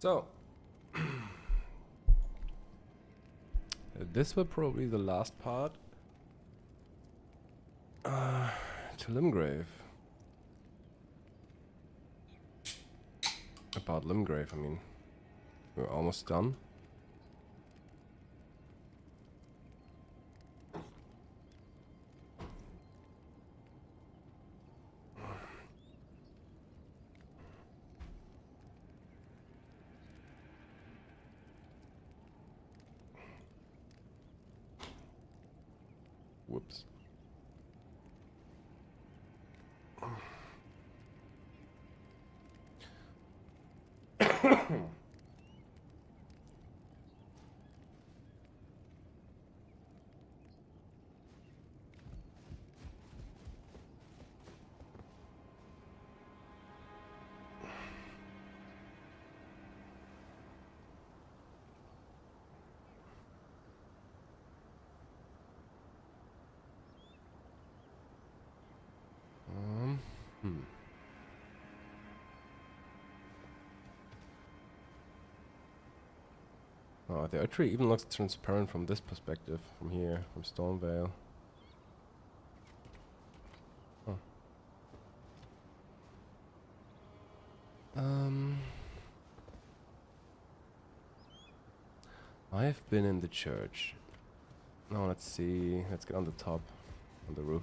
So, this will probably be the last part to Limgrave. About Limgrave, I mean, we're almost done. Whoops. Hmm. Oh, the tree even looks transparent from this perspective, from here, from Stormvale. Huh. I've been in the church. Now let's see. Let's get on the top, on the roof.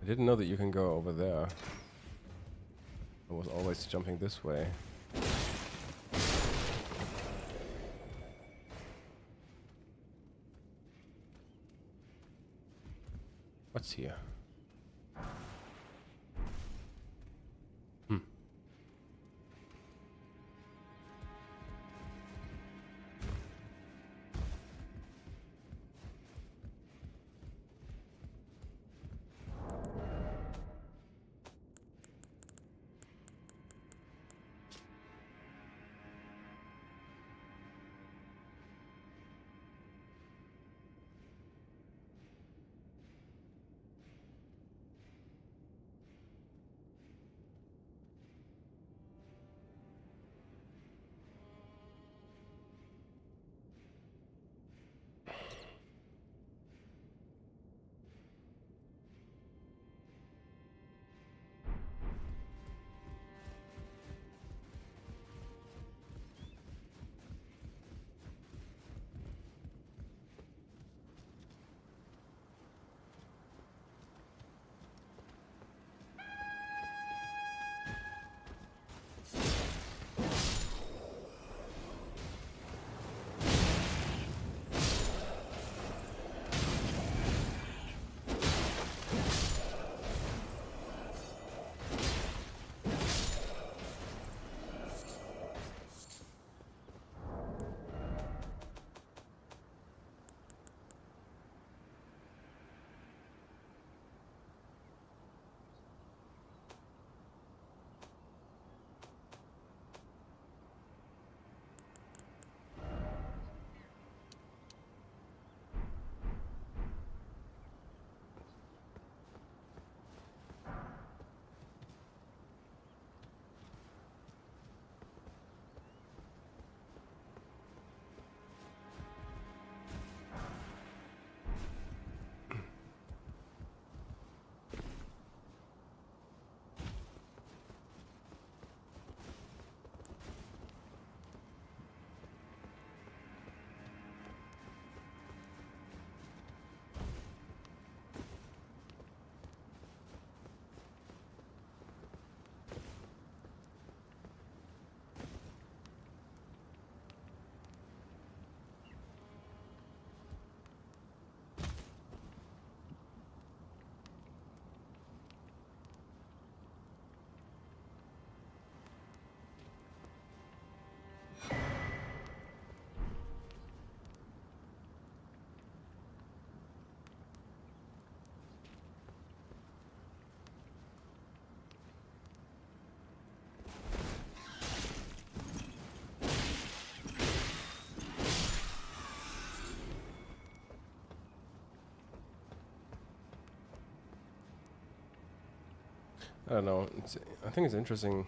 I didn't know that you can go over there. I was always jumping this way. What's here? Hmm. I don't know. I think it's interesting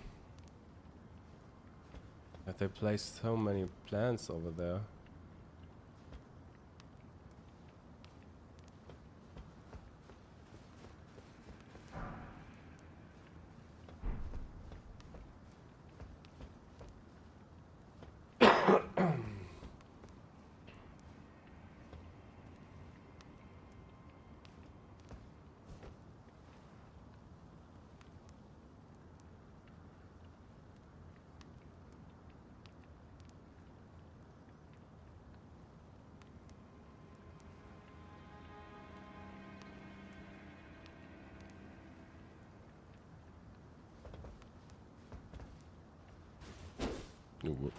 that they placed so many plants over there. Ooh.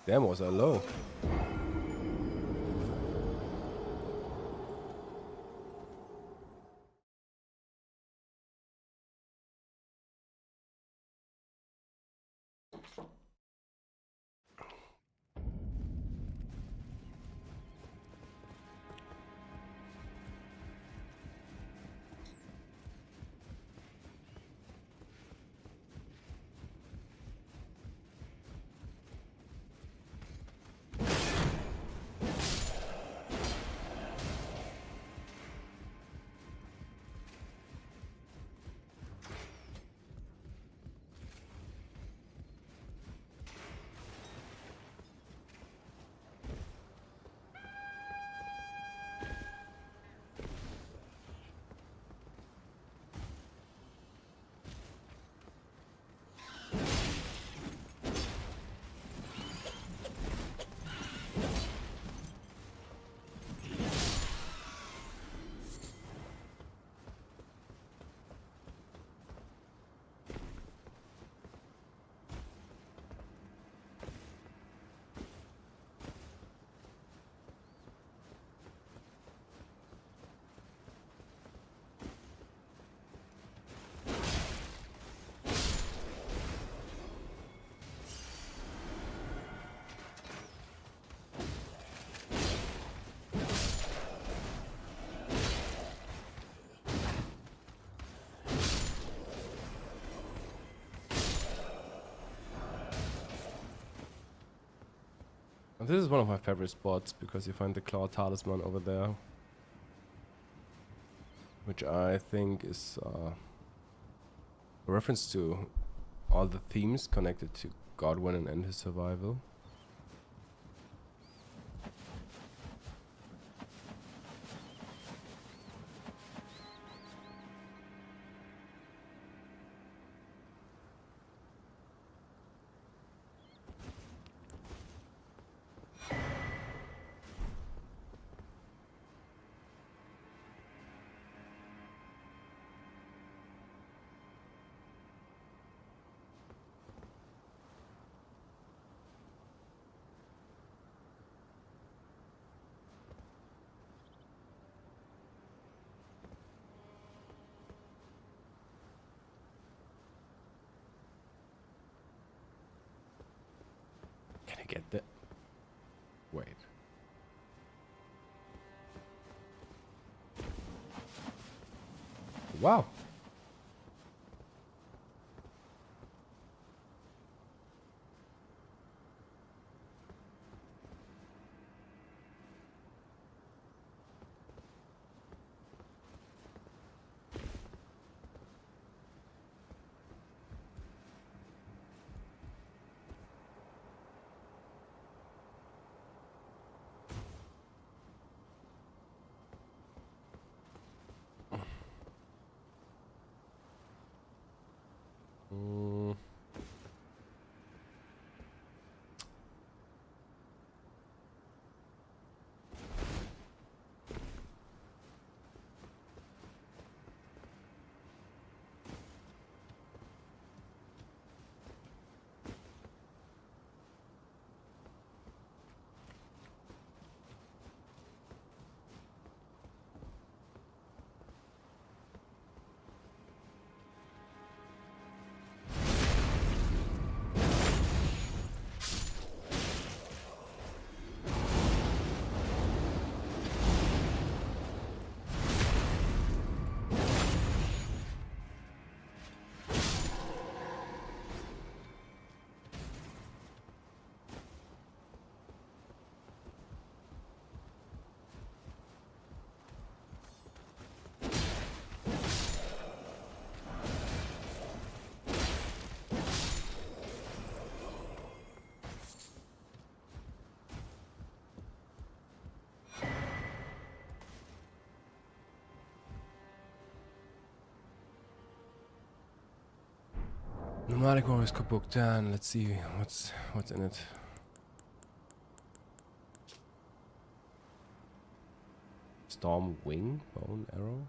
Damn, was I low? This is one of my favorite spots because you find the Claw Talisman over there, which I think is a reference to all the themes connected to Godwyn and his survival. Can I get that? Wait. Wow. Nomadic Warriors cookbook. Dan, let's see what's in it. Storm wing, bone arrow.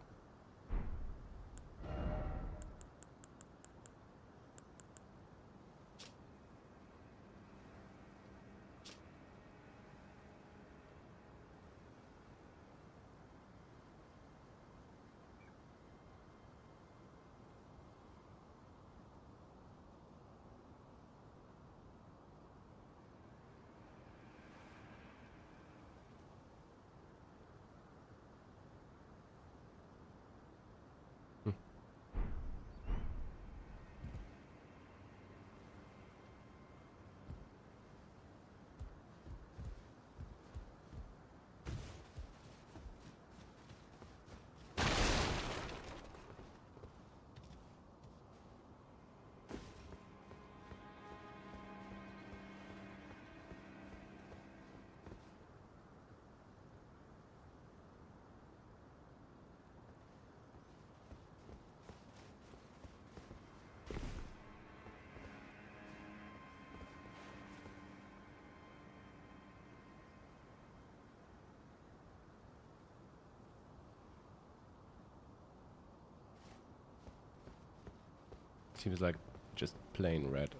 Seems like just plain red,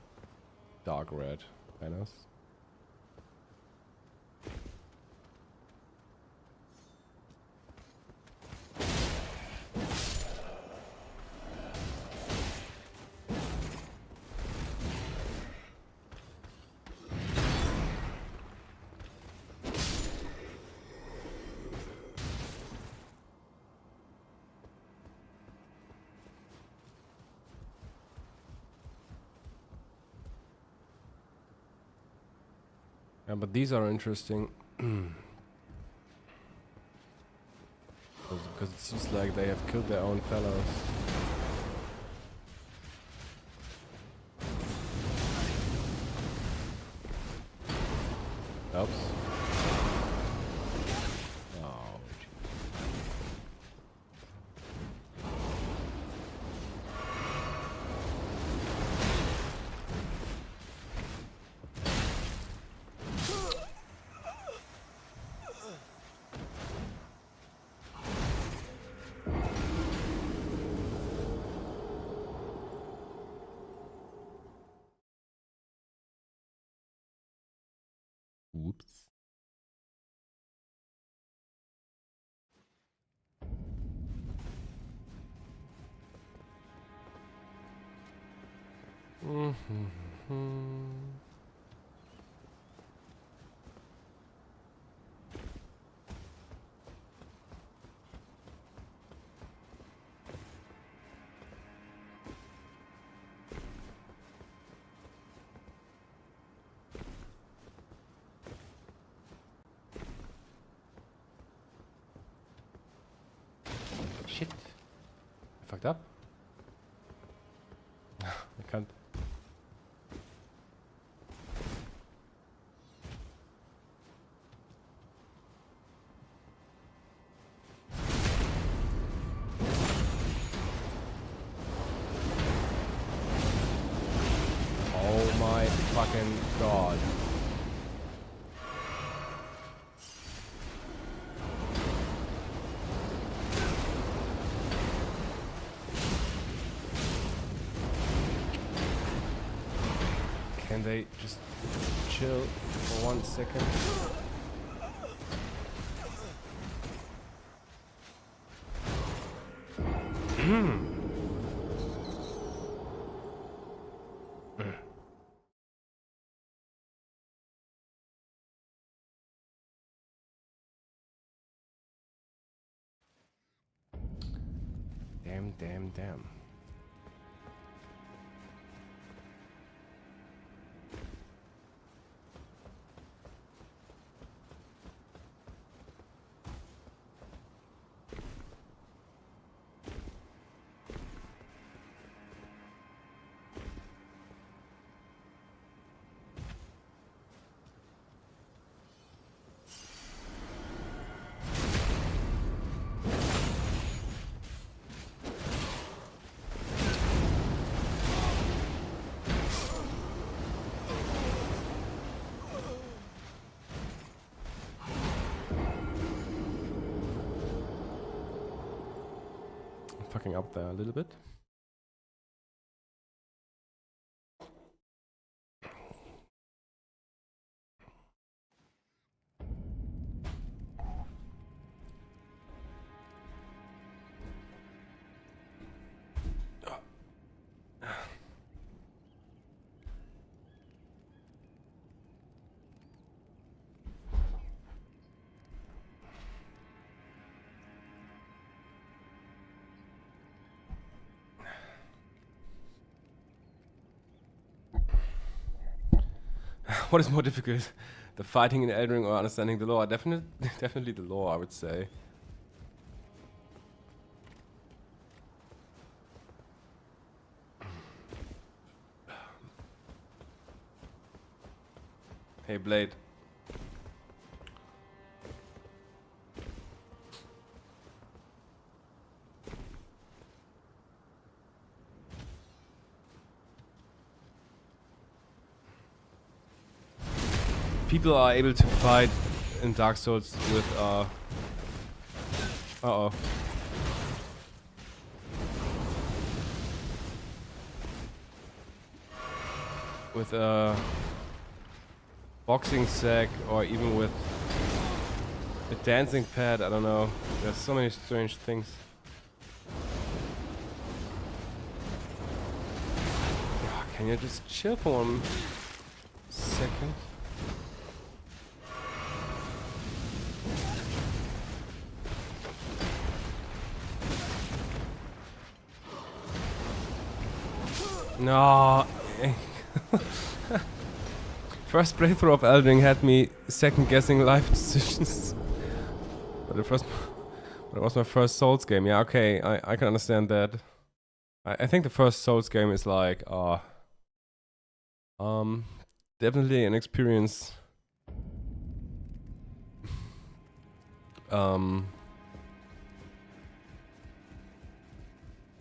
dark red banners. Yeah, but these are interesting because it seems like they have killed their own fellows. Oops. Oh, whoops. Shit. I fucked up. I can't. Oh my fucking god. Can they just chill for 1 second? Damn. fucking up there a little bit. What is more difficult, the fighting in Elden Ring or understanding the lore? Definitely the lore, I would say. Hey, Blade. People are able to fight in Dark Souls with uh-oh. With a boxing sack or even with a dancing pad, I don't know. There's so many strange things. Can you just chill for 1 second? No. First playthrough of Elden Ring had me second guessing life decisions. But it was my first Souls game. Yeah, okay, I can understand that. I think the first Souls game is like definitely an experience.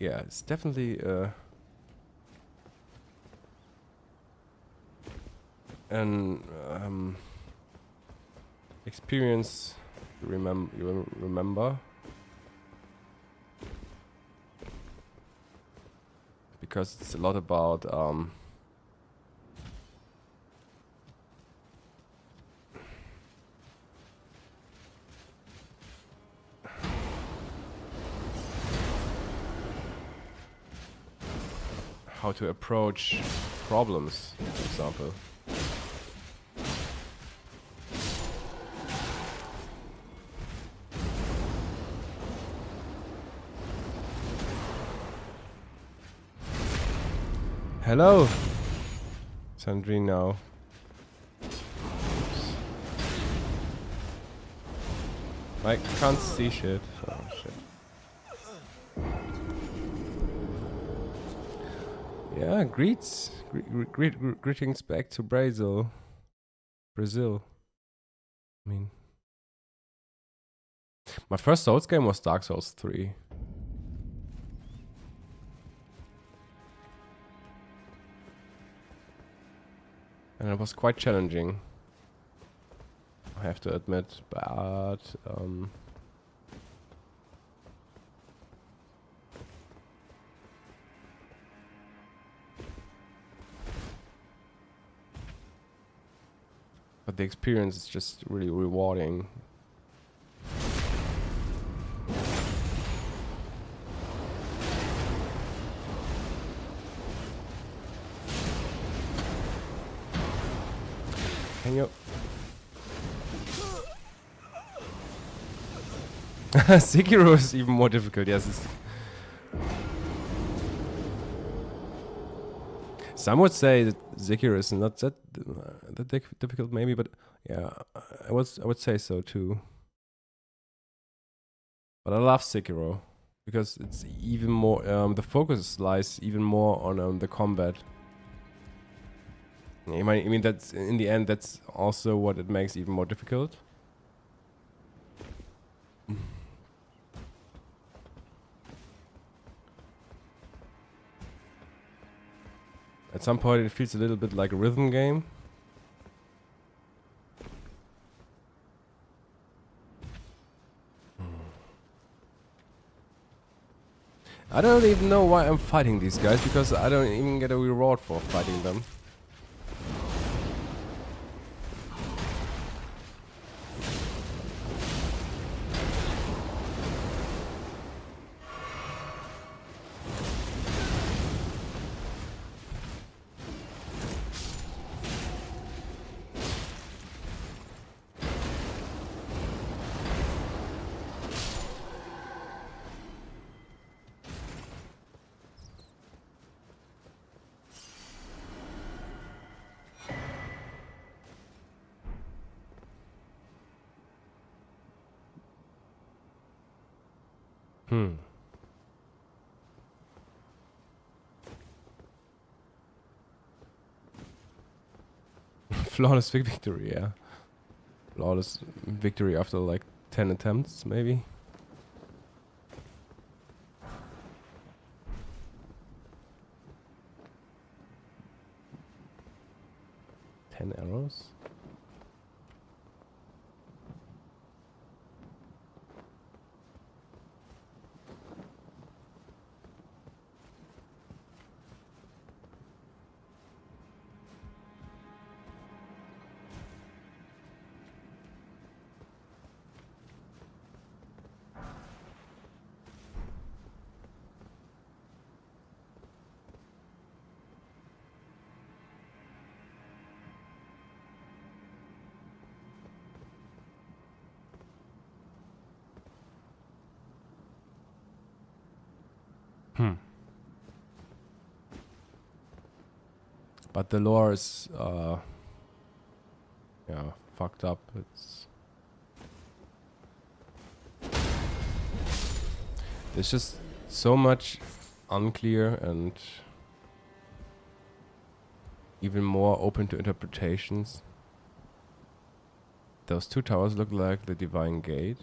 Yeah, it's definitely an experience you remember because it's a lot about how to approach problems, for example. Hello, Sandrino. Oops. I can't see shit. Oh shit. Yeah, greetings back to Brazil. I mean, my first Souls game was Dark Souls 3. And it was quite challenging, I have to admit, but the experience is just really rewarding. Can you? Sekiro is even more difficult, yes. Some would say that Sekiro is not that difficult, maybe, but yeah, I would say so too. But I love Sekiro because it's even more. The focus lies even more on the combat. I mean, that's in the end, that's also what it makes even more difficult. At some point, it feels a little bit like a rhythm game. I don't even know why I'm fighting these guys, because I don't even get a reward for fighting them. Flawless victory, yeah. Flawless victory after like 10 attempts, maybe. Ten arrows? But the lore is, yeah, fucked up. There's just so much unclear and even more open to interpretations. Those two towers look like the Divine Gate.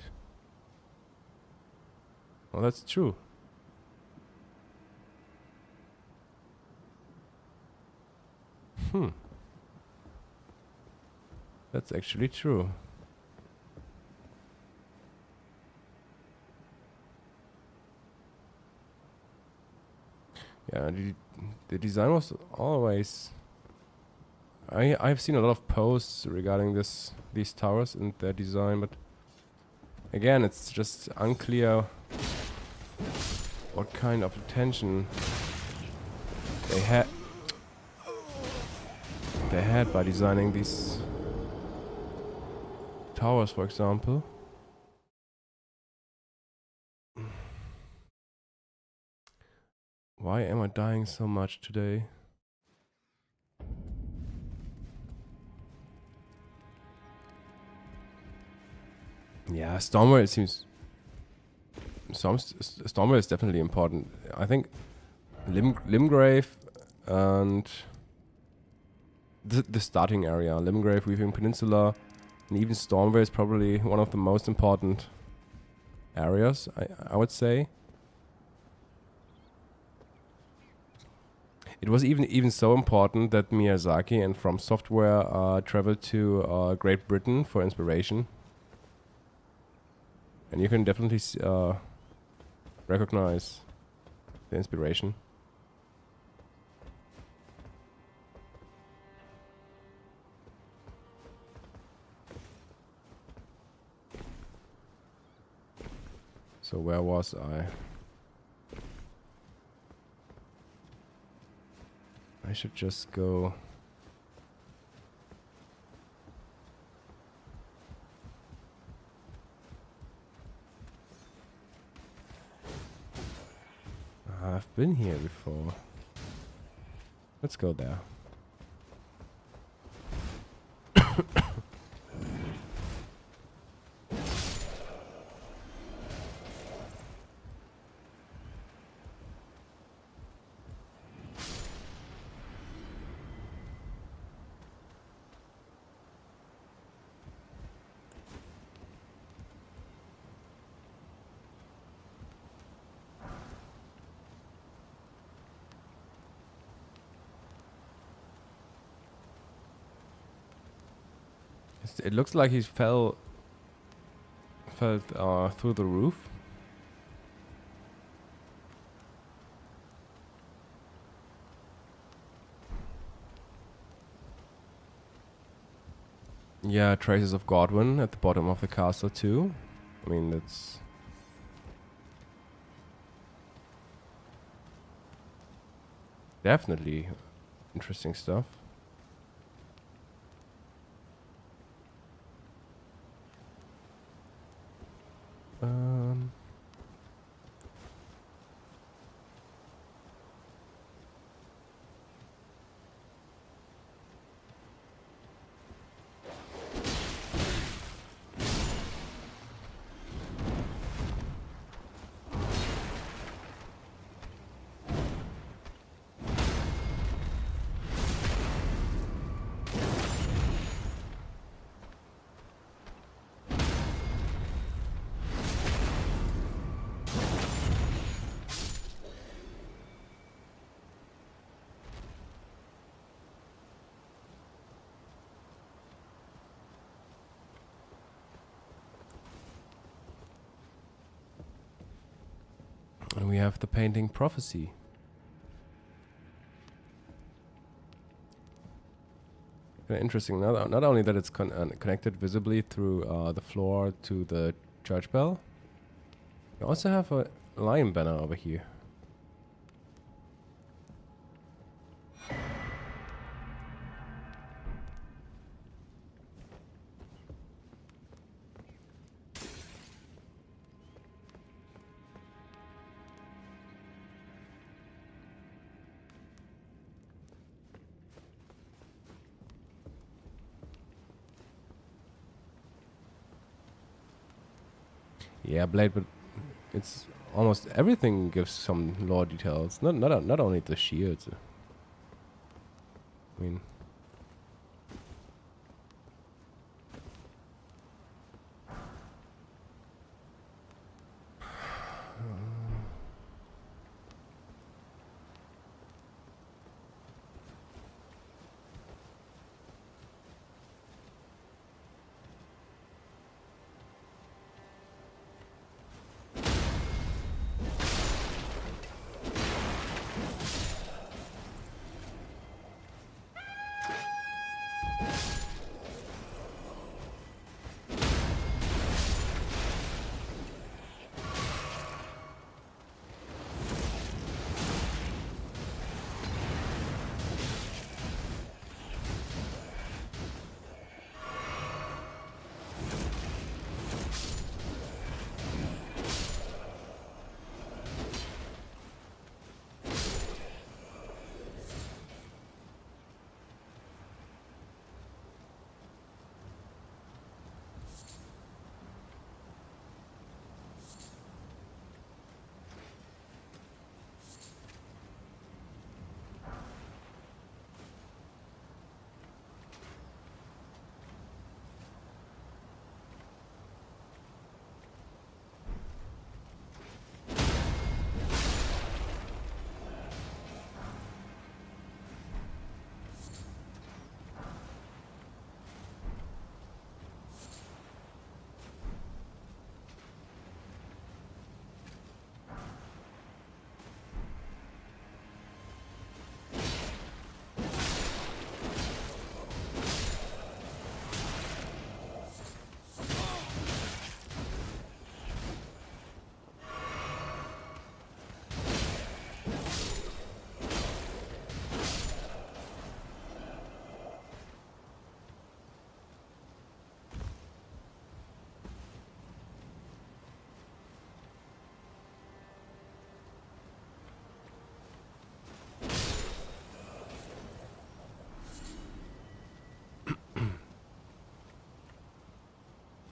Well, that's true. That's actually true. Yeah, the design was always... I've seen a lot of posts regarding these towers and their design, but again, it's just unclear what kind of attention they had by designing these towers, for example. Why am I dying so much today? Yeah, Stormware seems... Stormware is definitely important. I think Limgrave and the starting area, Limgrave, Weaving Peninsula, and even Stormware is probably one of the most important areas, I would say. It was even so important that Miyazaki and From Software traveled to Great Britain for inspiration. And you can definitely recognize the inspiration. So where was I? I should just go... I've been here before. Let's go there. It looks like he fell through the roof. Yeah, traces of Godwyn at the bottom of the castle too. I mean, that's definitely interesting stuff. Um, and we have the painting Prophecy. Very interesting. Not only that it's connected visibly through the floor to the church bell, you also have a lion banner over here. Yeah, Blade, but it's almost everything gives some lore details. Not only the shields. I mean,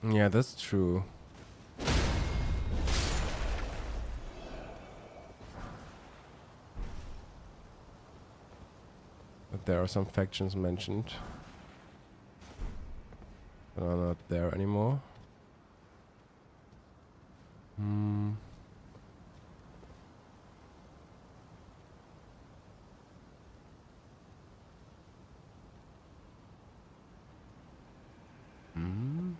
yeah, that's true. But there are some factions mentioned that are not there anymore. Hmm. Hmm.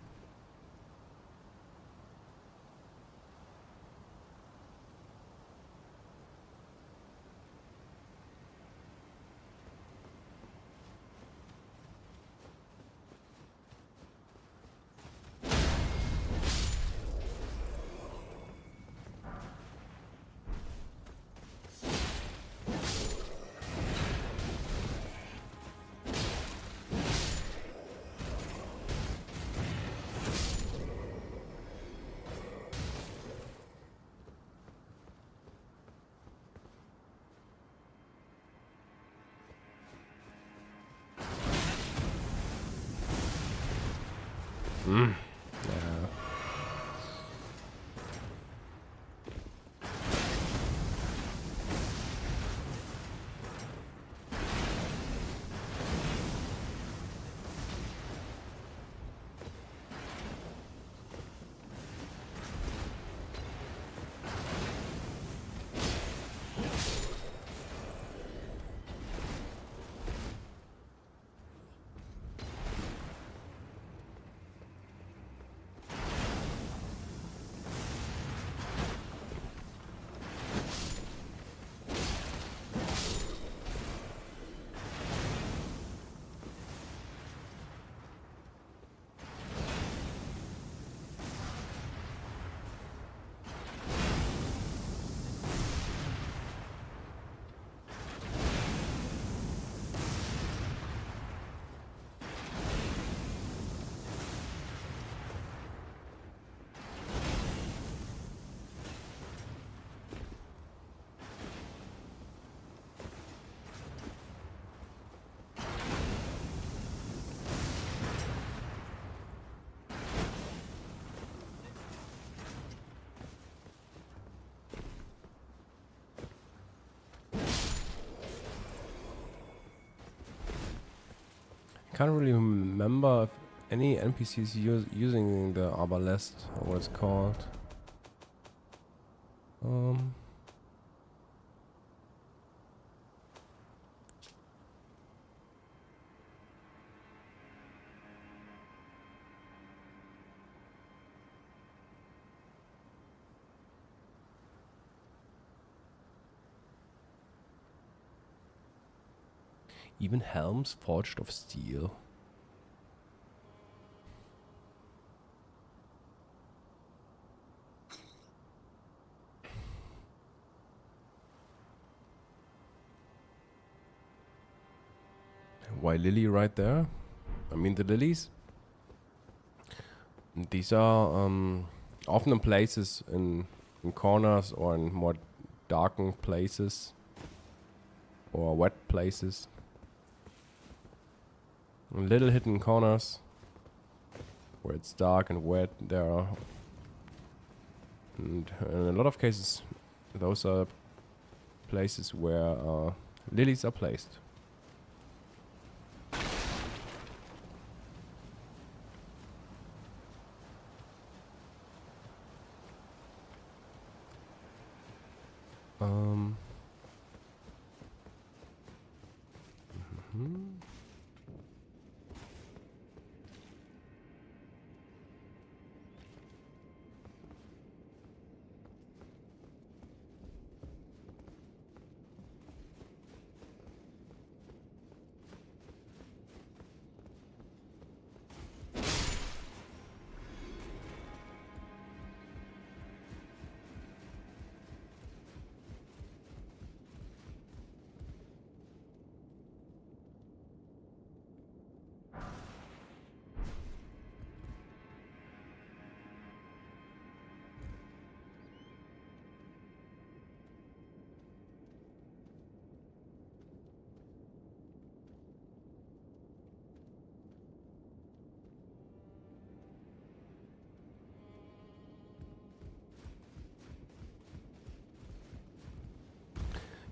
Yeah. Can't really remember if any NPCs using the arbalest or what it's called. Even helms forged of steel. Why Lily right there? I mean the lilies. These are often in places in corners or in more darkened places or wet places. In little hidden corners where it's dark and wet. There are, and in a lot of cases, those are places where lilies are placed.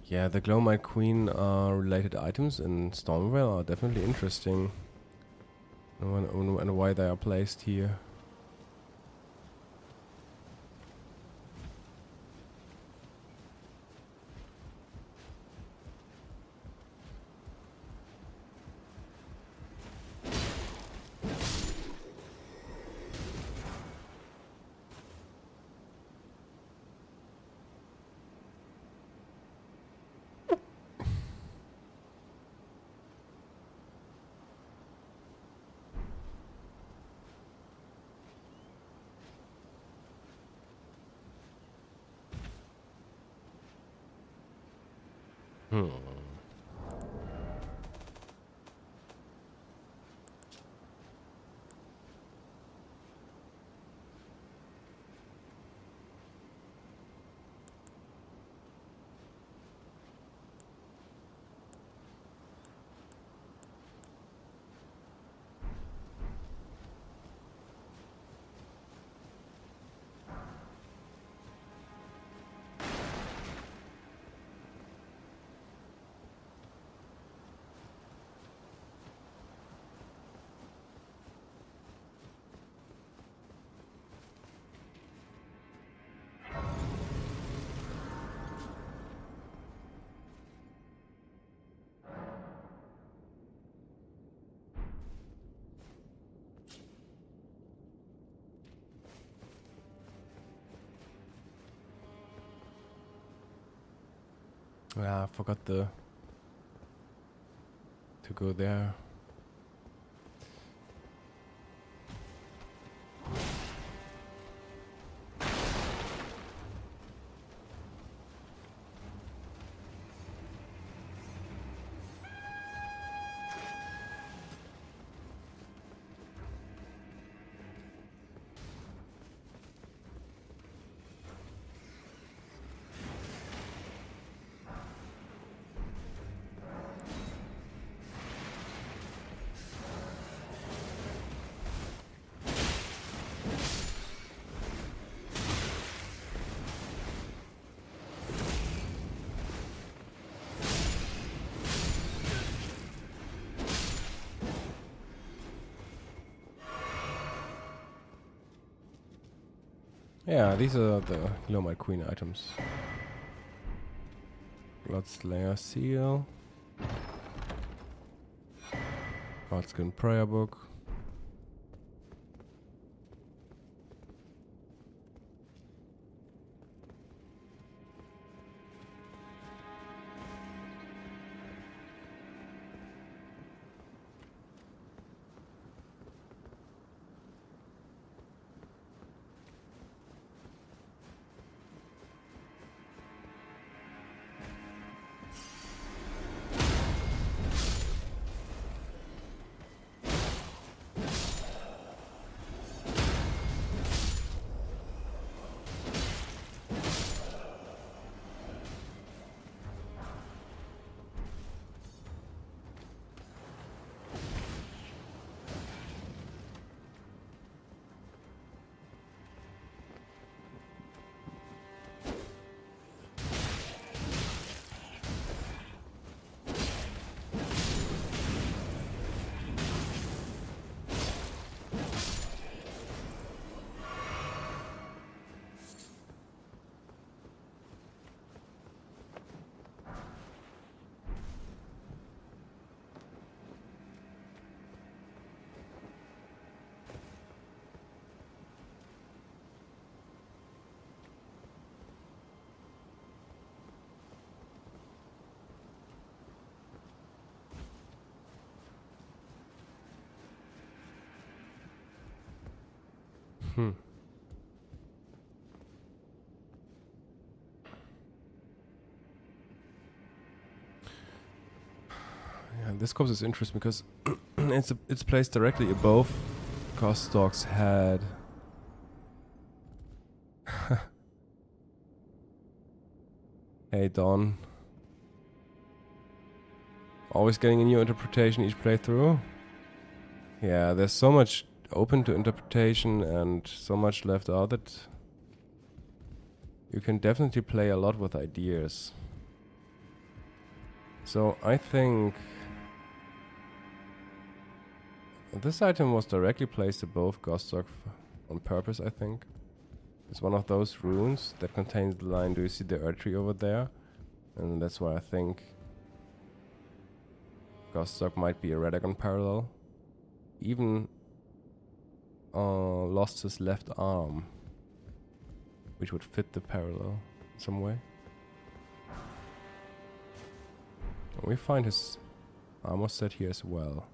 Yeah, the Glowmite Queen related items in Stormvale are definitely interesting. And why they are placed here. Yeah, I forgot to go there. Yeah, these are the Glomite Queen items. Bloodslayer Seal. Godskin Prayer Book. Hmm. Yeah, this corpse is interesting because it's placed directly above Gosstock's head. Hey Don. Always getting a new interpretation each playthrough. Yeah, there's so much open to interpretation and so much left out that you can definitely play a lot with ideas. So I think this item was directly placed above Gosstock on purpose, I think. It's one of those runes that contains the line, "Do you see the Earth Tree over there?" And that's why I think Gosstock might be a Radagon parallel. Even lost his left arm, which would fit the parallel in some way. We find his armor set here as well.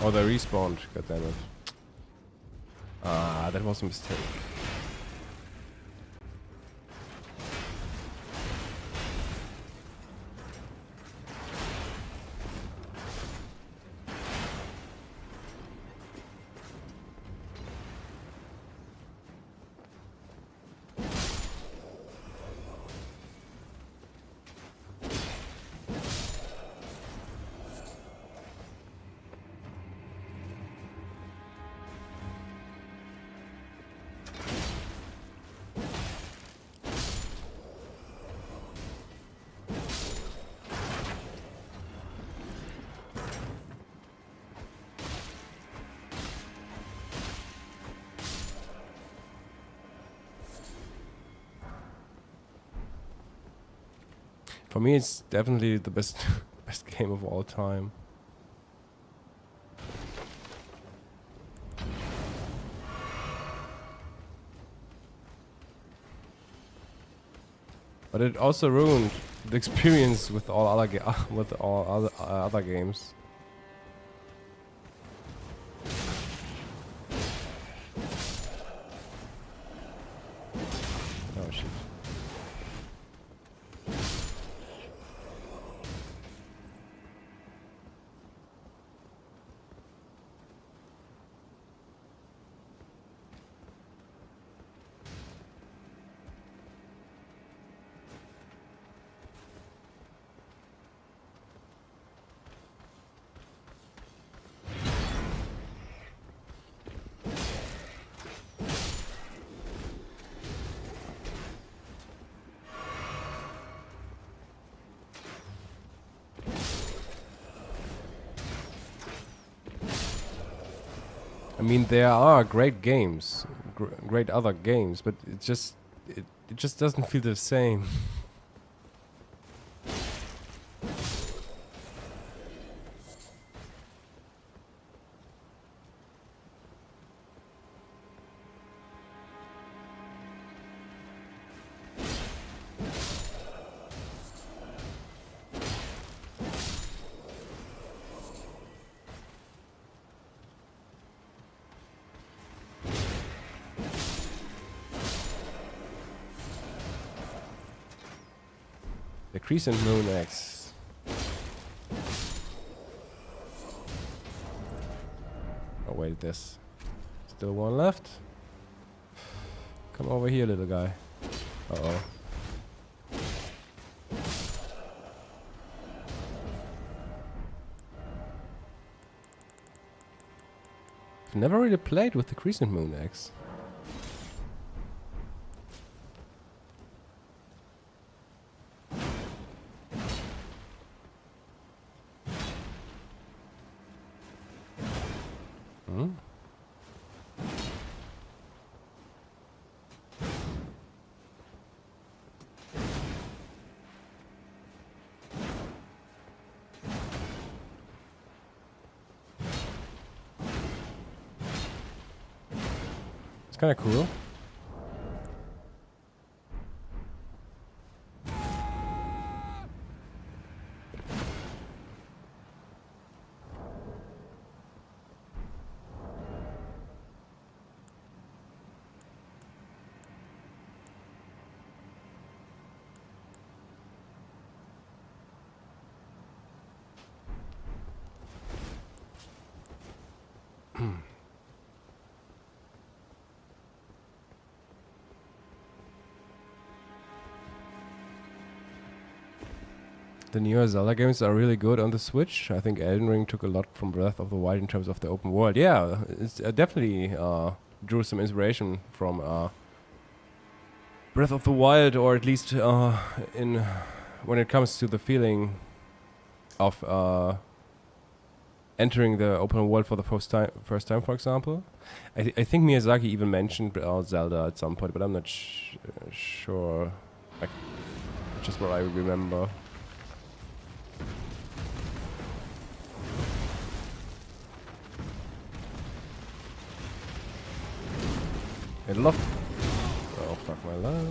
Oh, they respawned. God damn it. Ah, that was a mistake. For me, it's definitely the best best game of all time. But it also ruined the experience with all other games. Oh shit. I mean, there are great games, great other games, but it just doesn't feel the same. The Crescent Moon X. Oh wait, there's still one left. Come over here, little guy. Uh-oh. I've never really played with the Crescent Moon X. It's kind of cool. The newer Zelda games are really good on the Switch. I think Elden Ring took a lot from Breath of the Wild in terms of the open world. Yeah, it's definitely drew some inspiration from Breath of the Wild, or at least in when it comes to the feeling of entering the open world for the first time, for example. I think Miyazaki even mentioned Zelda at some point, but I'm not sure. Just what I remember. I love. Oh fuck my life.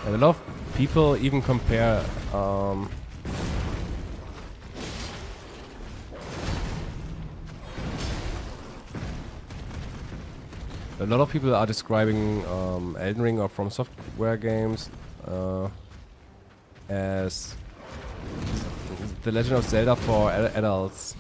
And a lot of people even compare a lot of people are describing Elden Ring or From Software games as The Legend of Zelda for adults.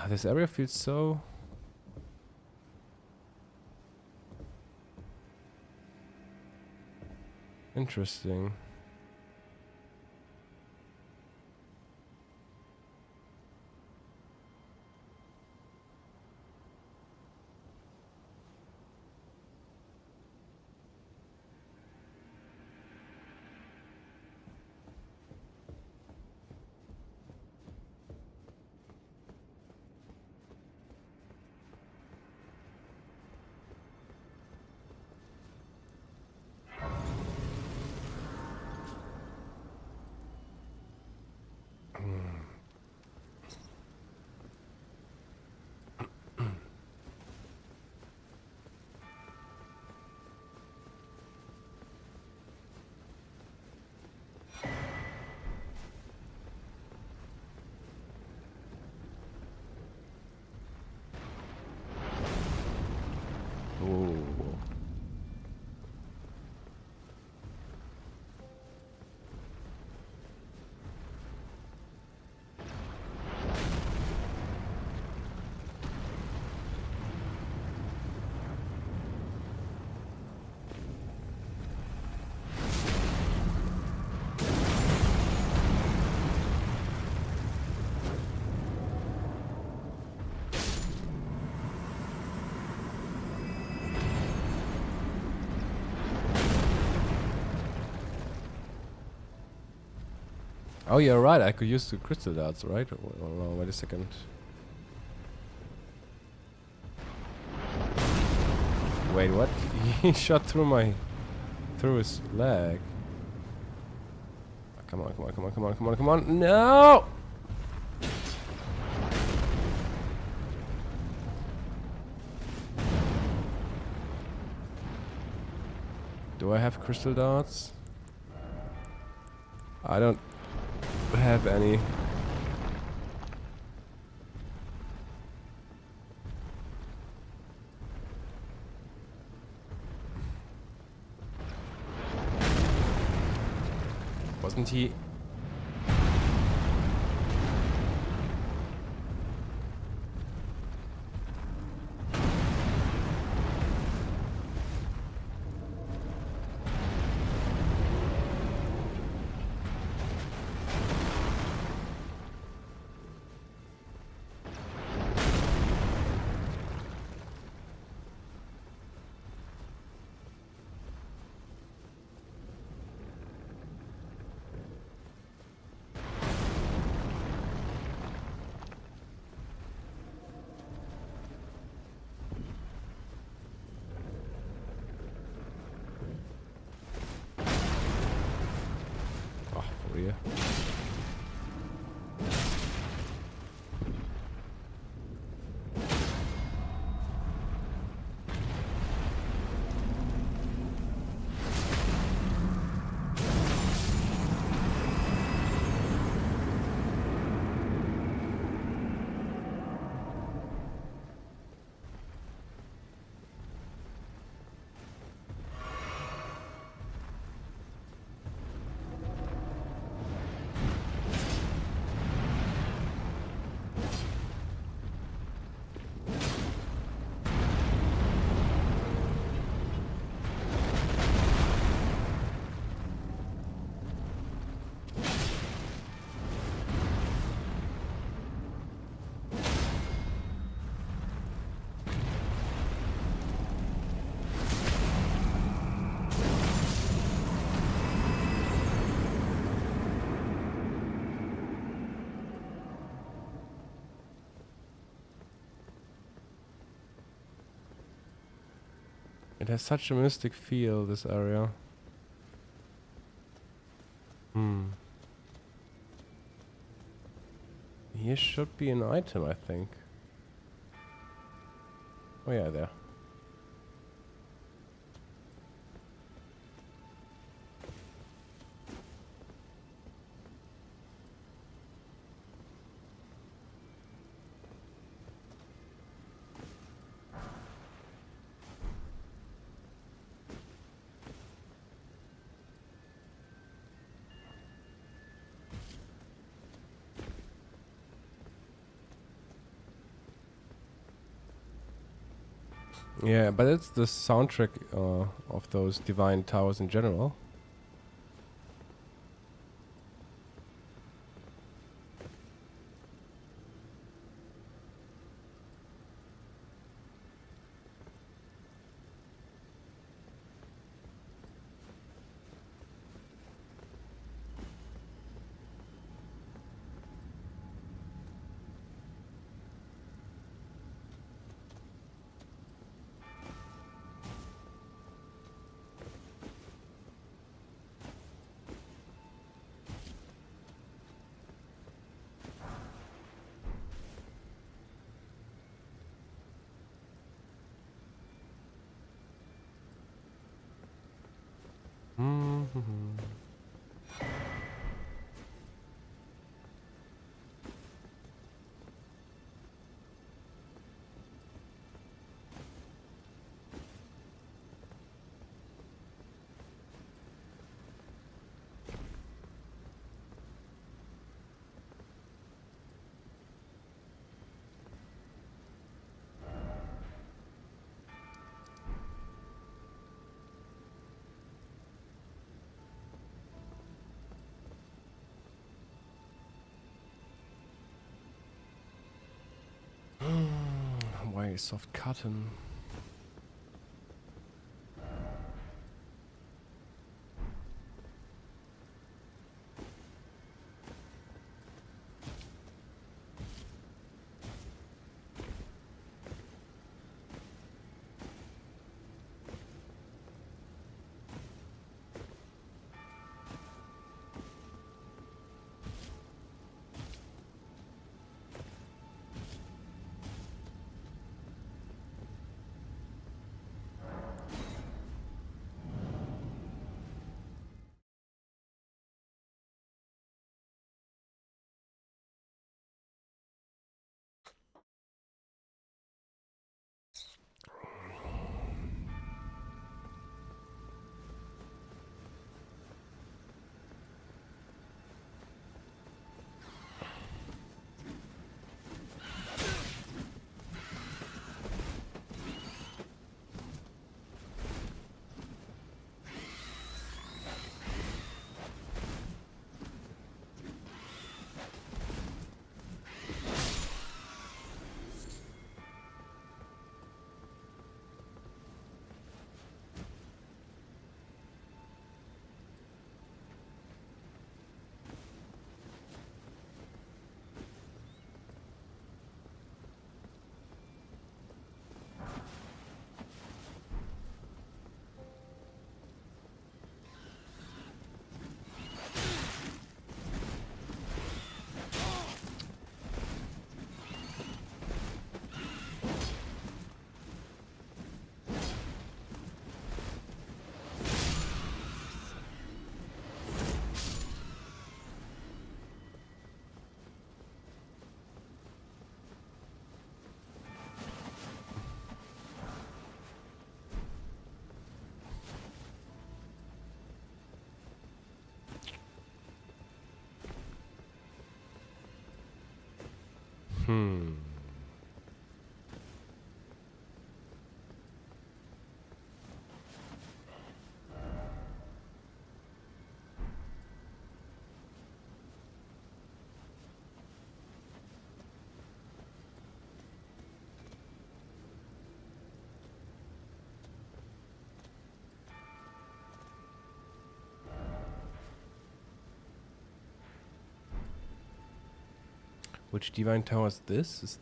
This area feels so... interesting. Oh, you're right. I could use the crystal darts, right? Oh, wait a second. Wait, what? He shot through his leg. Come on, come on, come on, come on, come on, come on. No! Do I have crystal darts? I don't have any. Wasn't he? Yeah. It has such a mystic feel, this area. Here should be an item, I think. Oh yeah, there. Yeah, but it's the soundtrack of those divine towers in general. Mm-hmm. Why is soft cotton? Hmm. Which divine tower is this? Is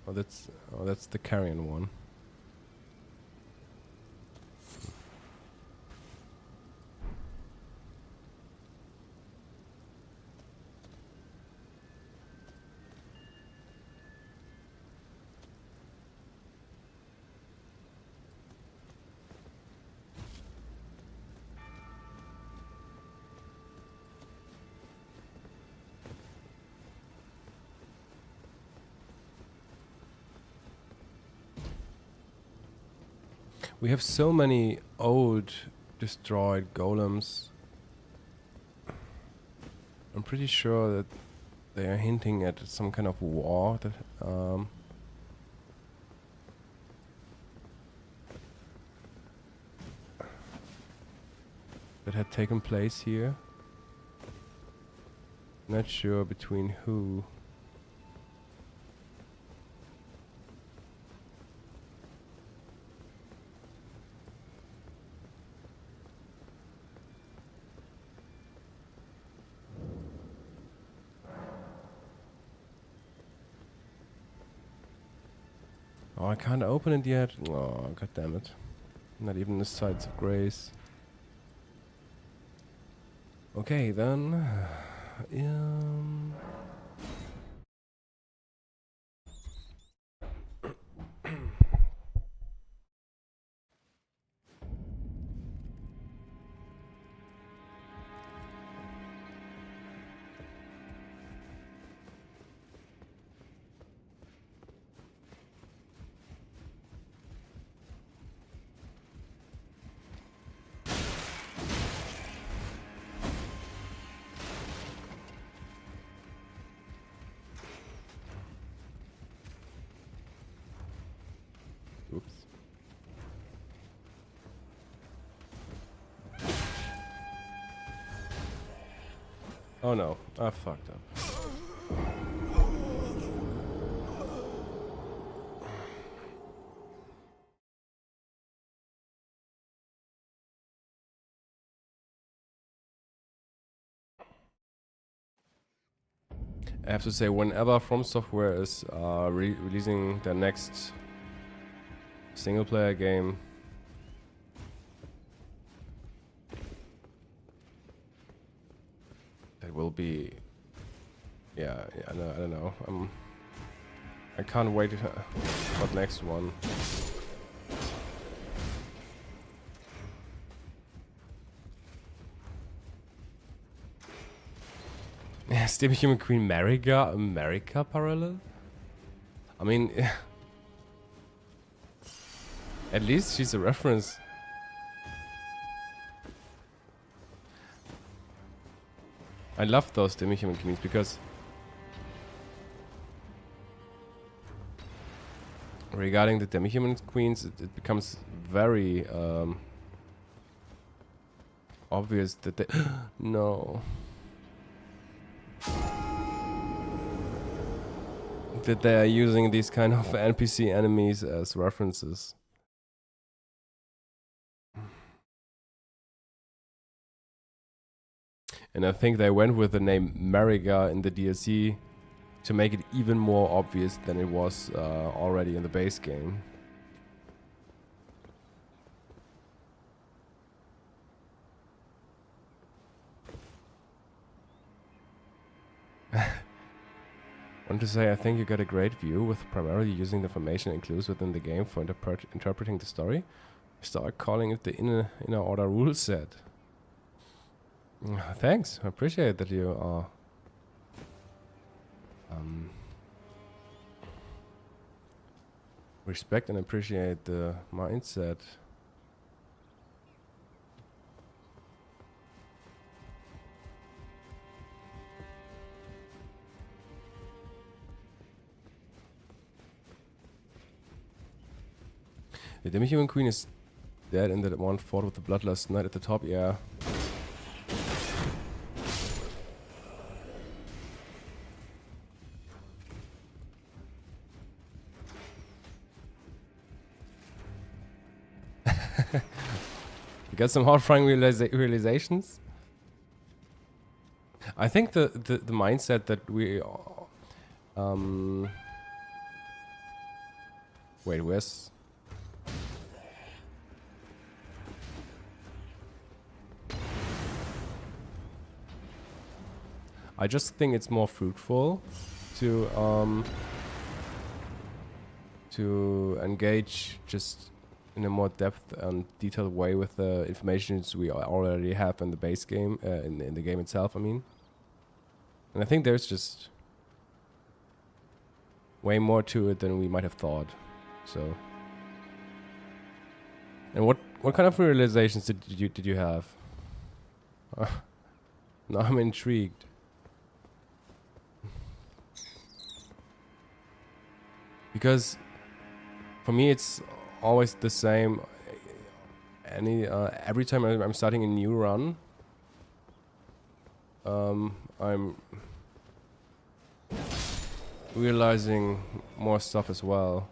that's the carrion one. We have so many old destroyed golems. I'm pretty sure that they are hinting at some kind of war that that had taken place here. Not sure between who. Oh, I can't open it yet. Oh, god damn it. Not even the sides of grace. Okay, then. Oops. Oh no, I fucked up. I have to say, whenever From Software is releasing their next single-player game, it will be, yeah, I don't know. I can't wait for the next one. Stable Human Queen America parallel? I mean, at least she's a reference. I love those demi-human queens because regarding the demi-human queens, it becomes very obvious that they no. That they are using these kind of NPC enemies as references. And I think they went with the name Mariga in the DLC to make it even more obvious than it was already in the base game. I want to say I think you got a great view with primarily using the information and clues within the game for interpreting the story. Start calling it the inner order rule set. Thanks, I appreciate that you are respect and appreciate the mindset. The demi-human queen is dead in that one fought with the bloodlust knight at the top, yeah. You got some horrifying realizations? I think the mindset that we wait, where's I just think it's more fruitful to engage just in a more depth and detailed way with the information we already have in the base game, in the game itself, I mean. And I think there's just way more to it than we might have thought. So, and what kind of realizations did you have? Now I'm intrigued. Because for me it's always the same. every time I'm starting a new run, I'm realizing more stuff as well.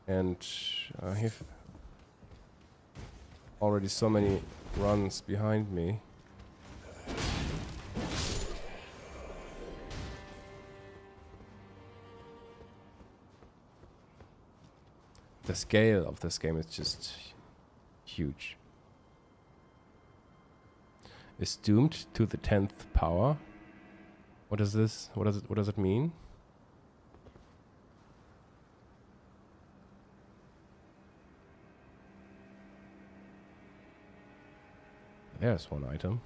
And I have already so many runs behind me. The scale of this game is just huge. Is doomed to the 10th power. What is this? What does it mean? There's one item.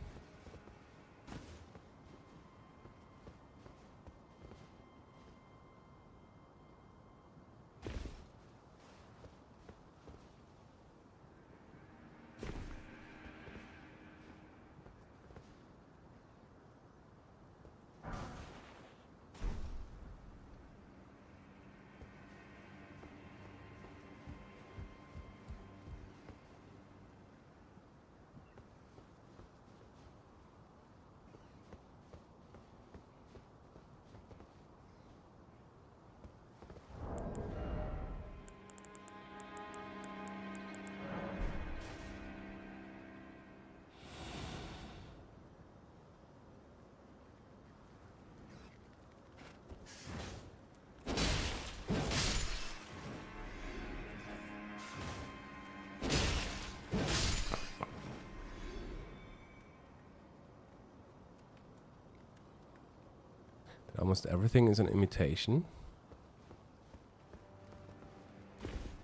Almost everything is an imitation.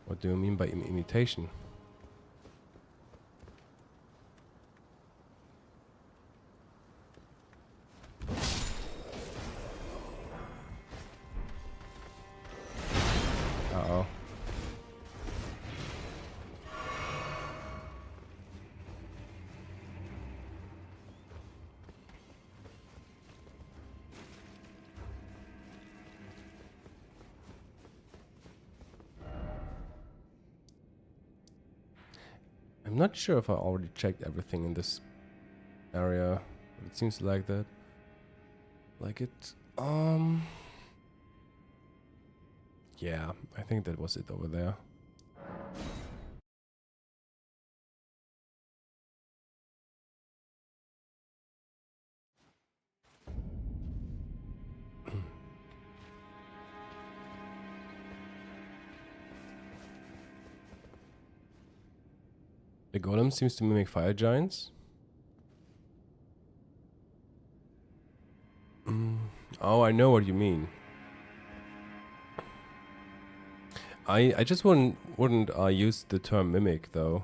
What do you mean by imitation? Uh-oh. I'm not sure if I already checked everything in this area, but it seems like that. Like it, yeah, I think that was it over there. The golem seems to mimic fire giants. Oh, I know what you mean. I just wouldn't use the term mimic though.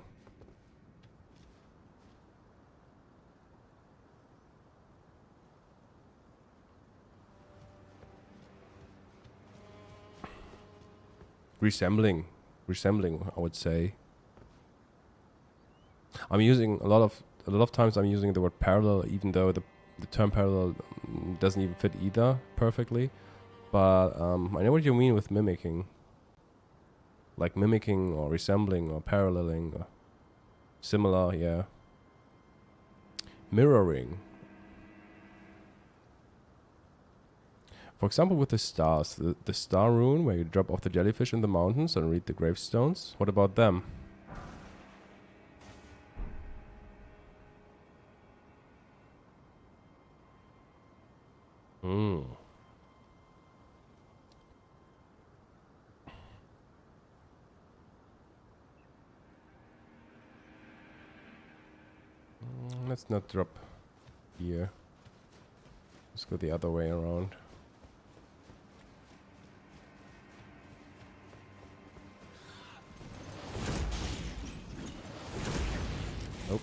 Resembling, I would say. I'm using a lot of times I'm using the word parallel, even though the term parallel doesn't even fit either perfectly. But I know what you mean with mimicking. Like mimicking or resembling or paralleling or similar, yeah. Mirroring. For example, with the stars, the star rune where you drop off the jellyfish in the mountains and read the gravestones. What about them? Let's not drop here. Let's go the other way around. Nope.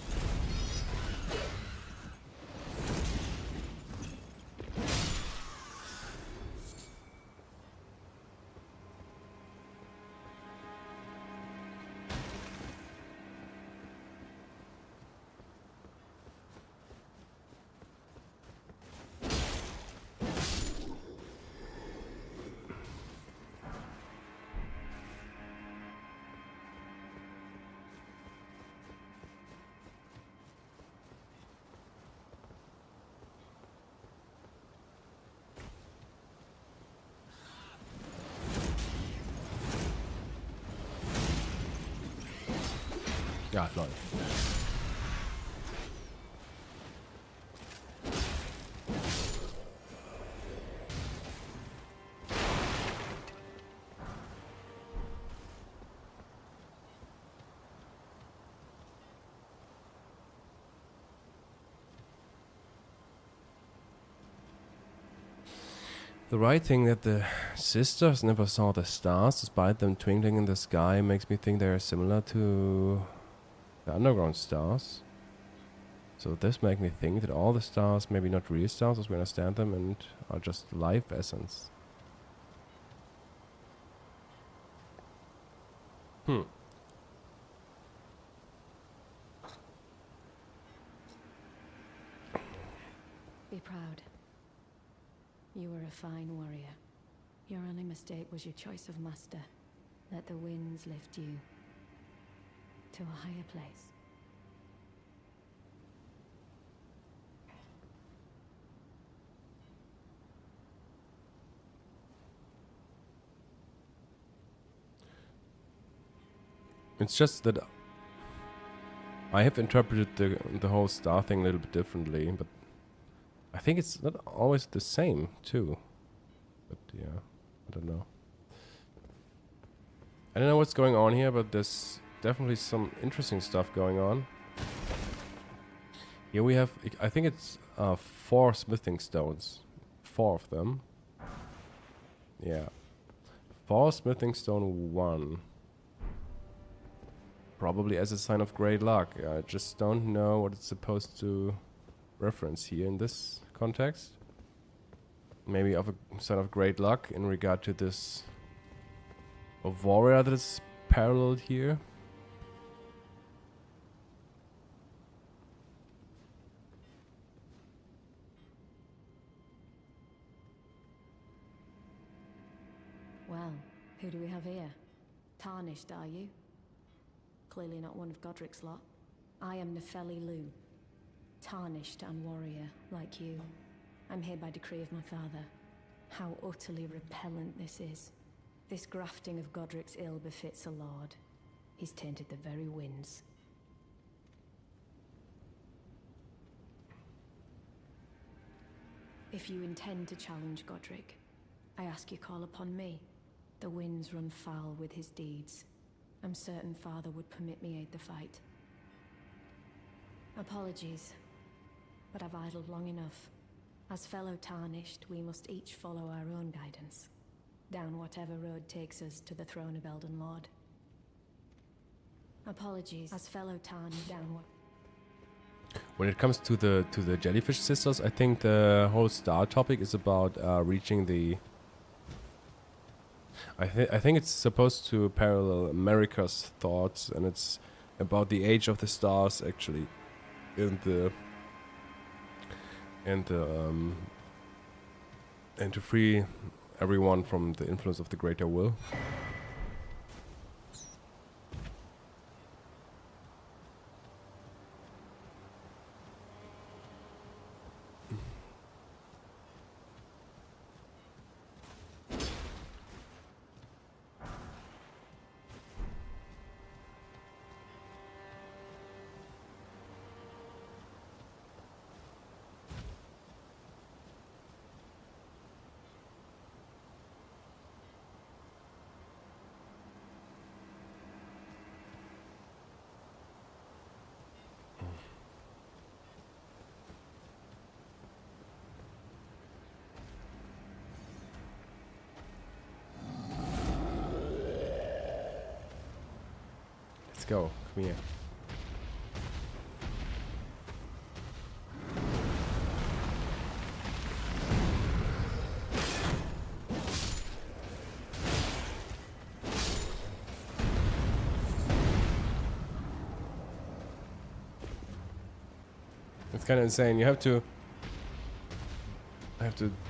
Ja, lol. The writing that the sisters never saw the stars despite them twinkling in the sky makes me think they are similar to the underground stars. So this makes me think that all the stars, maybe not real stars as we understand them, and are just life essence. Be proud. You were a fine warrior. Your only mistake was your choice of master. Let the winds lift you to a higher place. It's just that I have interpreted the whole star thing a little bit differently, but I think it's not always the same too. But yeah, I don't know. I don't know what's going on here, but there's definitely some interesting stuff going on. Here we have, I think it's 4 smithing stones. 4 of them. Yeah. 4 smithing stone 1. Probably as a sign of great luck. I just don't know what it's supposed to reference here in this context. Maybe of a sign of great luck in regard to this warrior that is paralleled here. Well, who do we have here? Tarnished, are you? Clearly not one of Godric's lot. I am Nefeli Lu. Tarnished and warrior, like you. I'm here by decree of my father. How utterly repellent this is. This grafting of Godric's ill befits a lord. He's tainted the very winds. If you intend to challenge Godric, I ask you call upon me. The winds run foul with his deeds. I'm certain father would permit me aid the fight. Apologies, but I've idled long enough. As fellow Tarnished, we must each follow our own guidance, down whatever road takes us to the throne of Elden Lord. Apologies, as fellow Tarnished, down what... When it comes to the jellyfish sisters, I think the whole star topic is about reaching the... I think it's supposed to parallel America's thoughts, and it's about the age of the stars actually, and to free everyone from the influence of the greater will. Let's go. Come here. It's kind of insane. You have to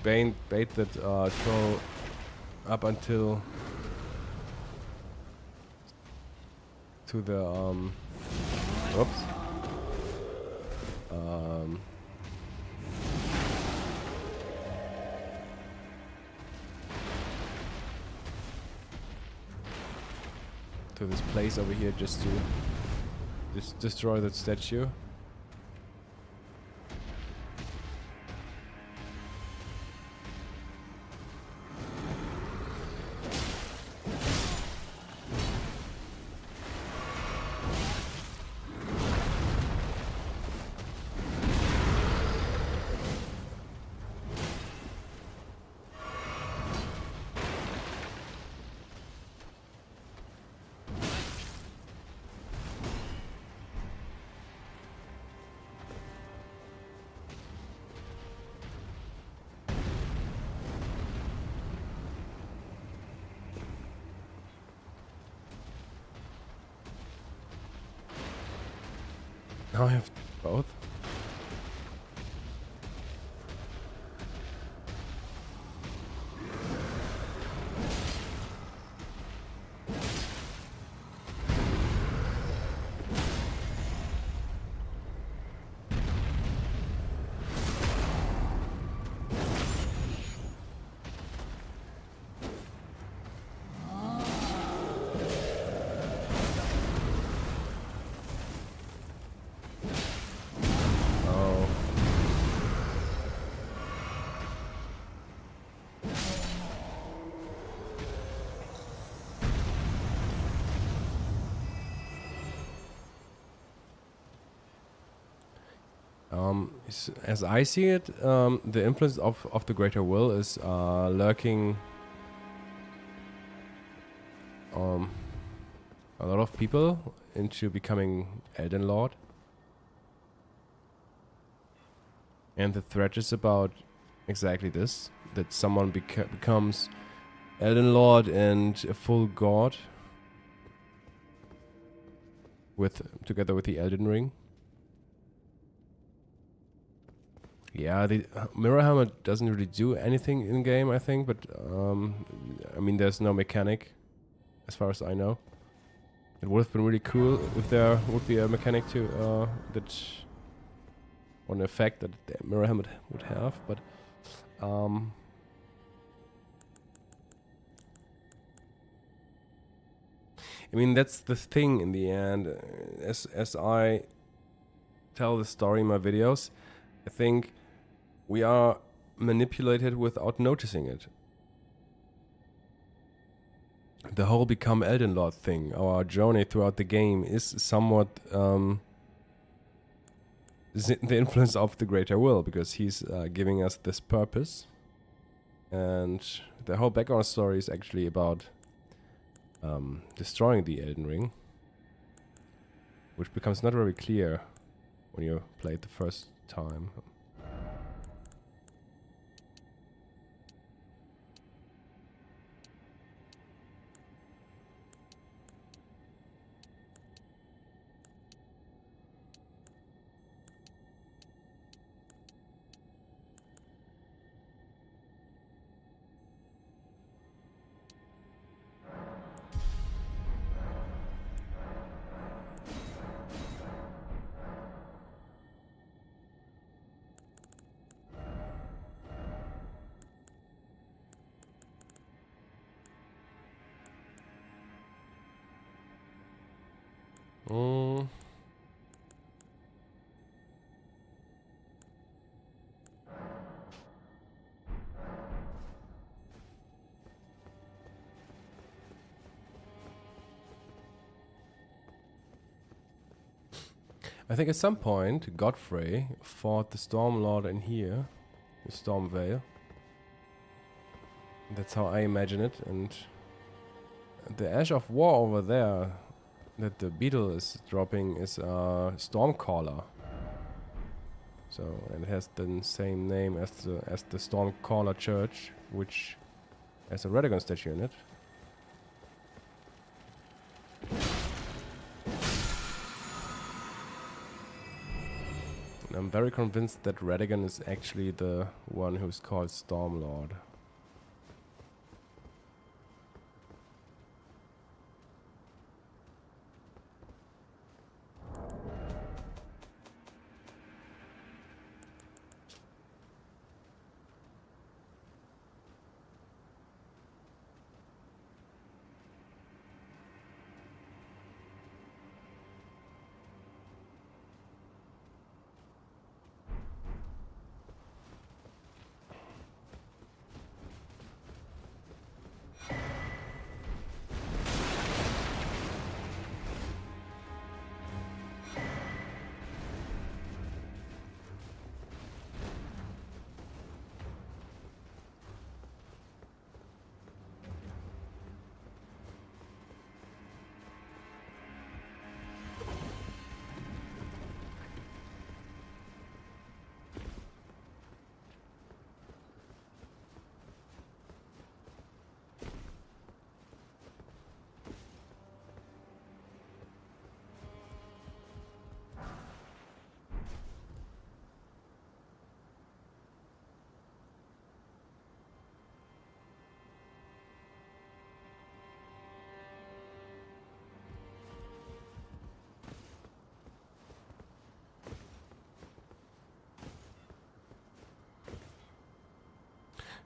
bait that troll up until to the whoops. To this place over here just to Just destroy that statue. Now I have both. As I see it, the influence of the Greater Will is lurking a lot of people into becoming Elden Lord. And the threat is about exactly this, that someone becomes Elden Lord and a full god together with the Elden Ring. Yeah, the Mirror Helmet doesn't really do anything in game, I think, but I mean, there's no mechanic, as far as I know. It would have been really cool if there would be a mechanic to that, or an effect that the Mirror Helmet would have, but I mean, that's the thing in the end. As I tell the story in my videos, I think we are manipulated without noticing it. The whole become Elden Lord thing, our journey throughout the game, is somewhat the influence of the Greater Will, because he's giving us this purpose. And the whole background story is actually about destroying the Elden Ring, which becomes not very clear when you play it the first time. I think at some point Godfrey fought the Storm Lord in here, the Storm Veil. That's how I imagine it, and the Ash of War over there that the beetle is dropping is a Stormcaller. So, and it has the same name as the Stormcaller Church, which has a Radagon statue in it. I'm very convinced that Radagon is actually the one who's called Stormlord.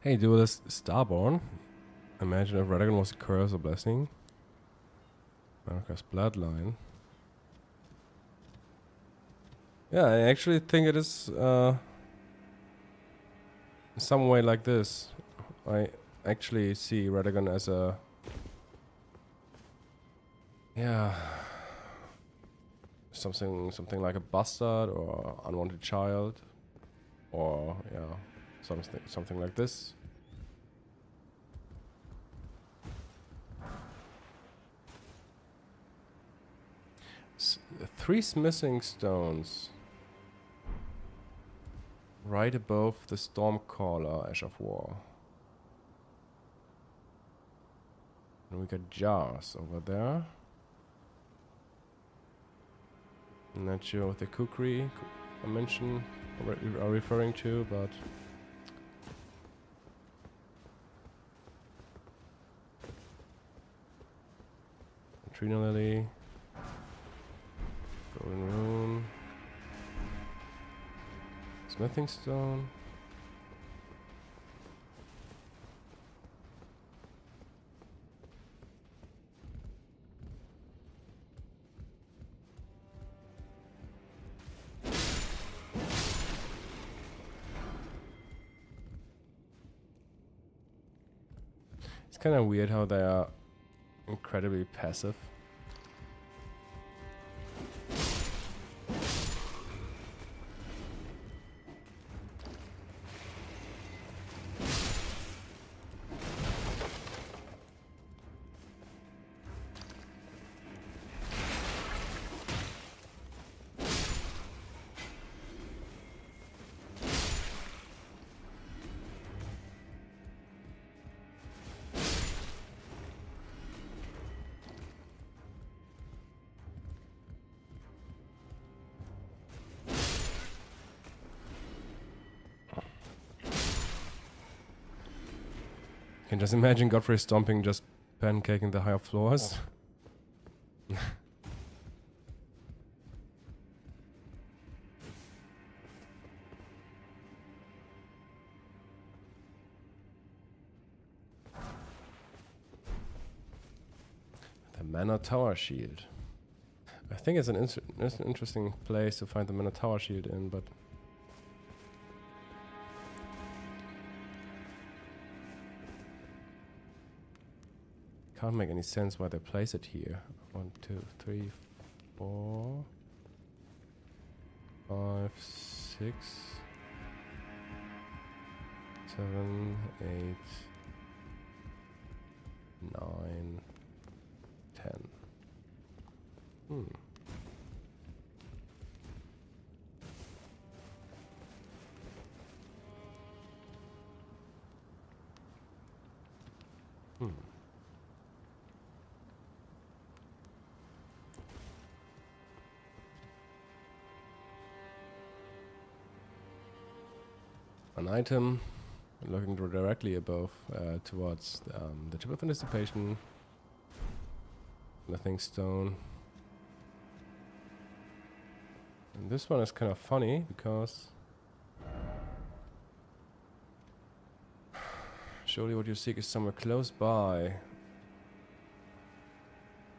Hey, duelist Starborn. Imagine if Radagon was a curse or blessing. Marcus bloodline. Yeah, I actually think it is some way like this. I actually see Radagon as a something like a bastard or unwanted child, or something like this. Three smithing stones right above the Stormcaller Ash of War. And we got jars over there. I'm not sure what the kukri I mentioned are referring to, but Trina Lily, Godwyn Run, Smithing Stone. It's kind of weird how they are incredibly passive. Can just imagine Godfrey stomping, just pancaking the higher floors. Oh. The Manor Tower Shield. I think it's an interesting place to find the Manor Tower Shield in, but can't make any sense why they place it here. 1, 2, 3, 4, 5, 6, 7, 8, 9, 10. Hmm. An item looking directly above towards the tip of anticipation. Nothing stone. And this one is kind of funny because surely what you seek is somewhere close by.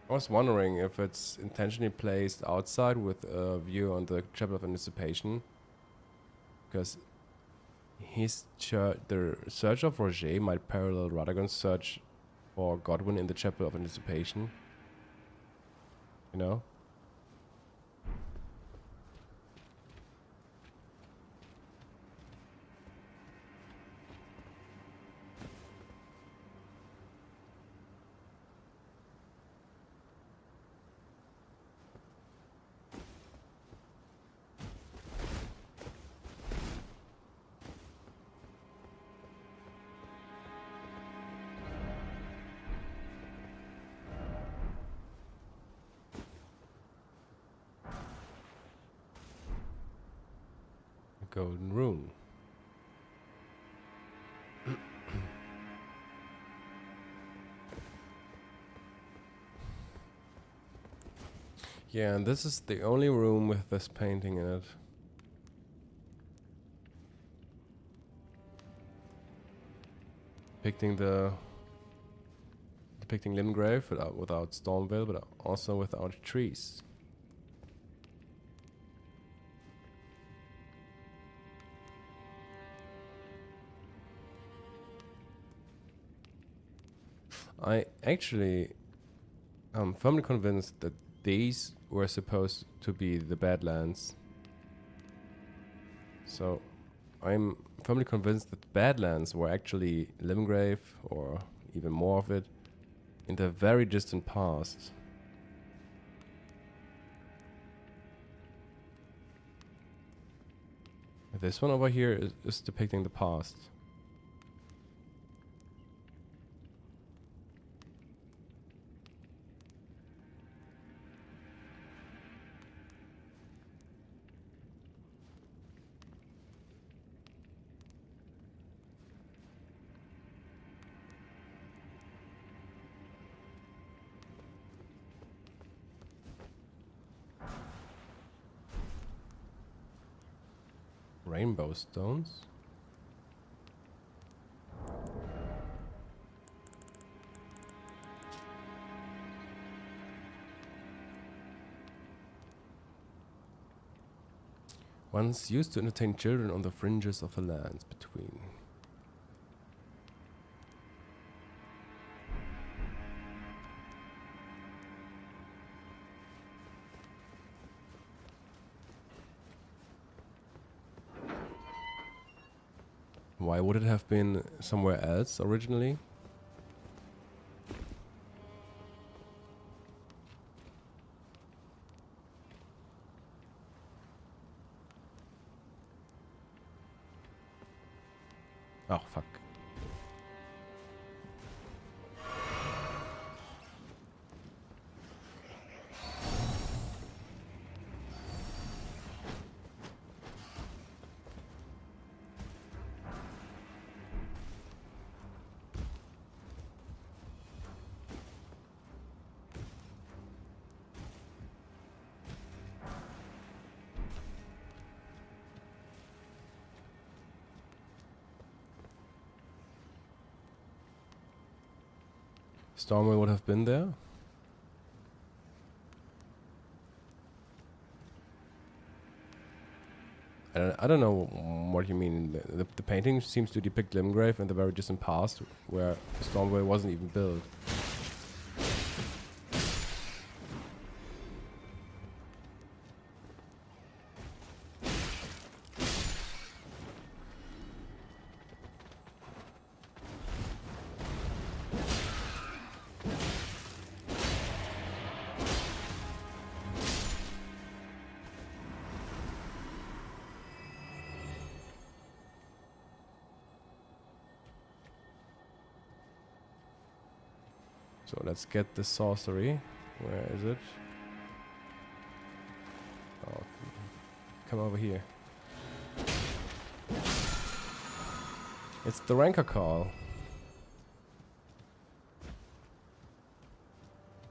I was wondering if it's intentionally placed outside with a view on the Chapel of Anticipation, because the search of Roger might parallel Radagon's search for Godwyn in the Chapel of Anticipation. You know? Golden Rune. Yeah, and this is the only room with this painting in it. depicting Limgrave without Stormville, but also without trees. I actually am firmly convinced that these were supposed to be the Badlands. So I'm firmly convinced that Badlands were actually Limgrave, or even more of it, in the very distant past. This one over here is depicting the past. Rainbow stones? Once used to entertain children on the fringes of the lands between. Why would it have been somewhere else originally? Oh, fuck. Stormwind would have been there? I don't know what you mean. The painting seems to depict Limgrave in the very distant past, where Stormwind wasn't even built. So let's get the sorcery. Where is it? Oh, come over here. It's the Rancor Call,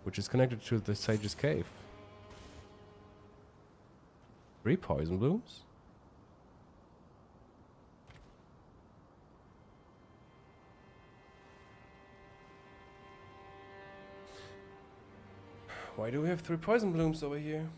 which is connected to the Sage's Cave. 3 poison blooms? Why do we have 3 poison blooms over here?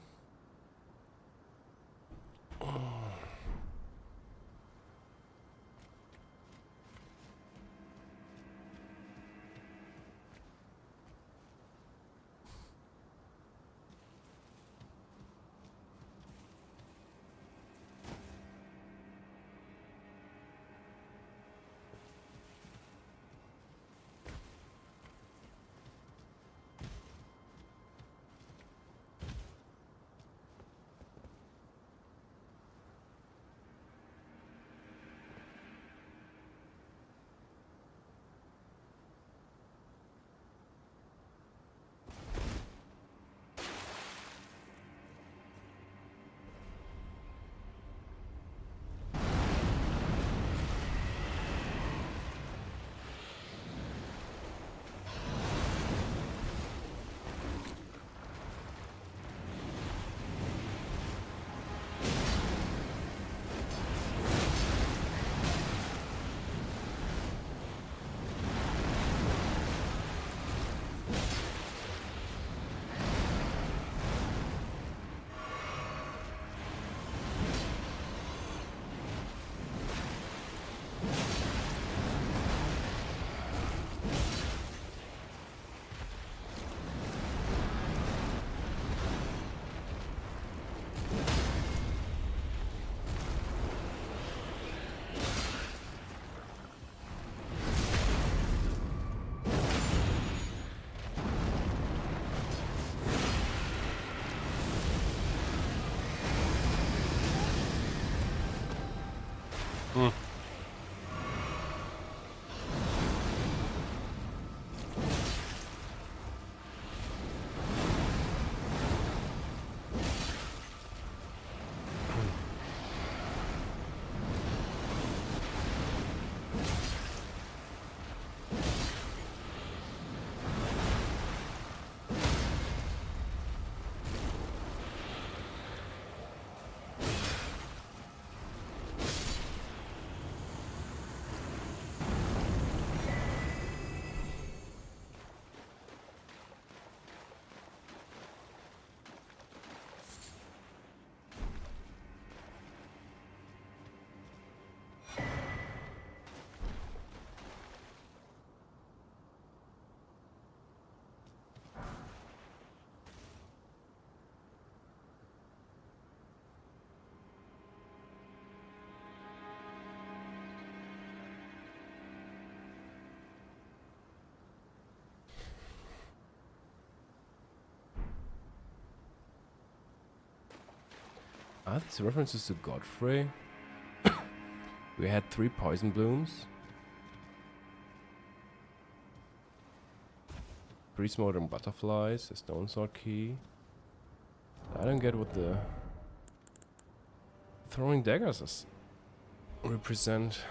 Hmm. Are these references to Godfrey? We had 3 poison blooms. 3 smoldering butterflies, a stone sword key. I don't get what the throwing daggers represent.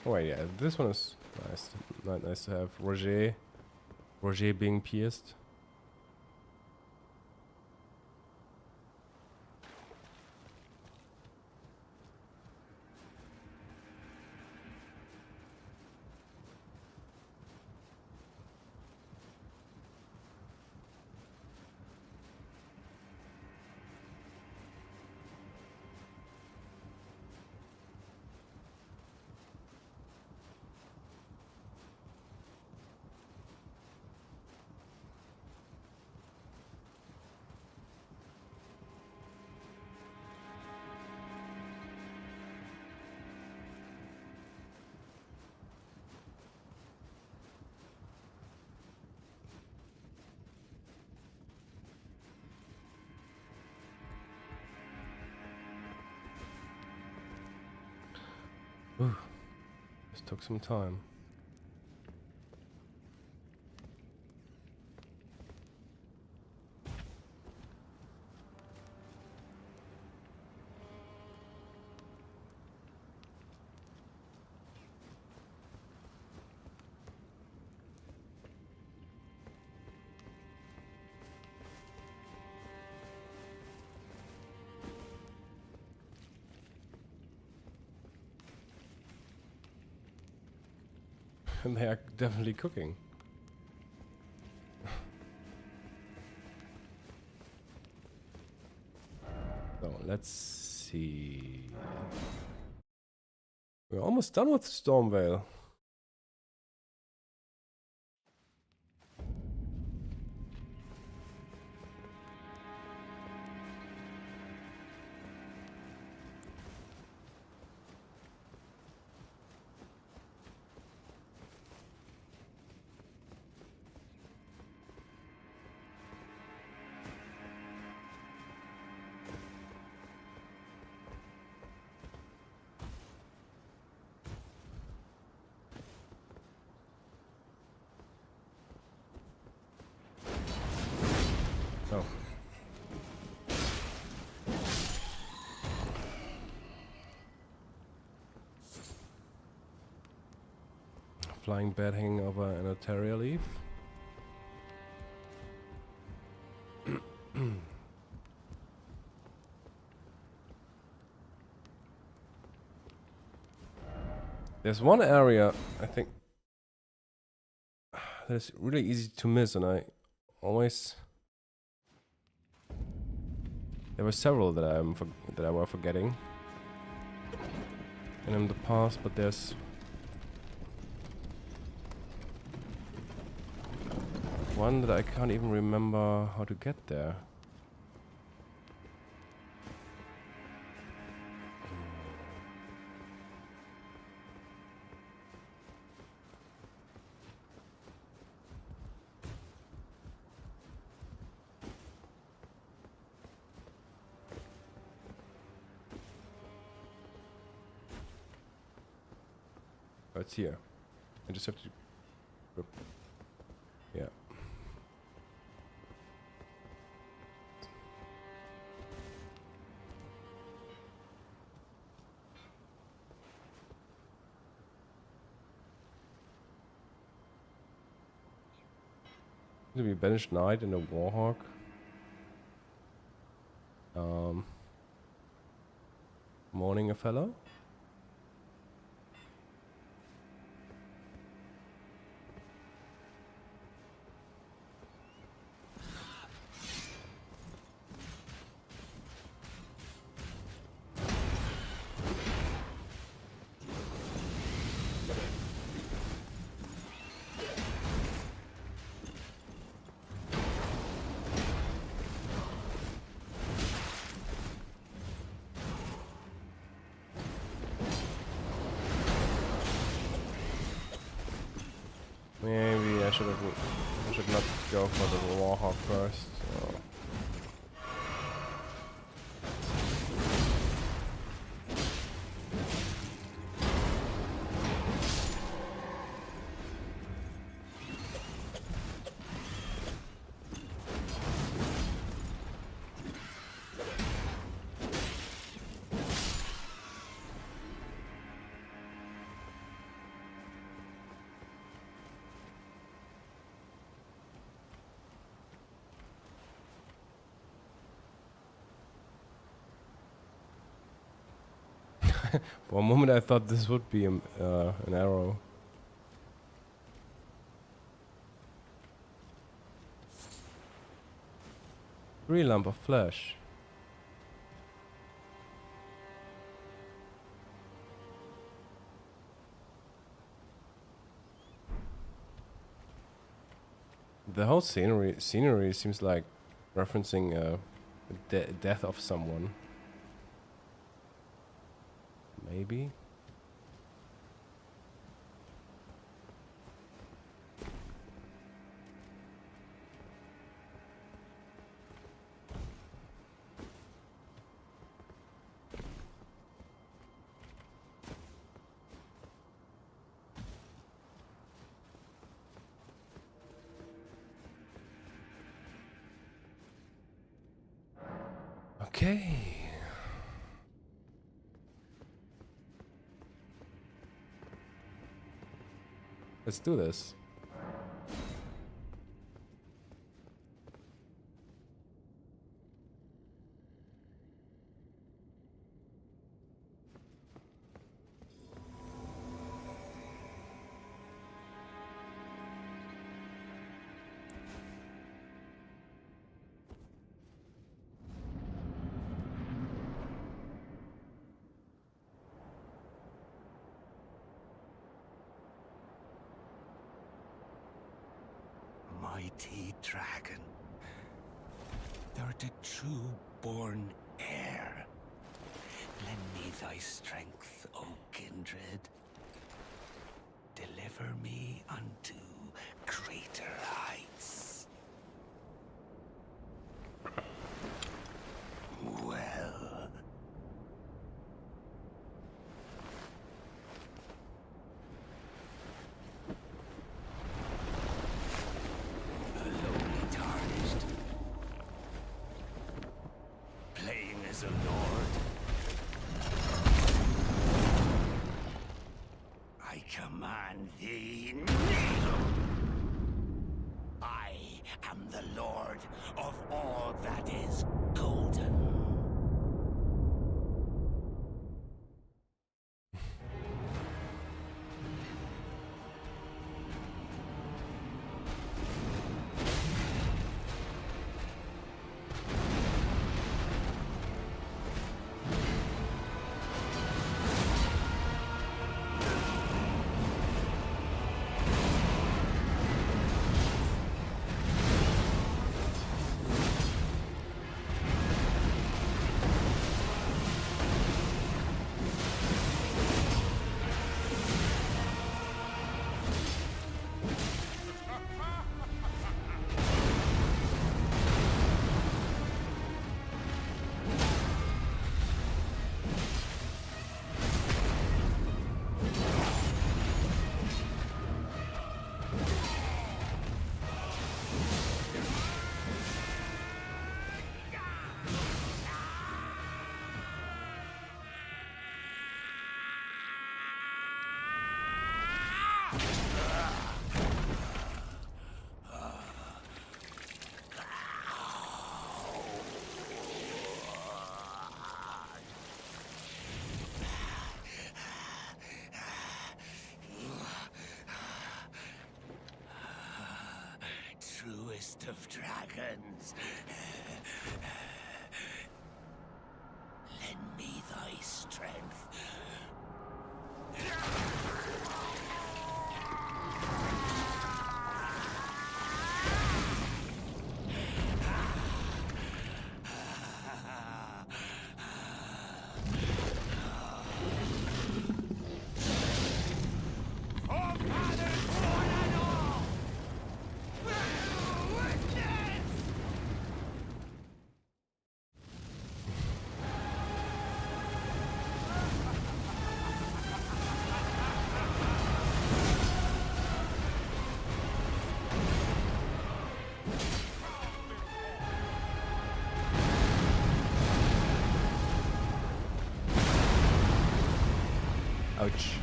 Oh wait, yeah, this one is nice. Nice to have Roger being pierced. Ooh, this took some time. And they are definitely cooking. So let's see. We're almost done with Stormvale. Oh. Flying bat hanging over an Altaria leaf. There's one area I think that is really easy to miss, and I always There were several that that I were forgetting. And in the past, but there's one that I can't even remember how to get there. Oh, it's here. I just have to... Yeah. To be banished knight and a warhawk. Mourning a fellow. Maybe I should not go for the warhawk first. So. For a moment I thought this would be an arrow. Three lump of flesh. The whole scenery seems like referencing death of someone. Maybe. Okay. Let's do this. Mighty dragon, thou'rt a true-born heir. Lend me thy strength, O kindred. Deliver me unto greater heights. Well. Alone tarnished. Playing as a lord. I command thee, kneel! I am the lord of all that is golden. Truest of dragons. Lend me thy strength. Ouch.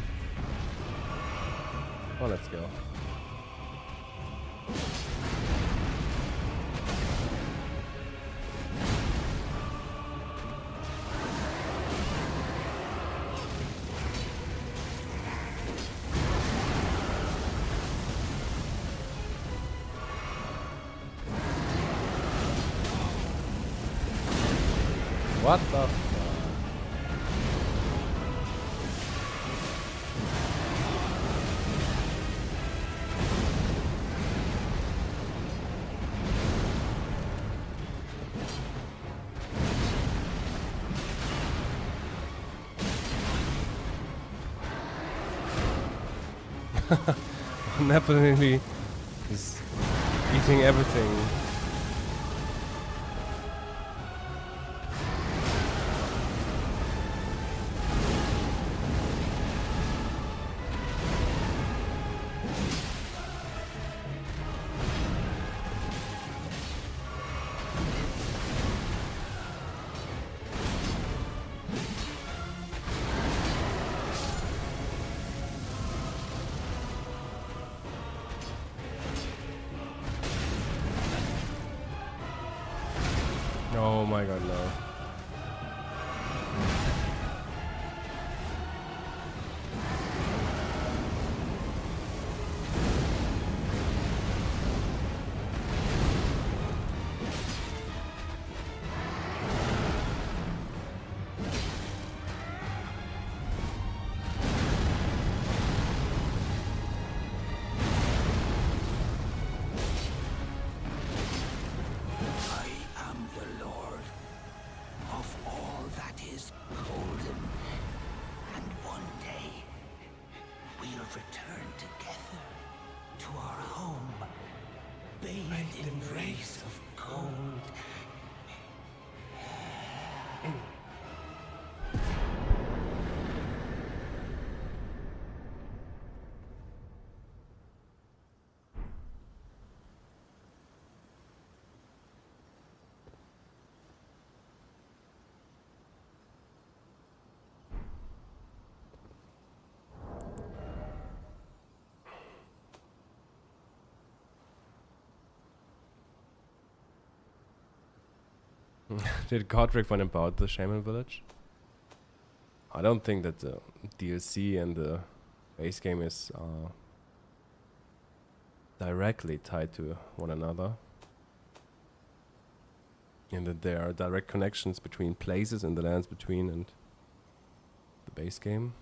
Well, let's go. What the fuck? Definitely is eating everything. Oh my god, no. Return together to our home, bathed in rays of gold. Did Godric find about the Shaman Village? I don't think that the DLC and the base game is directly tied to one another. And that there are direct connections between places and the lands between and the base game.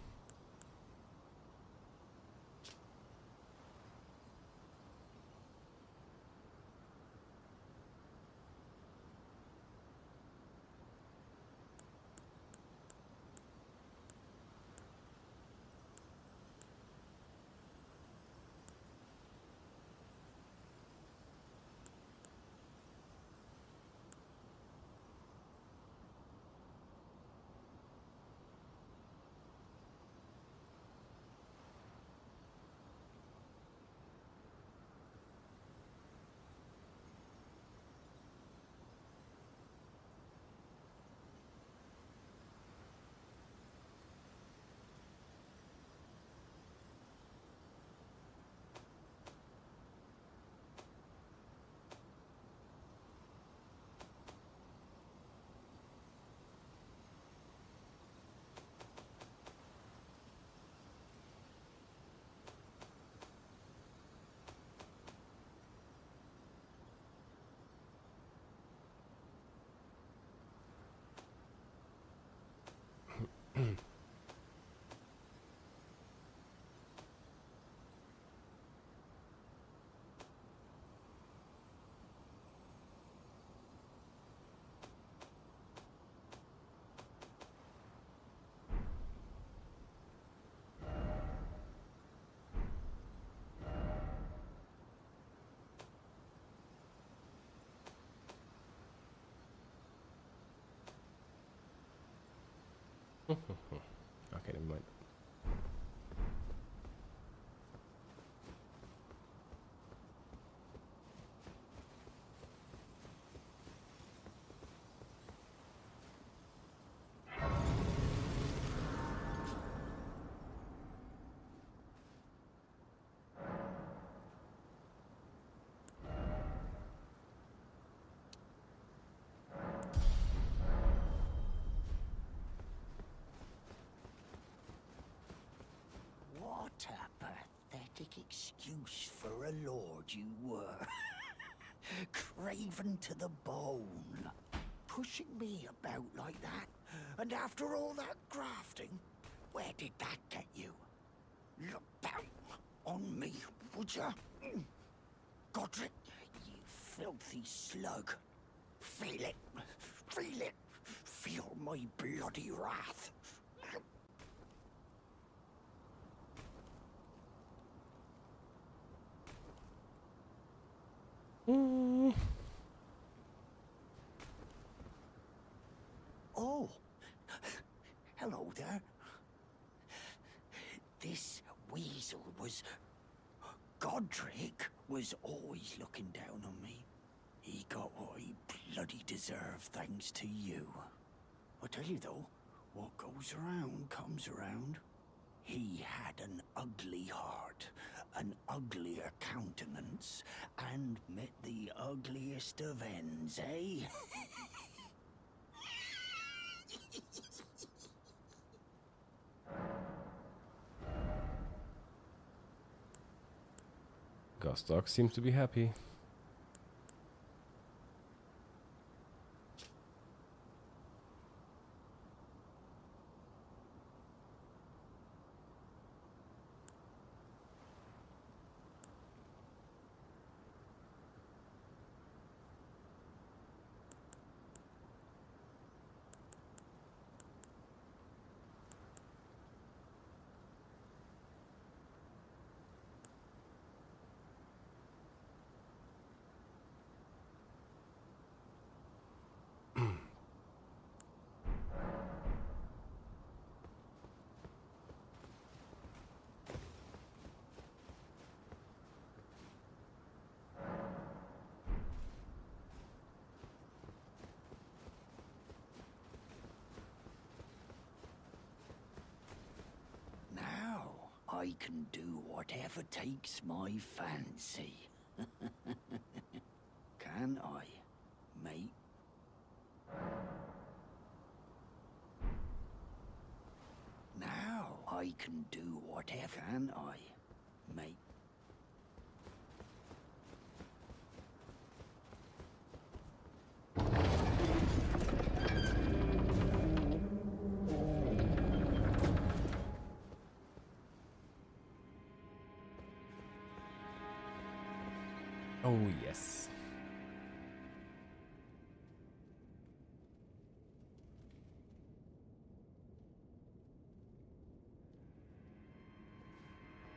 Okay, never mind. What a pathetic excuse for a lord you were. Craven to the bone. Pushing me about like that. And after all that grafting, where did that get you? Look down on me, would ya? Godric, you filthy slug. Feel it. Feel it. Feel my bloody wrath. Oh, hello there. This weasel was... Godric was always looking down on me. He got what he bloody deserved thanks to you. I tell you though, what goes around comes around. He had an ugly heart, an uglier countenance, and met the ugliest of ends, eh? Ghost Dog seems to be happy. Now I can do whatever takes my fancy. Can I, mate? Now I can do whatever, can I, mate? Oh, yes.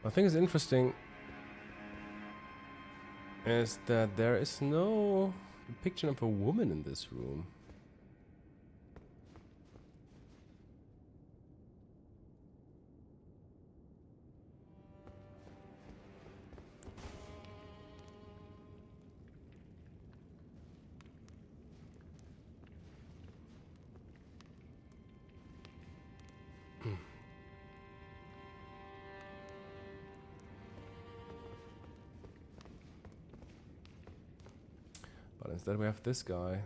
I think it's interesting is that there is no depiction of a woman in this room. But instead we have this guy.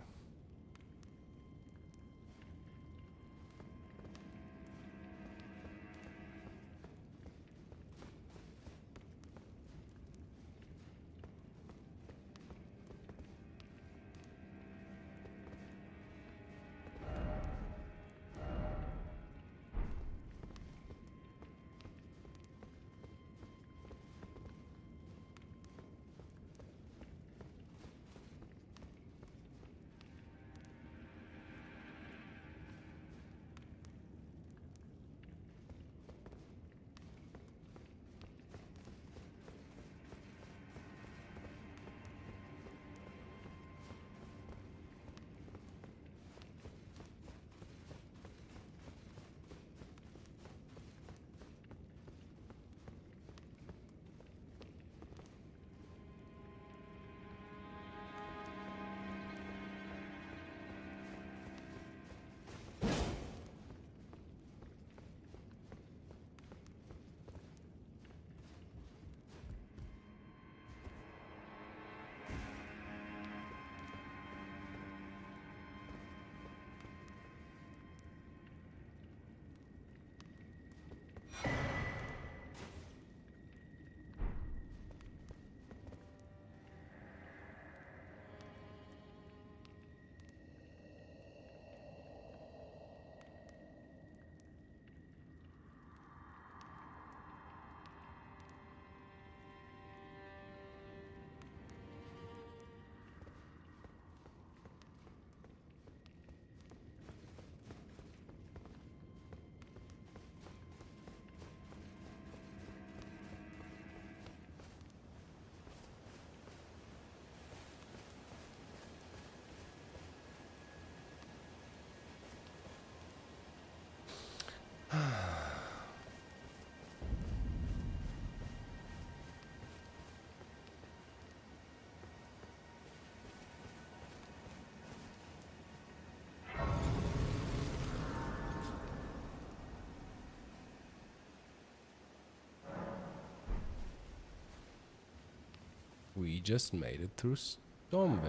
We just made it through Stormvale.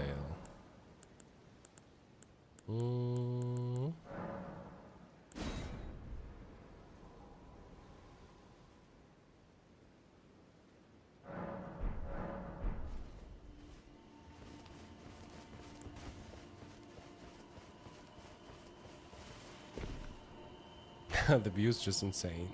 Mm. The view's just insane.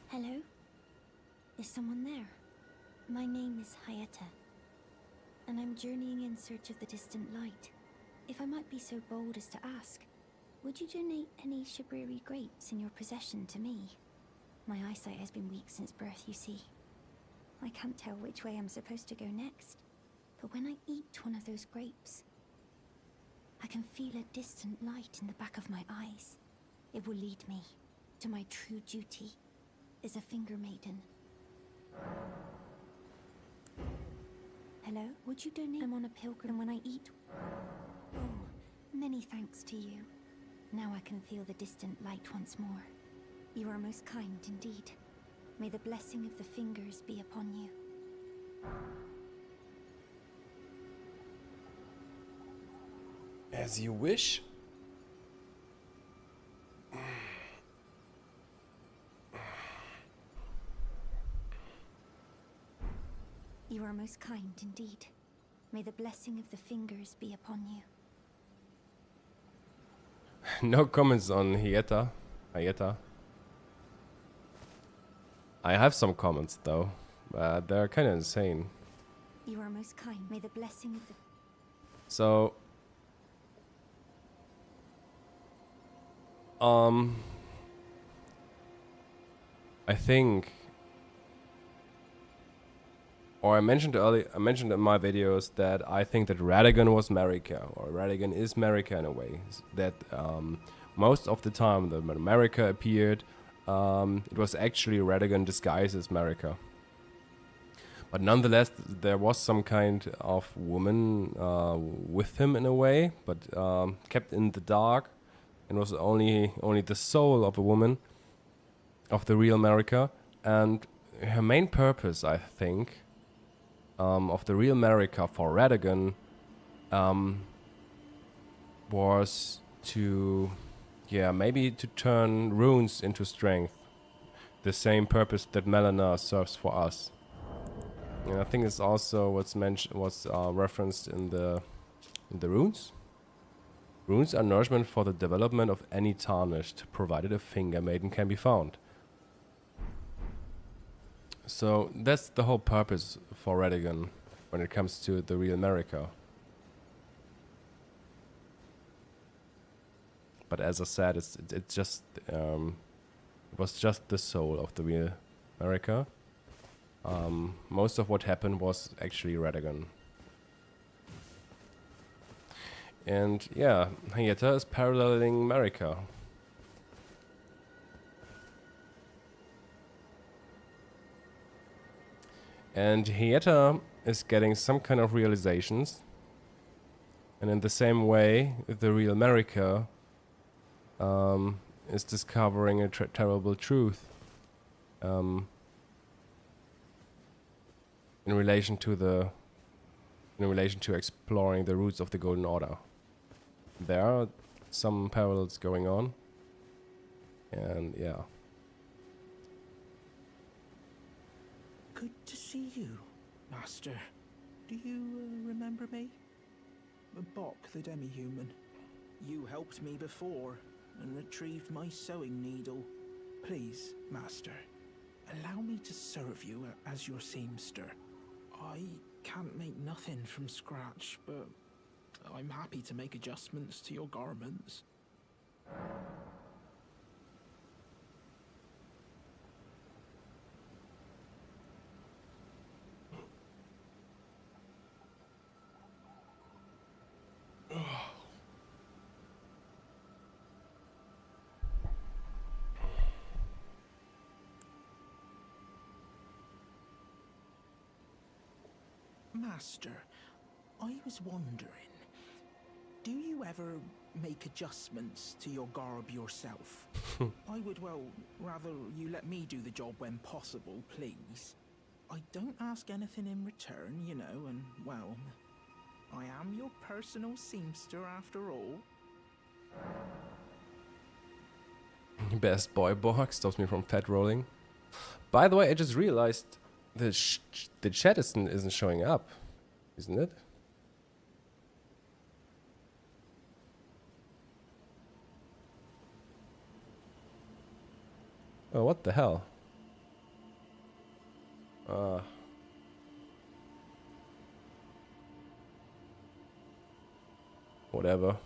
Hello? Is someone there? My name is Hayata, and I'm journeying in search of the distant light. If I might be so bold as to ask, would you donate any Shibriri grapes in your possession to me? My eyesight has been weak since birth, you see. I can't tell which way I'm supposed to go next, but when I eat one of those grapes, I can feel a distant light in the back of my eyes. It will lead me to my true duty as a finger maiden. Hello? Would you donate? I'm on a pilgrim when I eat. Oh, many thanks to you. Now I can feel the distant light once more. You are most kind indeed. May the blessing of the fingers be upon you. As you wish. You are most kind indeed. May the blessing of the fingers be upon you. No comments on Hayata. I have some comments though, but they're kind of insane. You are most kind. May the blessing of the... So, I think, or I mentioned in my videos that I think that Radagon was Marika, or Radagon is Marika in a way. That most of the time that when Marika appeared, it was actually Radagon disguised as Marika. But nonetheless, there was some kind of woman with him in a way, but kept in the dark, and was only the soul of a woman, of the real Marika. And her main purpose, I think, of the real Marika for Radagon was to, maybe to turn runes into strength. The same purpose that Melina serves for us. And I think it's also what's referenced in the runes. Runes are nourishment for the development of any tarnished, provided a finger maiden can be found. So that's the whole purpose for Radagon when it comes to the real Marika. But as I said, it was just the soul of the real Marika. Most of what happened was actually Radagon. And yeah, Hayata is paralleling Marika. And Hayata is getting some kind of realizations. And in the same way, the real Marika is discovering a terrible truth. In relation to exploring the roots of the Golden Order. There are some parallels going on. And yeah. Good to see you, Master. Do you remember me? Bok, the demi-human. You helped me before and retrieved my sewing needle. Please, Master, allow me to serve you as your seamster. I can't make nothing from scratch, but I'm happy to make adjustments to your garments. Master, I was wondering, do you ever make adjustments to your garb yourself? I would, well, rather you let me do the job when possible, please. I don't ask anything in return, you know, and, well, I am your personal seamster after all. Best boy box stops me from fat rolling. By the way, I just realized the chat isn't showing up, isn't it? Oh, what the hell? Whatever.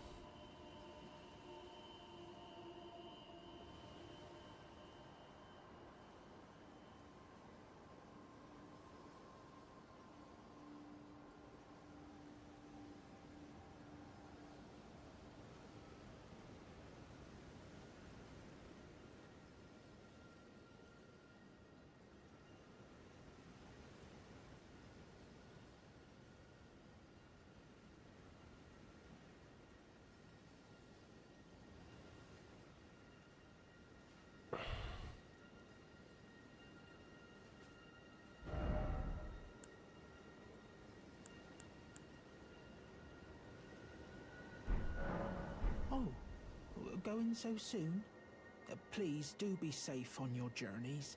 Oh, going so soon? Please do be safe on your journeys.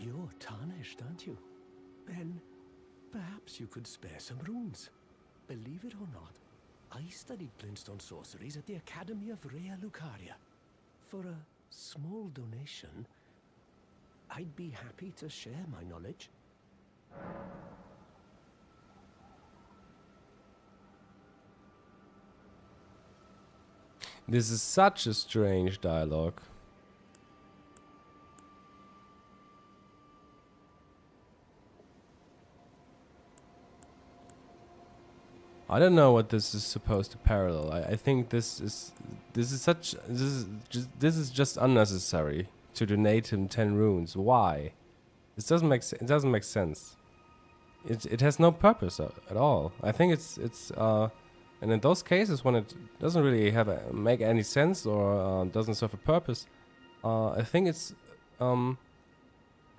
You're tarnished, aren't you? Then perhaps you could spare some runes. Believe it or not, I studied glintstone sorceries at the Academy of Rea Lucaria. For a small donation, I'd be happy to share my knowledge. This is such a strange dialogue. I don't know what this is supposed to parallel. I think this is just unnecessary to donate him 10 runes. Why? It doesn't make sense. It has no purpose at all. I think it's and in those cases when it doesn't really make any sense or doesn't serve a purpose, I think it's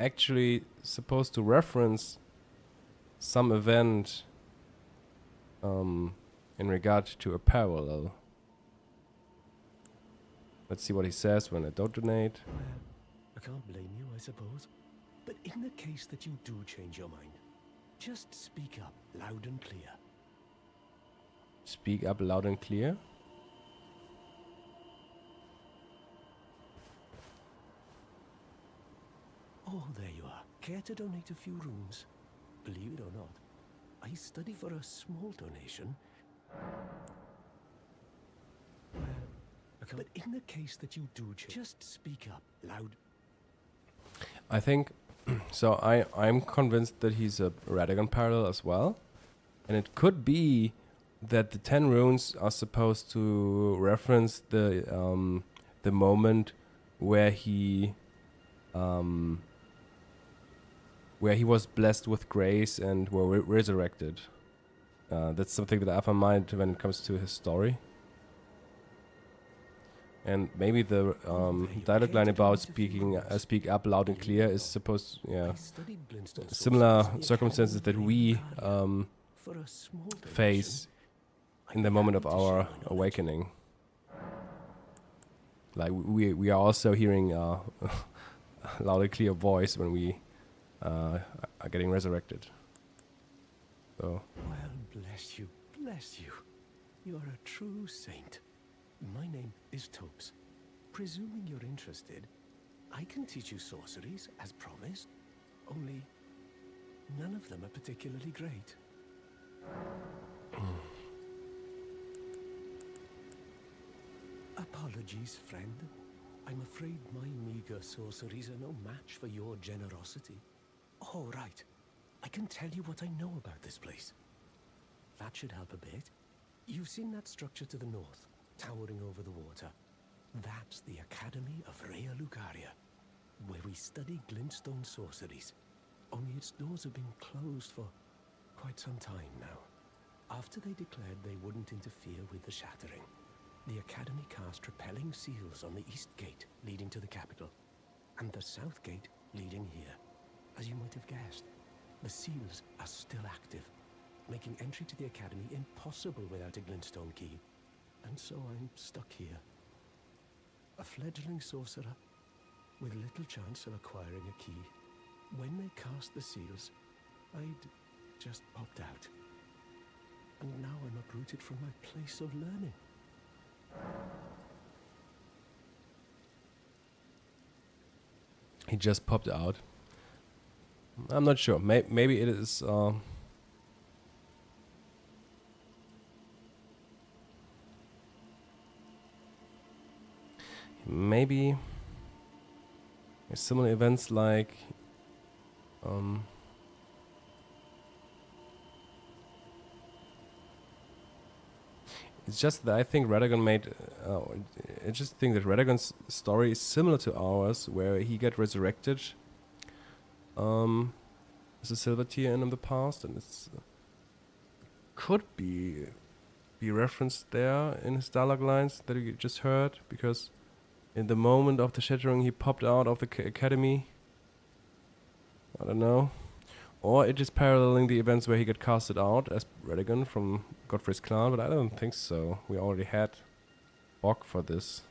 actually supposed to reference some event in regard to a parallel. Let's see what he says when I don't donate. Well, I can't blame you, I suppose. But in the case that you do change your mind, just speak up loud and clear. Speak up loud and clear. Oh, there you are. Care to donate a few runes? Believe it or not, I study for a small donation. Well, but in the case that you do change, just speak up loud. I think so. I'm convinced that he's a Radagon parallel as well, and it could be that the 10 runes are supposed to reference the moment where he was blessed with grace and were resurrected. That's something that I have in mind when it comes to his story. And maybe the dialogue line about speak up loud and clear is supposed to, similar circumstances that we face in the moment of our awakening. Like we are also hearing a loud and clear voice when we are getting resurrected. So. Well, bless you, bless you. You're a true saint. My name is Topes. Presuming you're interested, I can teach you sorceries, as promised. Only, none of them are particularly great. Apologies, friend. I'm afraid my meager sorceries are no match for your generosity. Oh, right. I can tell you what I know about this place. That should help a bit. You've seen that structure to the north, towering over the water. That's the Academy of Rea Lucaria, where we study glintstone sorceries. Only its doors have been closed for quite some time now. After they declared they wouldn't interfere with the shattering, the Academy cast repelling seals on the east gate leading to the capital, and the south gate leading here. As you might have guessed, the seals are still active, making entry to the Academy impossible without a glintstone key. And so I'm stuck here. A fledgling sorcerer with little chance of acquiring a key. When they cast the seals, I'd just popped out. And now I'm uprooted from my place of learning. He just popped out. I'm not sure. Maybe it is. Maybe similar events like. It's just that I think Radagon made. I just think that Radagon's story is similar to ours, where he got resurrected. As a silver tier in the past, and it's could be referenced there in his dialogue lines that you just heard, because in the moment of the shattering he popped out of the academy. I don't know. Or it is paralleling the events where he got casted out as Radagon from Godfrey's clan, but I don't think so. We already had Bok for this.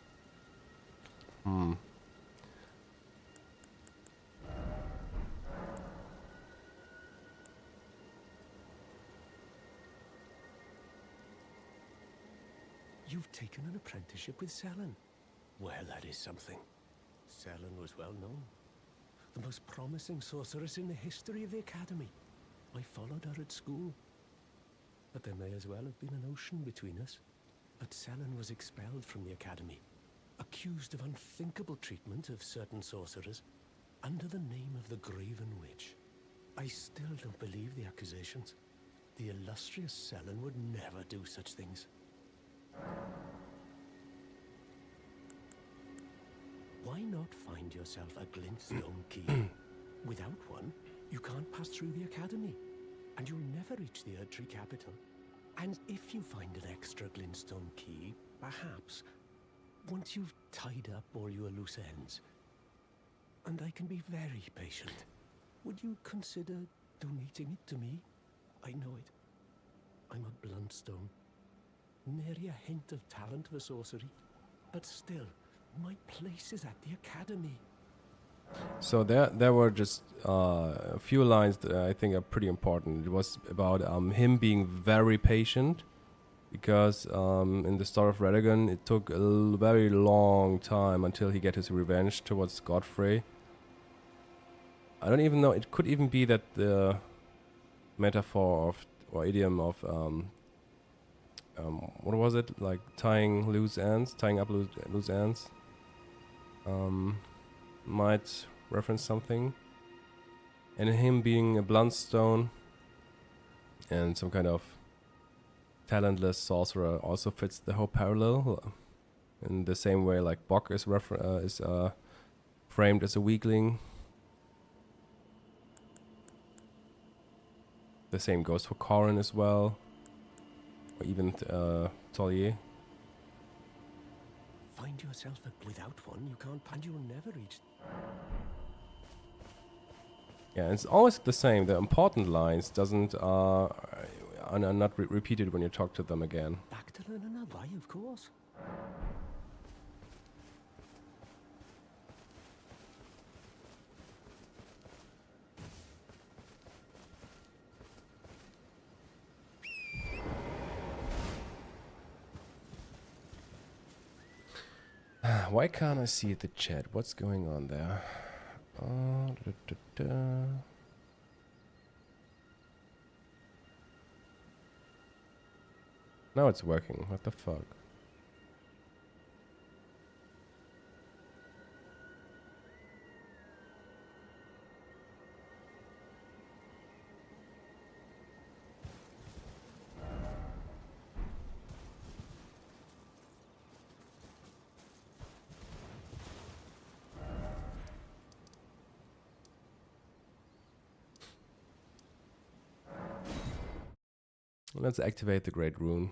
You've taken an apprenticeship with Selen. Well, that is something. Selen was well known. The most promising sorceress in the history of the Academy. I followed her at school. But there may as well have been an ocean between us. But Selen was expelled from the Academy, accused of unthinkable treatment of certain sorcerers, under the name of the Graven Witch. I still don't believe the accusations. The illustrious Selen would never do such things. Why not find yourself a glintstone key? Without one, you can't pass through the academy, and you'll never reach the Erdtree capital. And if you find an extra glintstone key, perhaps, once you've tied up all your loose ends, and I can be very patient, would you consider donating it to me? I know it. I'm a bluntstone. Nary a hint of talent for sorcery, but still, my place is at the academy. So there were just a few lines that I think are pretty important. It was about him being very patient, because in the story of Radagon, it took a very long time until he got his revenge towards Godfrey. I don't even know. It could even be that the metaphor of or idiom of what was it, like tying up loose ends, might reference something. And him being a bluntstone and some kind of talentless sorcerer also fits the whole parallel, in the same way like Bok is framed as a weakling. The same goes for Corrin as well, or even Tollier. Find yourself without one, you can't, and you'll never reach. Yeah, and it's always the same. The important lines are not repeated when you talk to them again. Back to learning a why, of course. Why can't I see the chat? What's going on there? Da. Now it's working. What the fuck? Let's activate the Great Rune.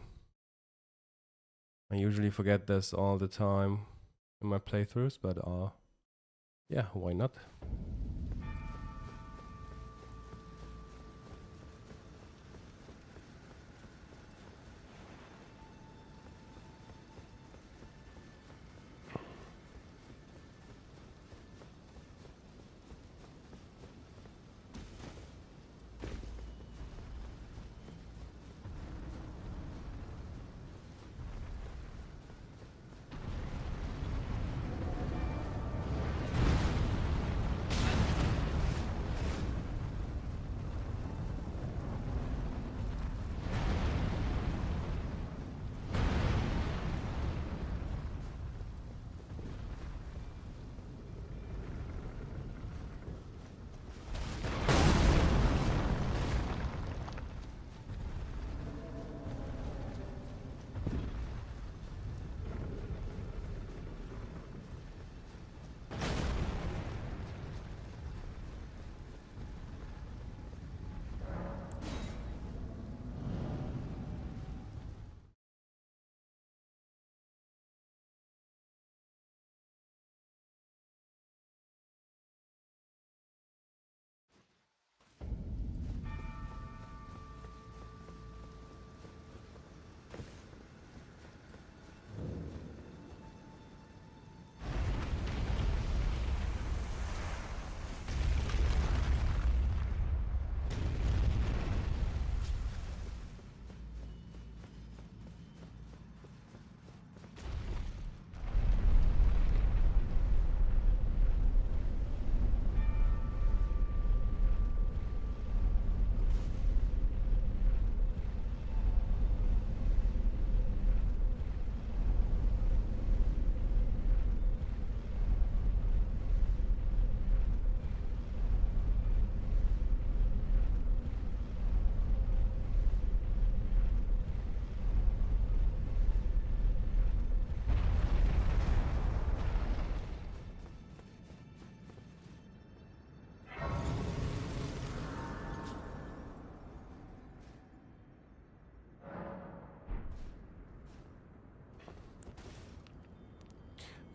I usually forget this all the time in my playthroughs, but yeah, why not?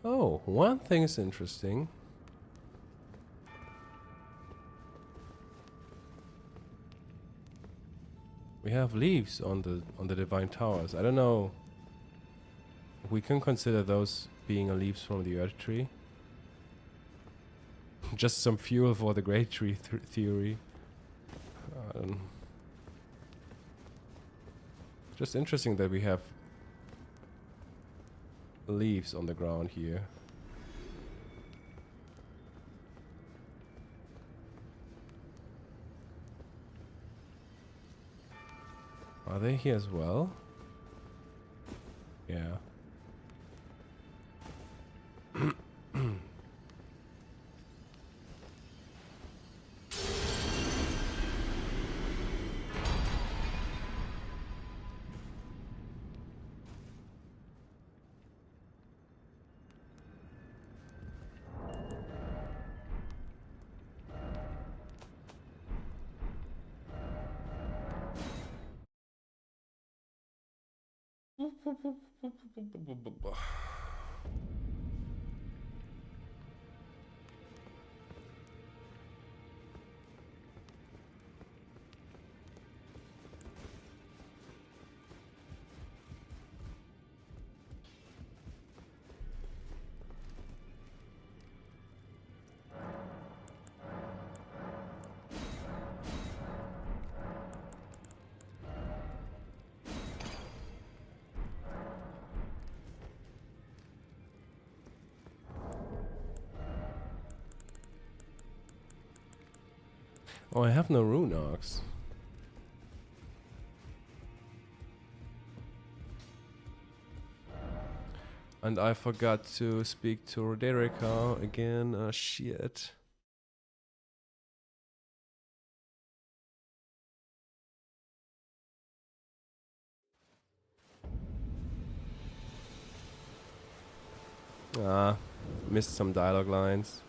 Oh, one thing is interesting. We have leaves on the divine towers. I don't know if we can consider those being leaves from the earth tree. Just some fuel for the great tree theory. Just interesting that we have leaves on the ground here. Are they here as well? Yeah. Oh, I have no rune arcs. And I forgot to speak to Roderica again. Shit. Missed some dialogue lines.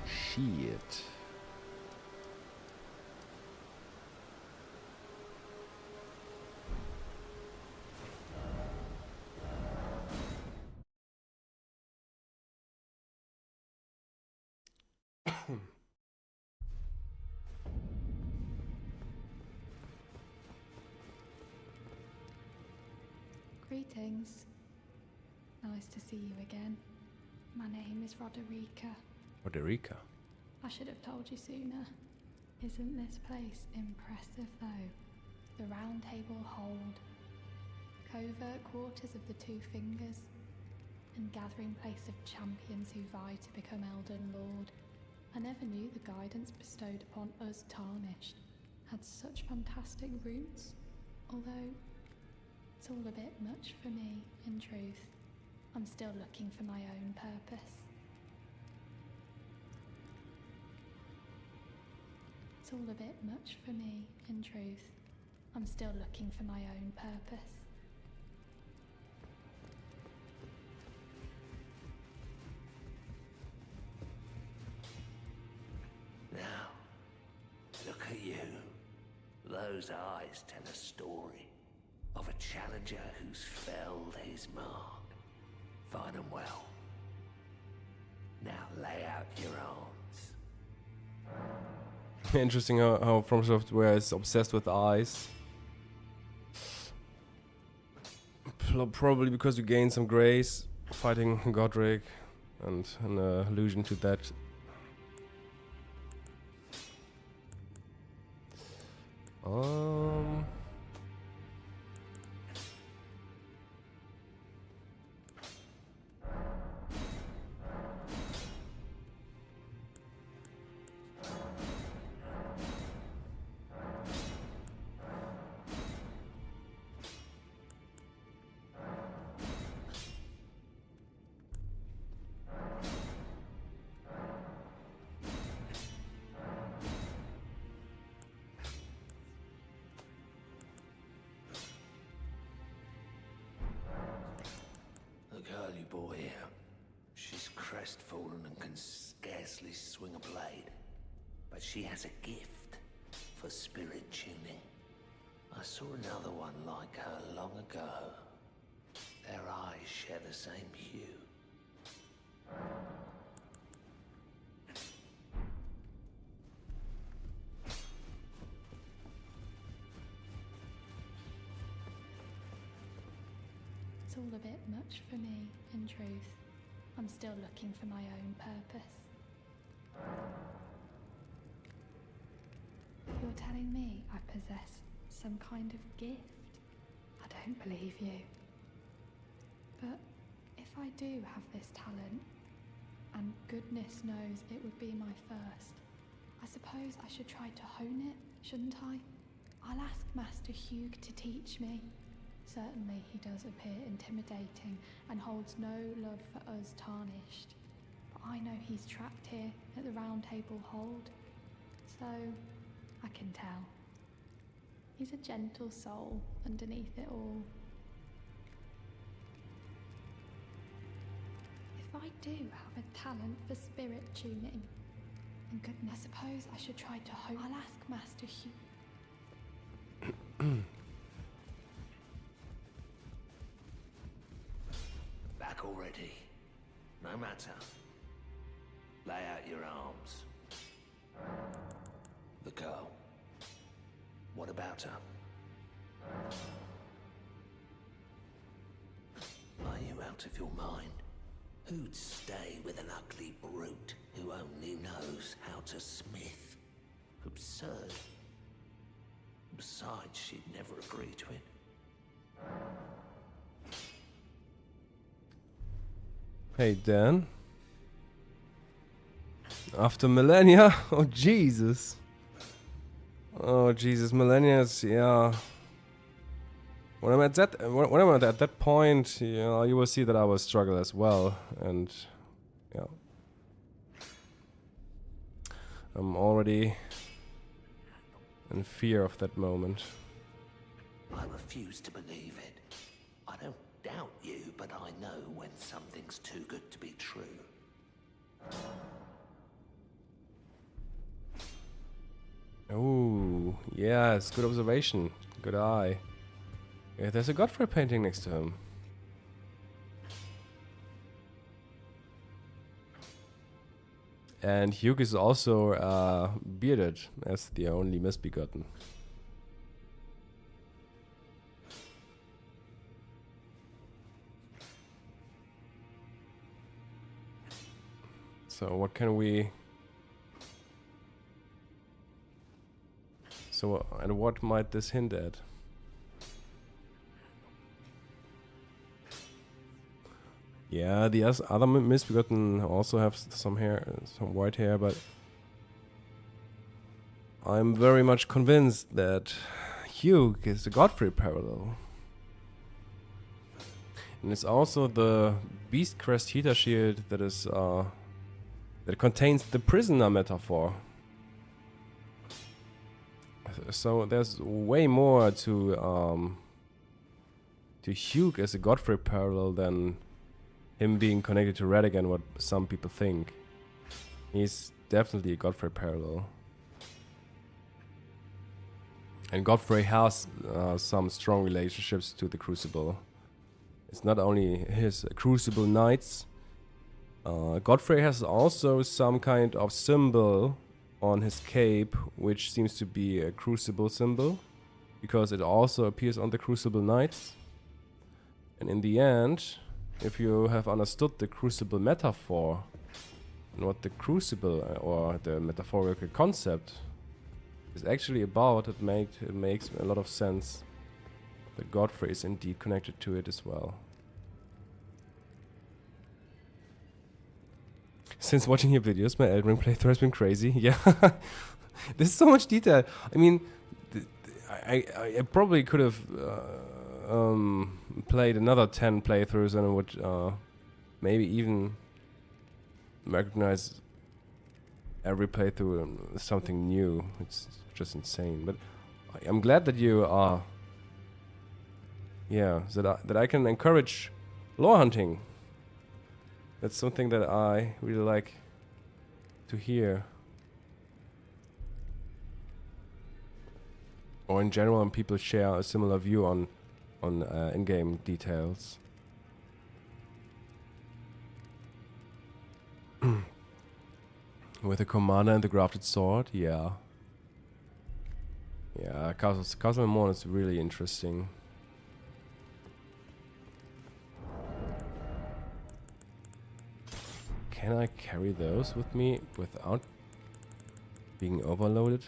Shit. Greetings. Nice to see you again. My name is Roderica. Roderica. I should have told you sooner. Isn't this place impressive though? The Round Table Hold, covert quarters of the Two Fingers, and gathering place of champions who vie to become Elden Lord. I never knew the guidance bestowed upon us Tarnished had such fantastic roots, although it's all a bit much for me, in truth. I'm still looking for my own purpose. It's all a bit much for me, in truth. I'm still looking for my own purpose. Now, look at you. Those eyes tell a story of a challenger who's felled his mark. Find 'em well. Now lay out your arms. Interesting how From Software is obsessed with eyes. Probably because you gain some grace fighting Godric, and an allusion to that. The girly boy here. She's crestfallen and can scarcely swing a blade. But she has a gift for spirit tuning. I saw another one like her long ago. Their eyes share the same hue. It's all a bit much for me, in truth. I'm still looking for my own purpose. You're telling me I possess some kind of gift? I don't believe you. But if I do have this talent, and goodness knows it would be my first, I suppose I should try to hone it, shouldn't I? I'll ask Master Hugh to teach me. Certainly he does appear intimidating and holds no love for us Tarnished. But I know he's trapped here at the Round Table Hold, so I can tell. He's a gentle soul underneath it all. If I do have a talent for spirit tuning, then goodness, I suppose I should try to hope. I'll ask Master Hugh. Back already. No matter. Lay out your arms. The girl. What about her? out of your mind. Who'd stay with an ugly brute who only knows how to smith? Absurd. Besides, she'd never agree to it. Hey, Dan. After millennia? Oh, Jesus. Oh, Jesus. Millennia is, yeah. When I'm at that point, you know, you will see that I will struggle as well. And, yeah. I'm already in fear of that moment. I refuse to believe it. I don't doubt you, but I know when something's too good to be true. Oh, yes, good observation. Good eye. Yeah, there's a Godfrey painting next to him. And Hugh is also bearded as the only misbegotten. So what can we... So and what might this hint at? Yeah, the other misbegotten also have some hair, some white hair, but I'm very much convinced that Hugh is the Godfrey parallel. And it's also the Beast Crest Heater Shield that is that contains the prisoner metaphor. So there's way more to Hugh as a Godfrey parallel than him being connected to Radigan, what some people think. He's definitely a Godfrey parallel. And Godfrey has some strong relationships to the Crucible. It's not only his Crucible Knights. Godfrey has also some kind of symbol on his cape, which seems to be a Crucible symbol, because it also appears on the Crucible Knights. And in the end, if you have understood the Crucible metaphor and what the Crucible or the metaphorical concept is actually about, it makes a lot of sense that Godfrey is indeed connected to it as well. Since watching your videos, my Elden Ring playthrough has been crazy. Yeah, there's so much detail. I mean, I probably could have played another 10 playthroughs and I would maybe even recognize every playthrough as something new. It's just insane. But I'm glad that you are, yeah, that I can encourage lore hunting. That's something that I really like to hear. Or in general, when people share a similar view on in-game details. With a commander and the grafted sword, yeah. Yeah, Castle Morn is really interesting. Can I carry those with me without being overloaded?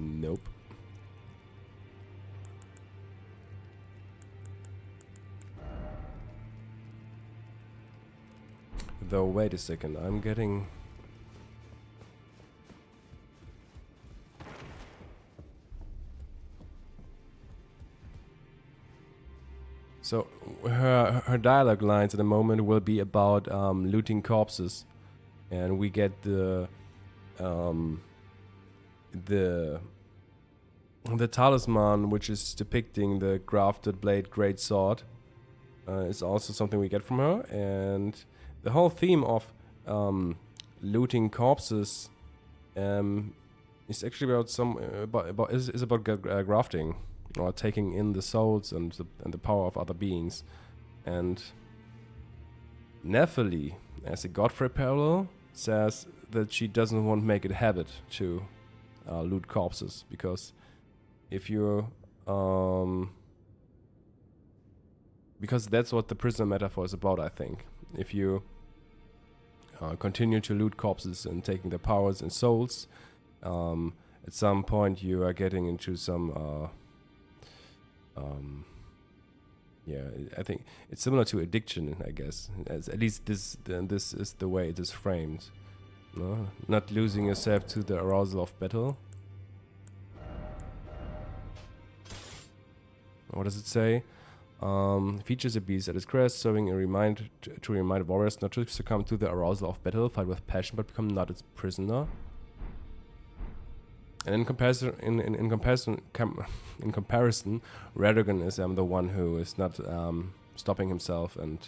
Nope. Though, wait a second, I'm getting... So, her dialogue lines at the moment will be about looting corpses. And we get the talisman, which is depicting the grafted blade great sword, is also something we get from her. And the whole theme of looting corpses is actually about grafting, or taking in the souls and the power of other beings. And Nephili, as a Godfrey parallel, says that she doesn't want to make it a habit to loot corpses, because if you Because that's what the prisoner metaphor is about, I think. If you continue to loot corpses and taking their powers and souls, at some point you are getting into some yeah, I think it's similar to addiction, I guess. As at least this is the way it is framed. No? Not losing yourself to the arousal of battle. What does it say? Features a beast at its crest, serving a remind to remind warriors not to succumb to the arousal of battle, fight with passion, but become not its prisoner. And in comparison, in comparison, Radogan is the one who is not stopping himself and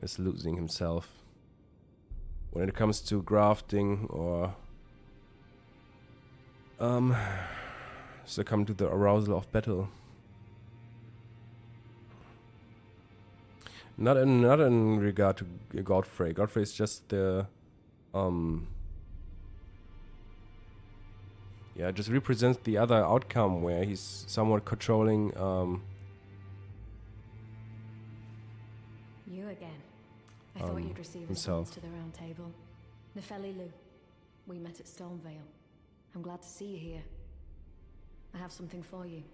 is losing himself. When it comes to grafting or succumb to the arousal of battle. Not in regard to Godfrey. Godfrey is just the yeah, just represents the other outcome where he's somewhat controlling You again. I thought you'd receive a summons to the round table. Nefeli Lu. We met at Stonevale. I'm glad to see you here. I have something for you.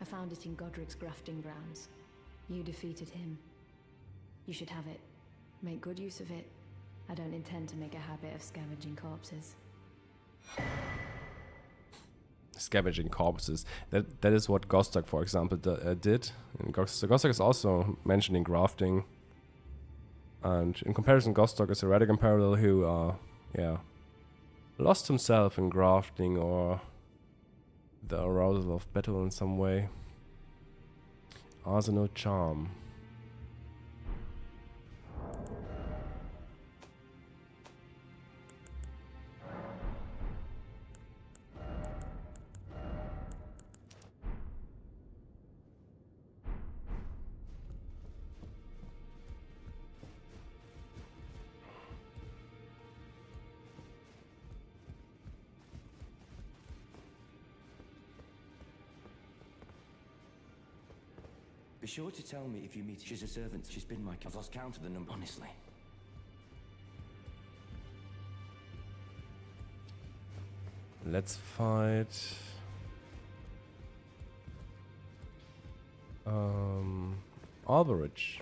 I found it in Godric's grafting grounds. You defeated him. You should have it. Make good use of it. I don't intend to make a habit of scavenging corpses. Scavenging corpses. That is what Gostok, for example, did. And Gostok is also mentioning grafting. And in comparison, Gostok is a Radigan parallel who, yeah, lost himself in grafting or the arousal of battle in some way. Arsenal Charm. Be sure to tell me if you meet her. She's a servant. She's been my... I've lost count of the number, honestly. Let's fight... Alberich.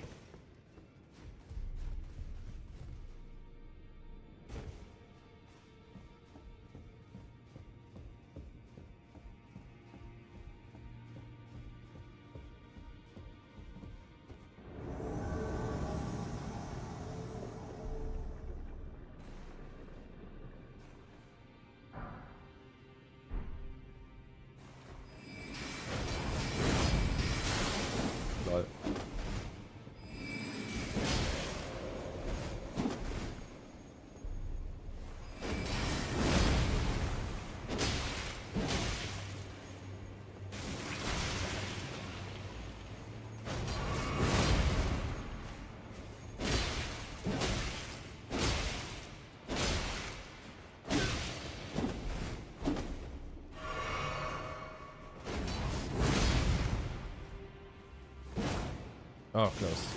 Oh, close.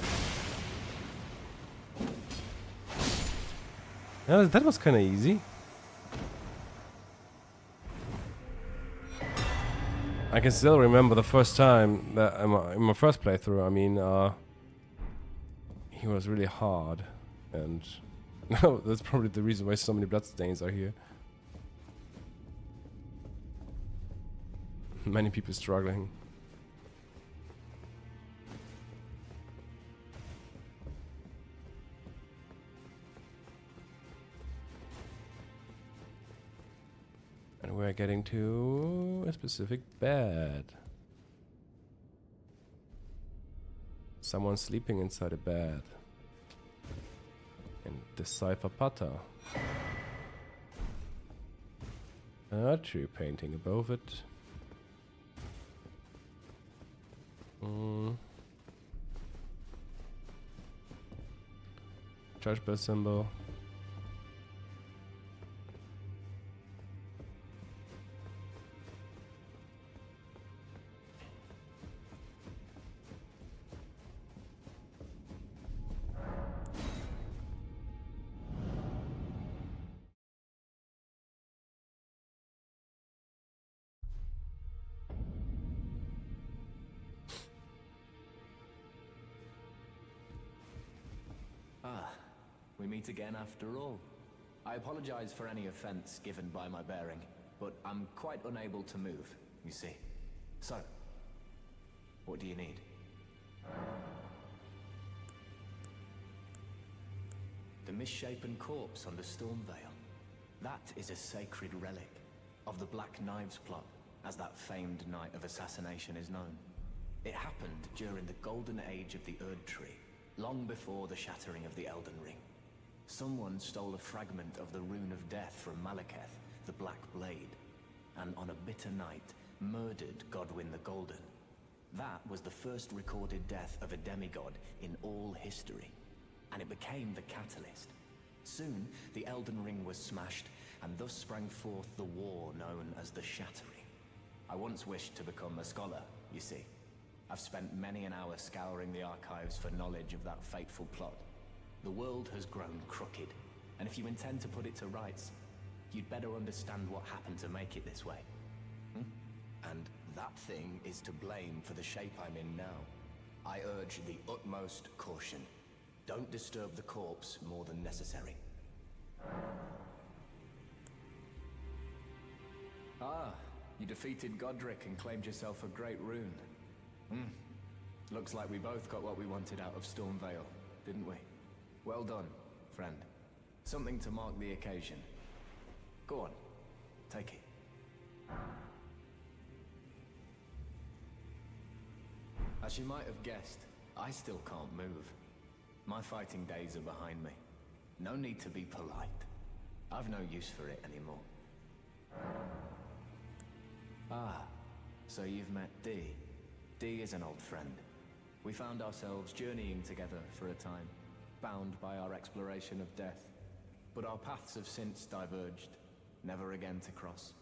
Yeah, that was kind of easy. I can still remember the first time that in my first playthrough. I mean, he was really hard, and that's probably the reason why so many bloodstains are here. Many people struggling. And we're getting to a specific bed. Someone sleeping inside a bed. And decipher Pata. An archery painting above it. Church bell symbol. we meet again after all. I apologize for any offense given by my bearing, but I'm quite unable to move, you see. So, what do you need? The misshapen corpse under Stormvale. That is a sacred relic of the Black Knives plot, as that famed night of assassination is known. It happened during the golden age of the Erd Tree, long before the shattering of the Elden Ring. Someone stole a fragment of the Rune of Death from Malekith, the Black Blade, and on a bitter night, murdered Godwyn the Golden. That was the first recorded death of a demigod in all history, and it became the catalyst. Soon, the Elden Ring was smashed, and thus sprang forth the war known as the Shattering. I once wished to become a scholar, you see. I've spent many an hour scouring the archives for knowledge of that fateful plot. The world has grown crooked, and if you intend to put it to rights, you'd better understand what happened to make it this way. And that thing is to blame for the shape I'm in now. I urge the utmost caution. Don't disturb the corpse more than necessary. Ah, you defeated Godric and claimed yourself a great rune. Looks like we both got what we wanted out of Stormvale, didn't we? Well done, friend. Something to mark the occasion. Go on, take it. As you might have guessed, I still can't move. My fighting days are behind me. No need to be polite. I've no use for it anymore. Ah, so you've met Dee. Dee is an old friend. We found ourselves journeying together for a time, bound by our exploration of death. But our paths have since diverged, never again to cross.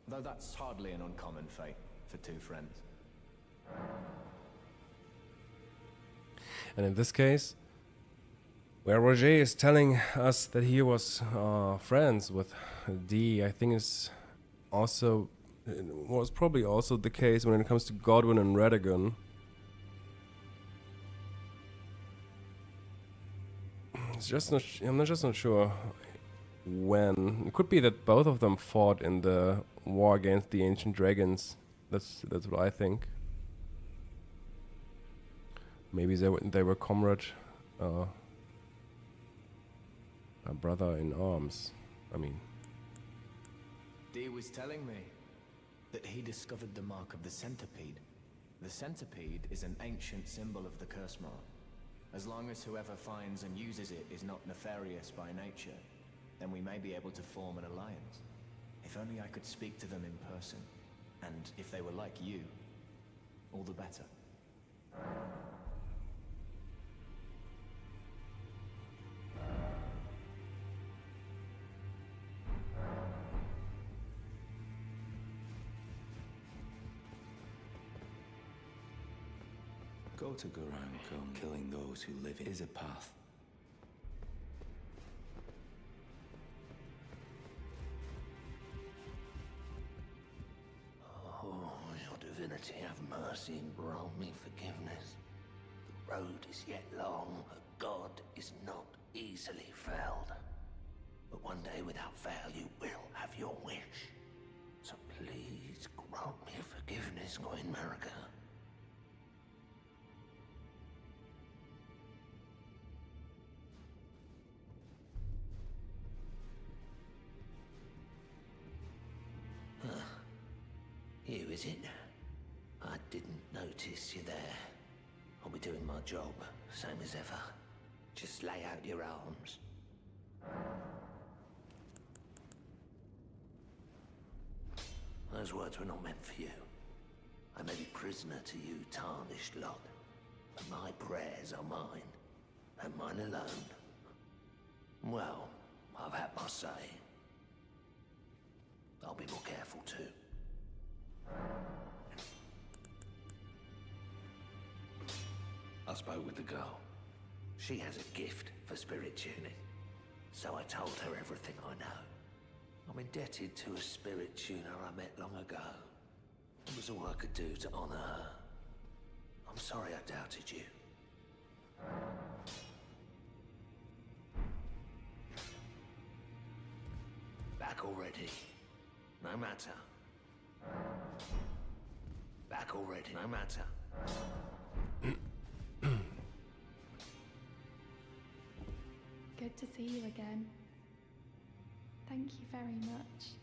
Though that's hardly an uncommon fate for two friends. And in this case, where Roger is telling us that he was friends with Dee, I think it's also was probably also the case when it comes to Godwyn and Radagon. It's just not I'm just not sure when. It could be that both of them fought in the war against the ancient dragons. That's what I think. Maybe they were comrade, a brother in arms. I mean. Dee was telling me that he discovered the mark of the centipede. The centipede is an ancient symbol of the curse mark. As long as whoever finds and uses it is not nefarious by nature, then we may be able to form an alliance. If only I could speak to them in person. And if they were like you, all the better. Go to Garancum. Killing those who live is a path. Oh, your divinity, have mercy and grant me forgiveness. The road is yet long, a god is not easily felled. But one day without fail you will have your wish. So please grant me forgiveness, Godwyn Run. You, is it? I didn't notice you there. I'll be doing my job, same as ever. Just lay out your arms. Those words were not meant for you. I may be prisoner to you, tarnished lot, but my prayers are mine, and mine alone. Well, I've had my say. I'll be more careful too. I spoke with the girl. She has a gift for spirit tuning, so I told her everything I know. I'm indebted to a spirit tuner I met long ago. It was all I could do to honor her. I'm sorry I doubted you. Back already. No matter. Back already. No matter. Good to see you again. Thank you very much.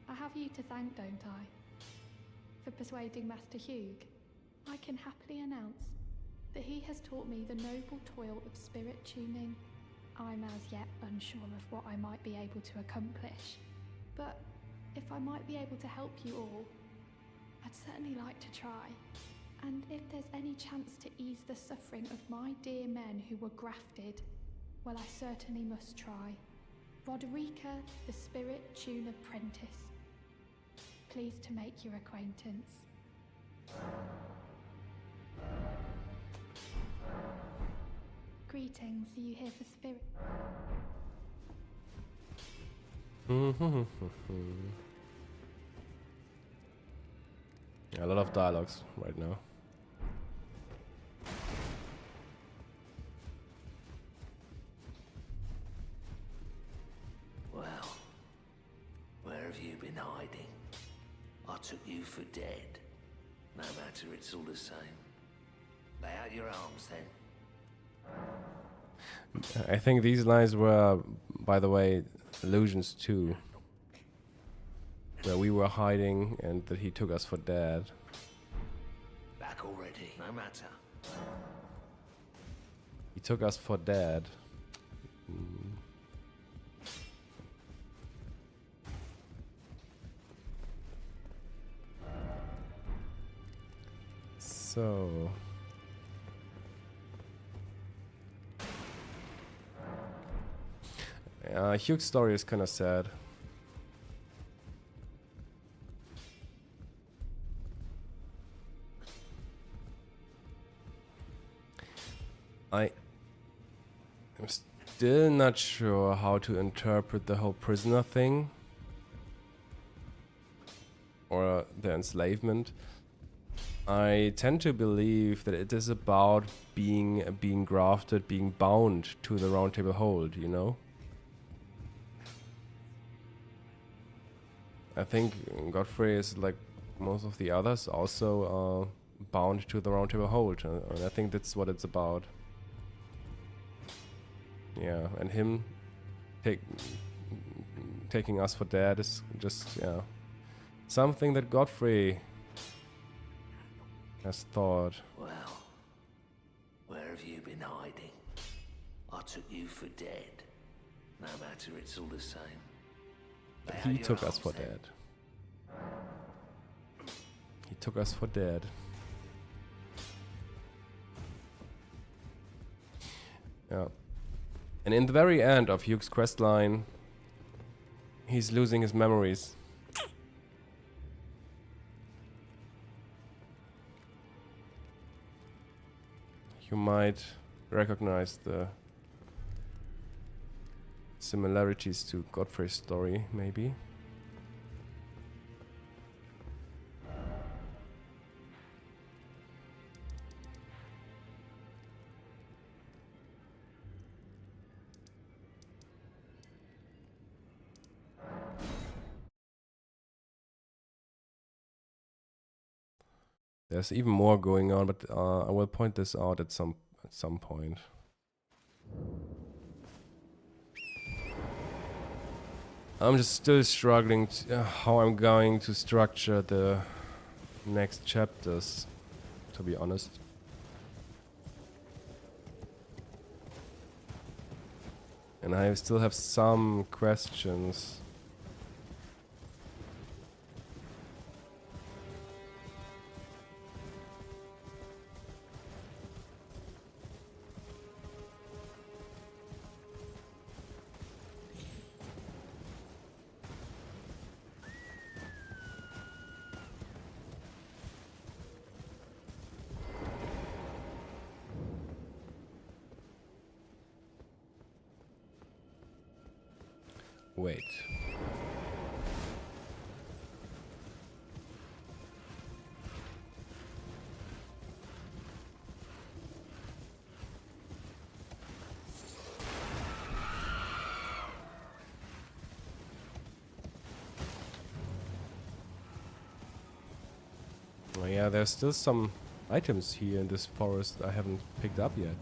I have you to thank, don't I? For persuading Master Hugh. I can happily announce that he has taught me the noble toil of spirit tuning. I'm as yet unsure of what I might be able to accomplish, but if I might be able to help you all, I'd certainly like to try. And if there's any chance to ease the suffering of my dear men who were grafted, well, I certainly must try. Roderica, the Spirit Tune Apprentice. Pleased to make your acquaintance. Greetings, are you here for Spirit? A lot of dialogues right now. Well, where have you been hiding? I took you for dead. No matter, it's all the same. Lay out your arms then. I think these lines were, by the way, allusions to where we were hiding and that he took us for dead. Back already. No matter. He took us for dead. So... Hugh's story is kind of sad. I am still not sure how to interpret the whole prisoner thing or the enslavement. I tend to believe that it is about being grafted, being bound to the Round Table Hold, you know? I think Godfrey is like most of the others also bound to the Round Table Hold, and I think that's what it's about. Yeah, and him taking us for dead is just, yeah, something that Godfrey has thought. Well, where have you been hiding? I took you for dead. No matter, it's all the same. Lay out He your took us arms for then. dead. He took us for dead. Yeah. And in the very end of Hugh's quest line, he's losing his memories. You might recognize the similarities to Godfrey's story, maybe. There's even more going on, but I will point this out at some point. I'm just still struggling how I'm going to structure the next chapters, to be honest. And I still have some questions. Wait. Oh yeah, there's still some items here in this forest I haven't picked up yet.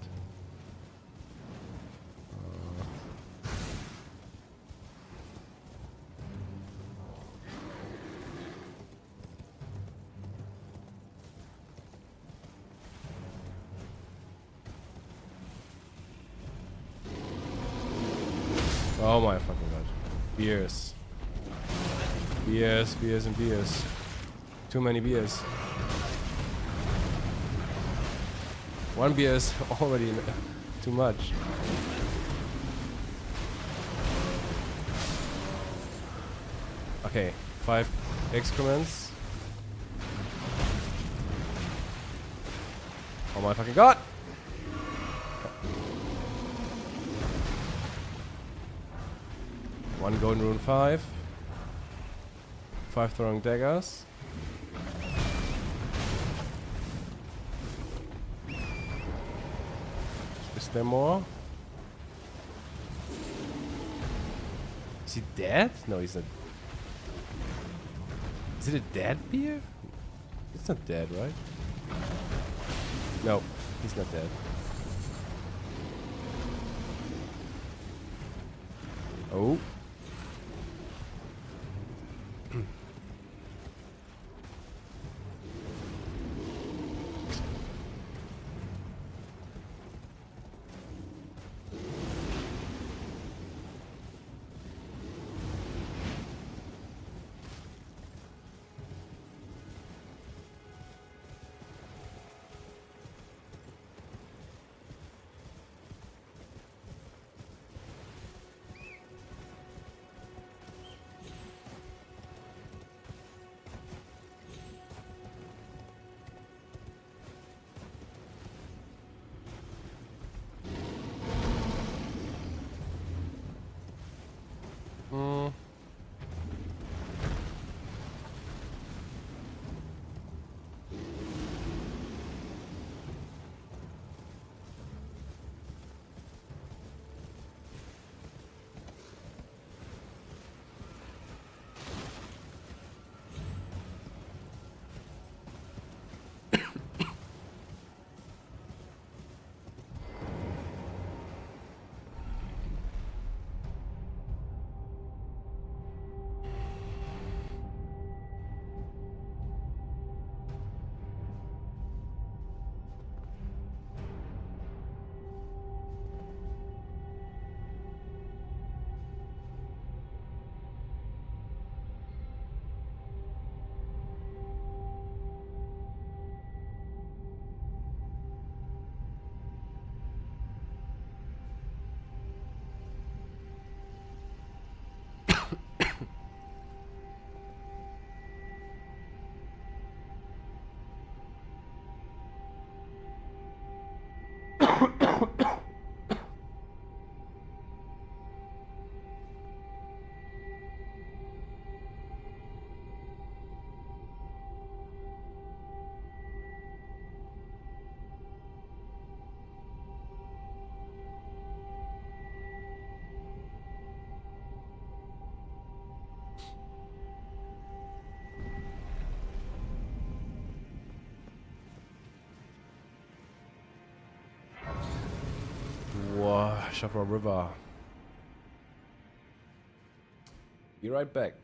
Oh my fucking god. Beers. Beers, beers and beers. Too many beers. One beer is already too much. Okay, 5 excrements. Oh my fucking god! One golden rune 5. 5 throwing daggers. Is there more? Is he dead? No, he's not. Is it a dead beer? It's not dead, right? No, he's not dead. Oh. Shafra River. Be right back.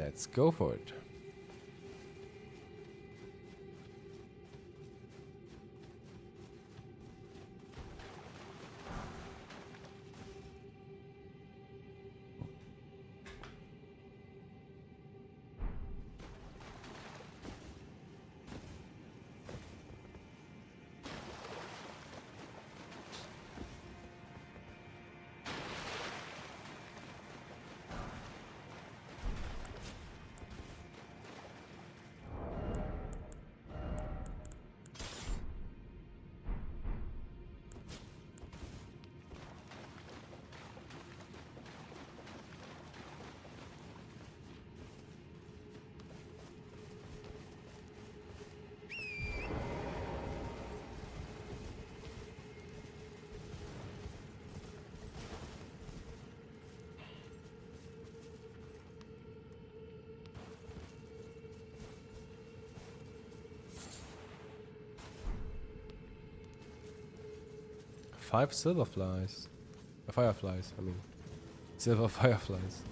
Let's go for it. Five silver flies. Fireflies, I mean. Silver fireflies.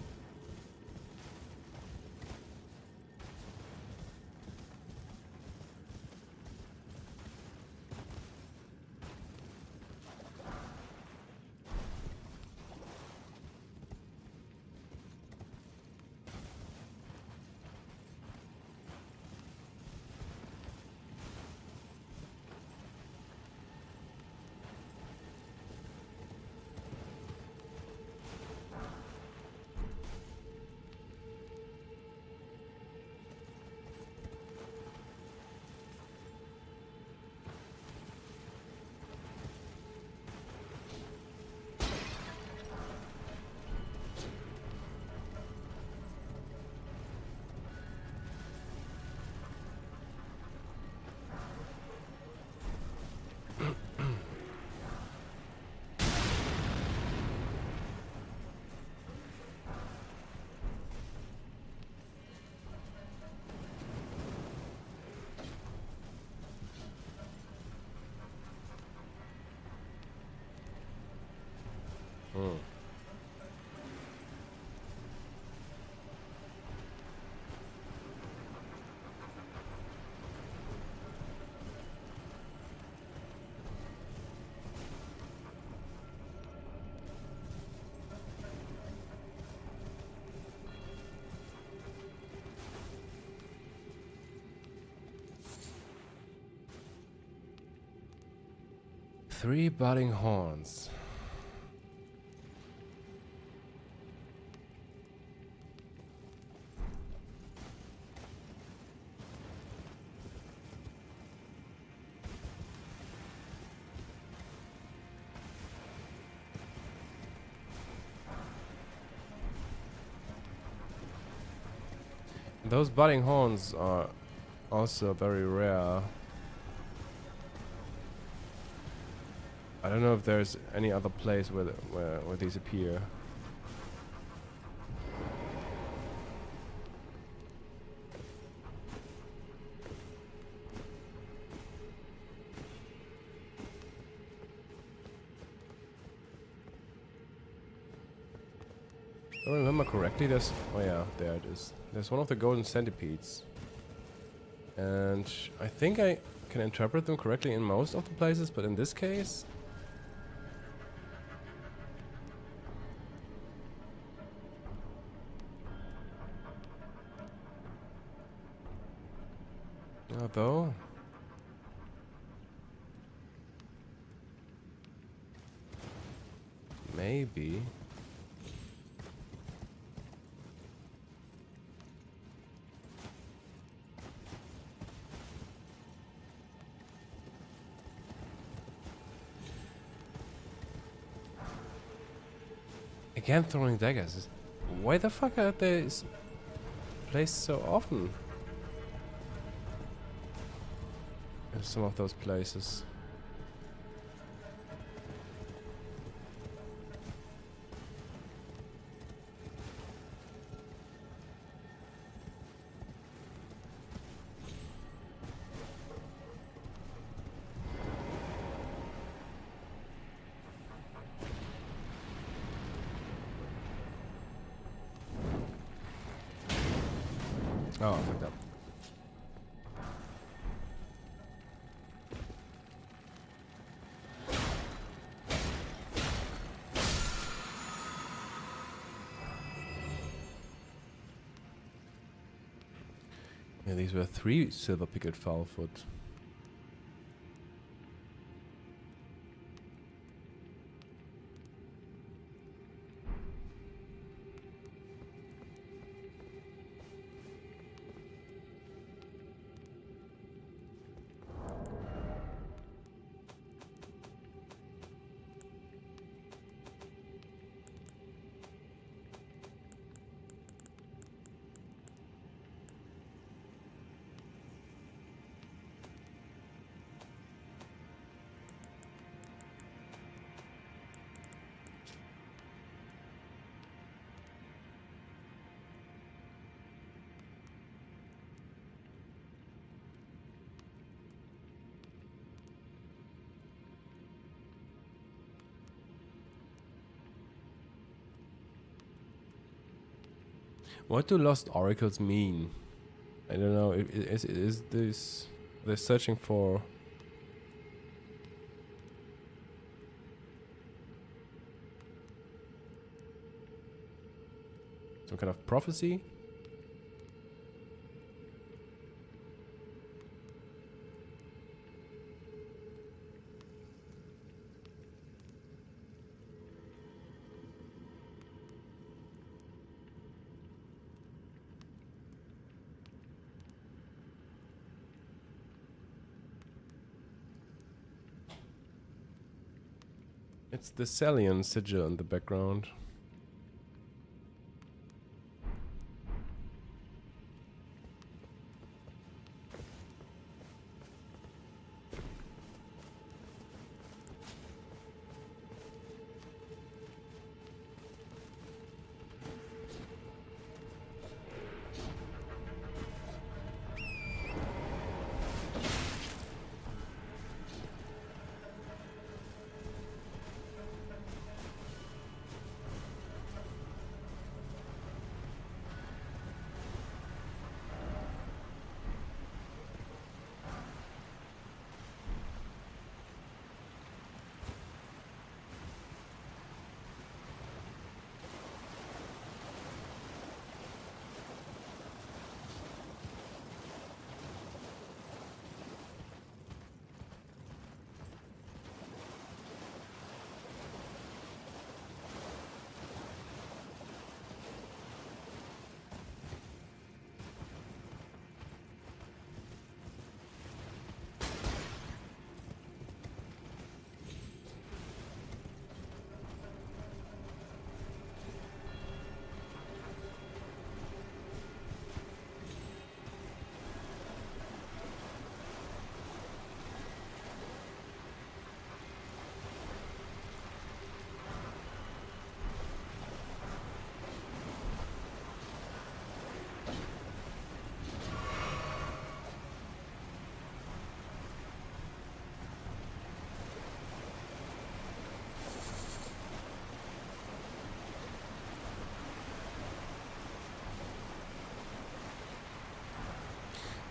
Three budding horns. Those budding horns are also very rare. I don't know if there's any other place where these appear. If I remember correctly, there's... oh yeah, there it is. There's one of the golden centipedes. And I think I can interpret them correctly in most of the places, but in this case... although... maybe... again throwing daggers. Why the fuck are they placed so often? In some of those places. Oh, I fucked up. Yeah, these were 3 silver pickled fowl foot. What do lost oracles mean? I don't know. Is this they're searching for some kind of prophecy? It's the Salian sigil in the background.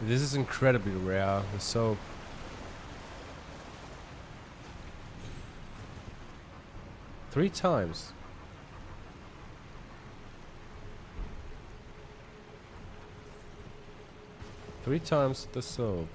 This is incredibly rare. The soap. Three times. Three times the soap.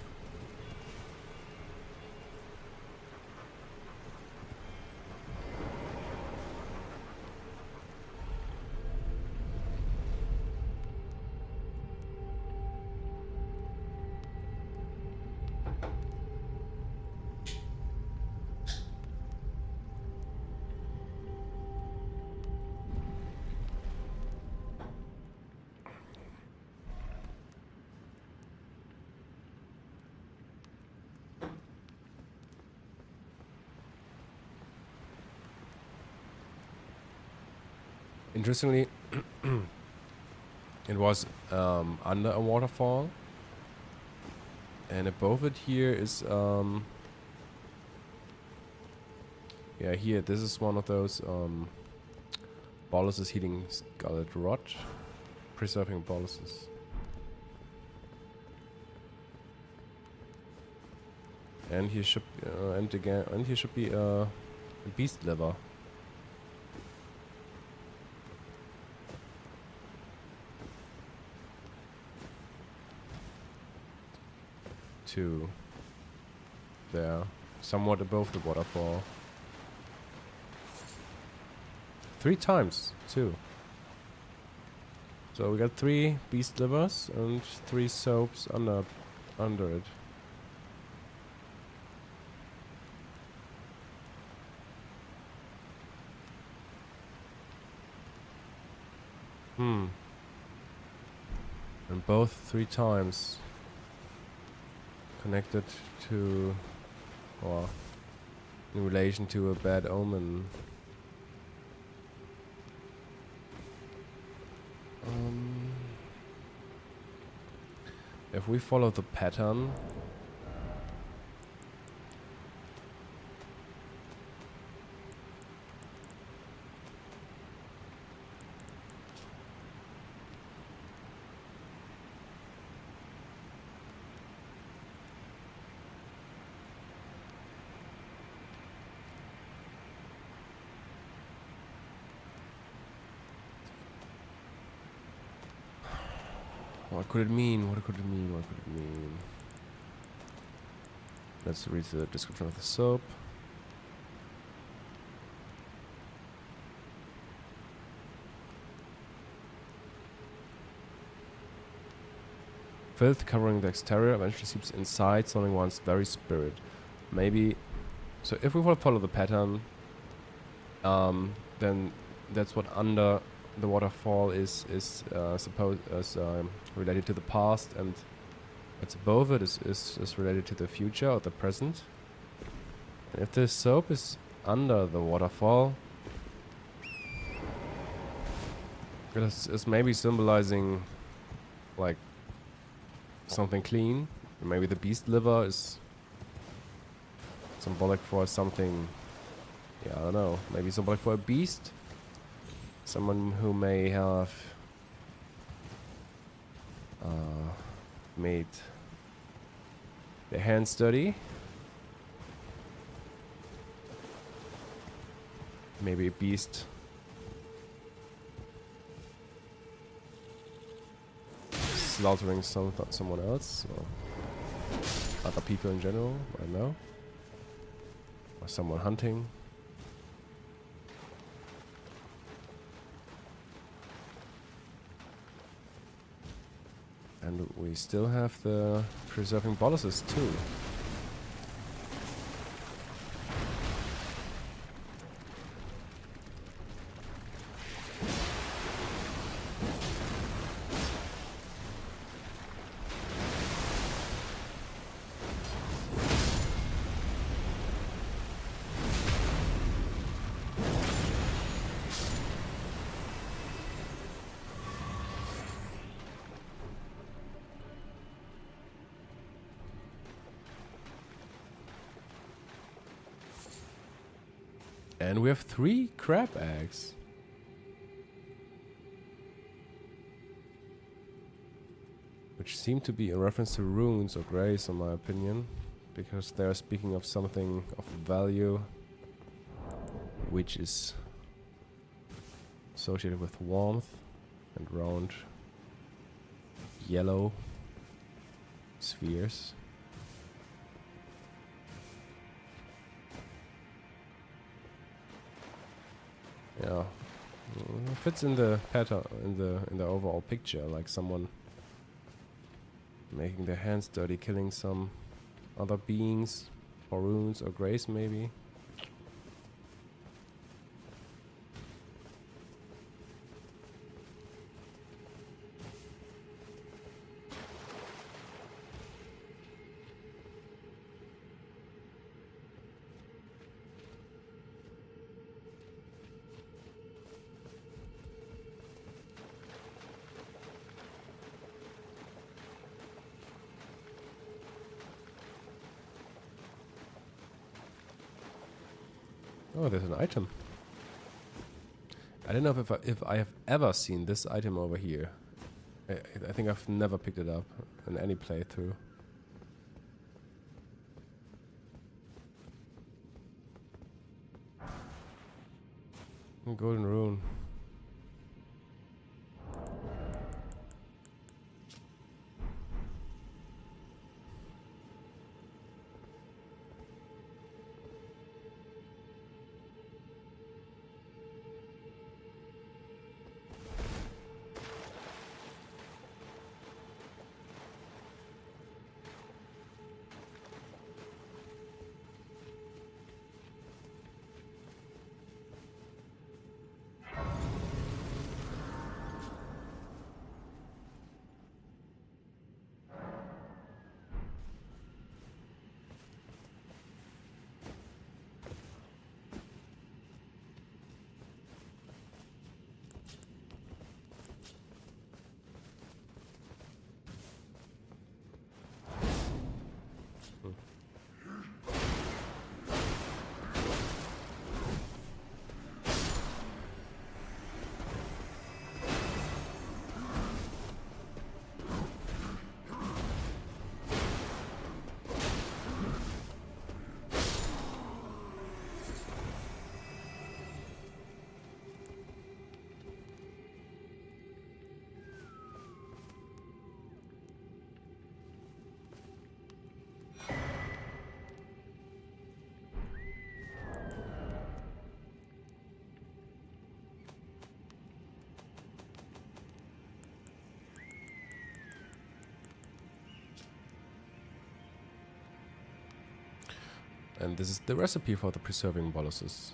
Interestingly, it was under a waterfall, and above it here is yeah, here this is one of those boluses healing scarlet rot, preserving boluses. And here should and here should be a beast liver. Two. There, somewhat above the waterfall. 3 times, too. So we got 3 beast livers and 3 soaps under it. And both 3 times connected to, or in relation to a bad omen. If we follow the pattern, what could it mean? What could it mean? What could it mean? Let's read the description of the soap. Filth covering the exterior eventually seeps inside, sullying one's very spirit. Maybe. So if we follow the pattern, then that's what under the waterfall is supposed as related to the past, and what's above it is related to the future or the present. And if this soap is under the waterfall, it's maybe symbolizing like something clean. Maybe the beast liver is symbolic for something. Yeah, I don't know. Maybe symbolic for a beast. Someone who may have made their hands dirty. Maybe a beast slaughtering someone else, or other people in general, I don't know. Or someone hunting. And we still have the preserving boluses too. And we have 3 crab eggs. Which seem to be in reference to runes or grace, in my opinion. Because they're speaking of something of value, which is associated with warmth and round yellow spheres. Yeah, it fits in the pattern, in the overall picture, like someone making their hands dirty, killing some other beings, or runes, or grace, maybe. Oh, there's an item. I don't know if I have ever seen this item over here. I think I've never picked it up in any playthrough. Golden rune. And this is the recipe for the preserving boluses.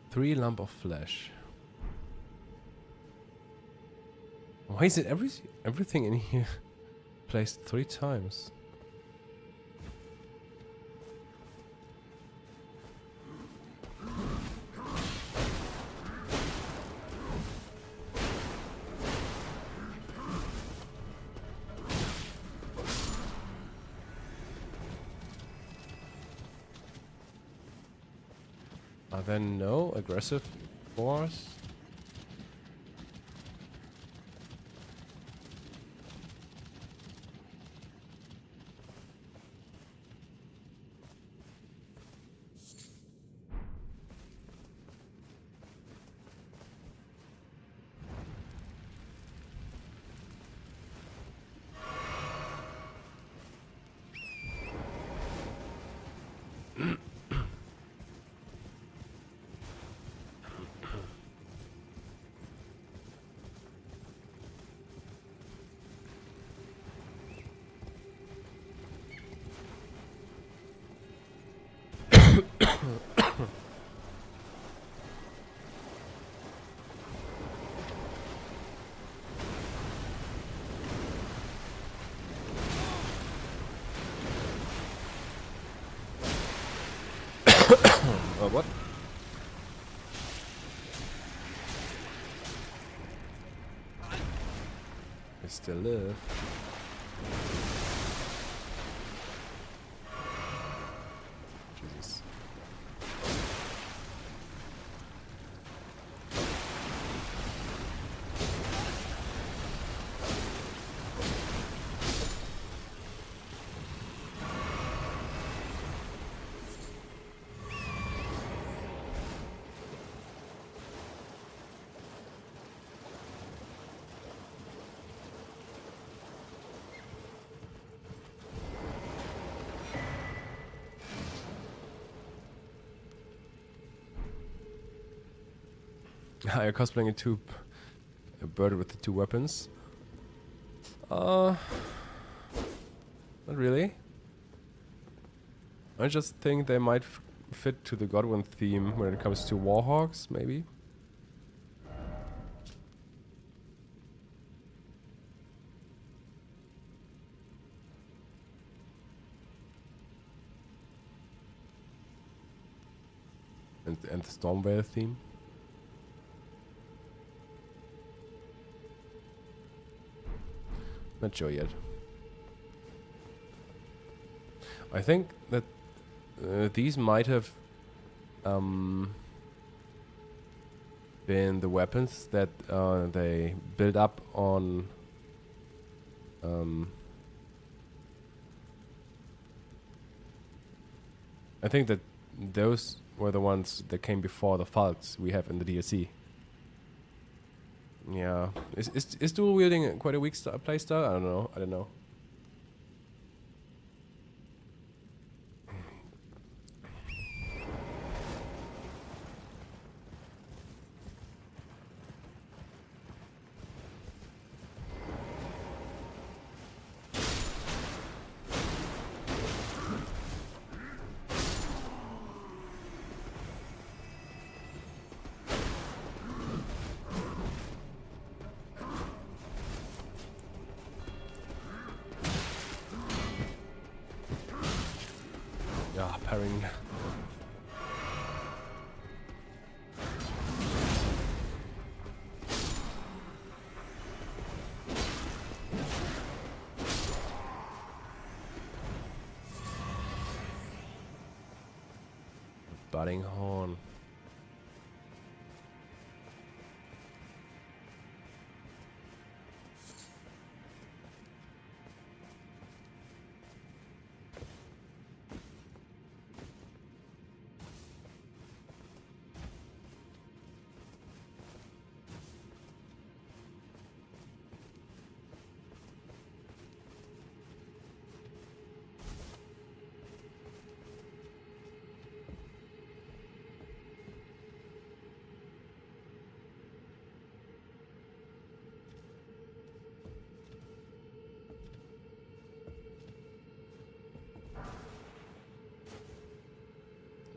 Three lump of flesh. Why is it everything in here placed 3 times? Are there no aggressive boars? What? I still live. Jesus. You're cosplaying a bird with the two weapons. Not really. I just think they might fit to the Godwyn theme when it comes to warhawks, maybe. And the Stormvale theme. Not sure yet. I think that these might have been the weapons that they build up on I think that those were the ones that came before the Falks we have in the DLC. Yeah. Is dual wielding quite a weak playstyle? I don't know. Yeah, parrying. Budding horn.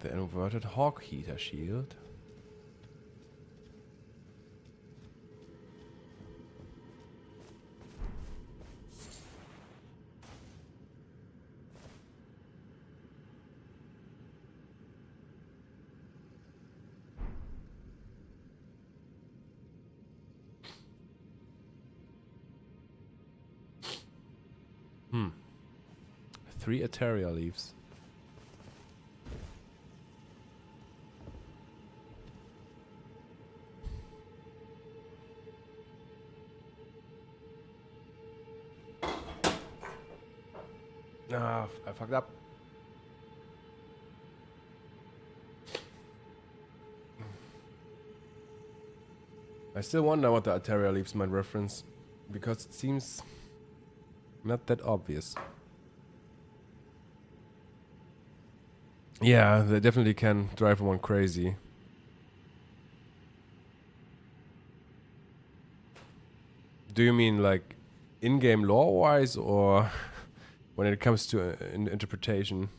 The inverted hawk heater shield. Three Eteria leaves. Ah, I fucked up. I still wonder what the Eteria leaves might reference, because it seems not that obvious. Yeah, they definitely can drive one crazy. Do you mean like in-game lore-wise, or when it comes to interpretation?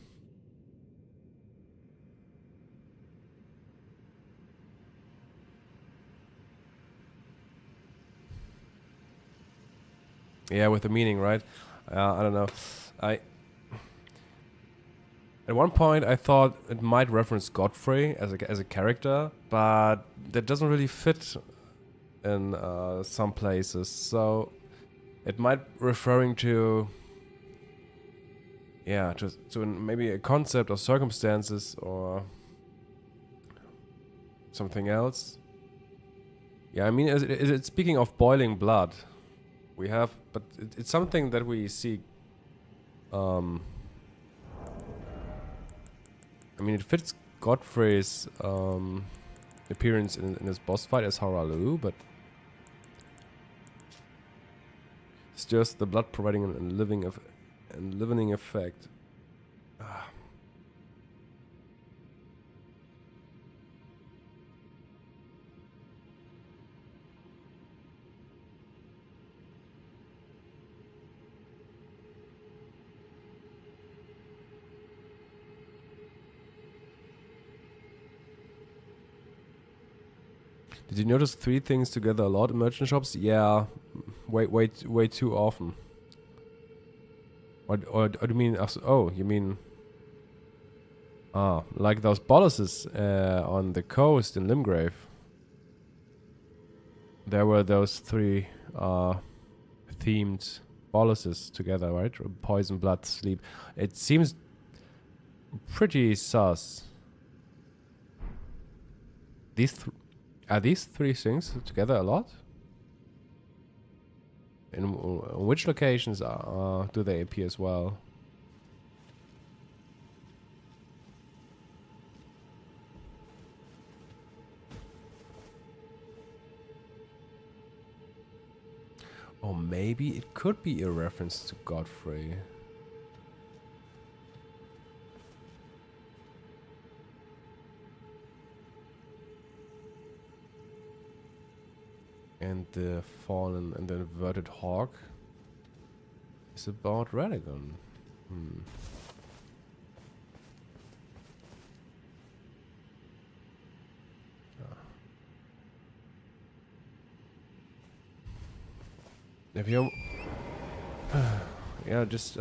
Yeah, with the meaning, right? I don't know. At one point I thought it might reference Godfrey as a character, but that doesn't really fit in some places. So it might referring to, yeah, to maybe a concept or circumstances or something else. Yeah, I mean, it's speaking of boiling blood. We have, but it's something that we see. I mean, it fits Godfrey's appearance in his boss fight as Horalu, but it's just the blood providing a living effect. Did you notice 3 things together a lot in merchant shops? Yeah, way too often. Or do you mean? Oh, you mean? Like those boluses on the coast in Limgrave. There were those 3 themed boluses together, right? Poison, blood, sleep. It seems pretty sus. Are these 3 things together a lot? In which locations do they appear as well? Or maybe it could be a reference to Godfrey. And the fallen and the inverted hawk is about Radagon. If you, yeah, just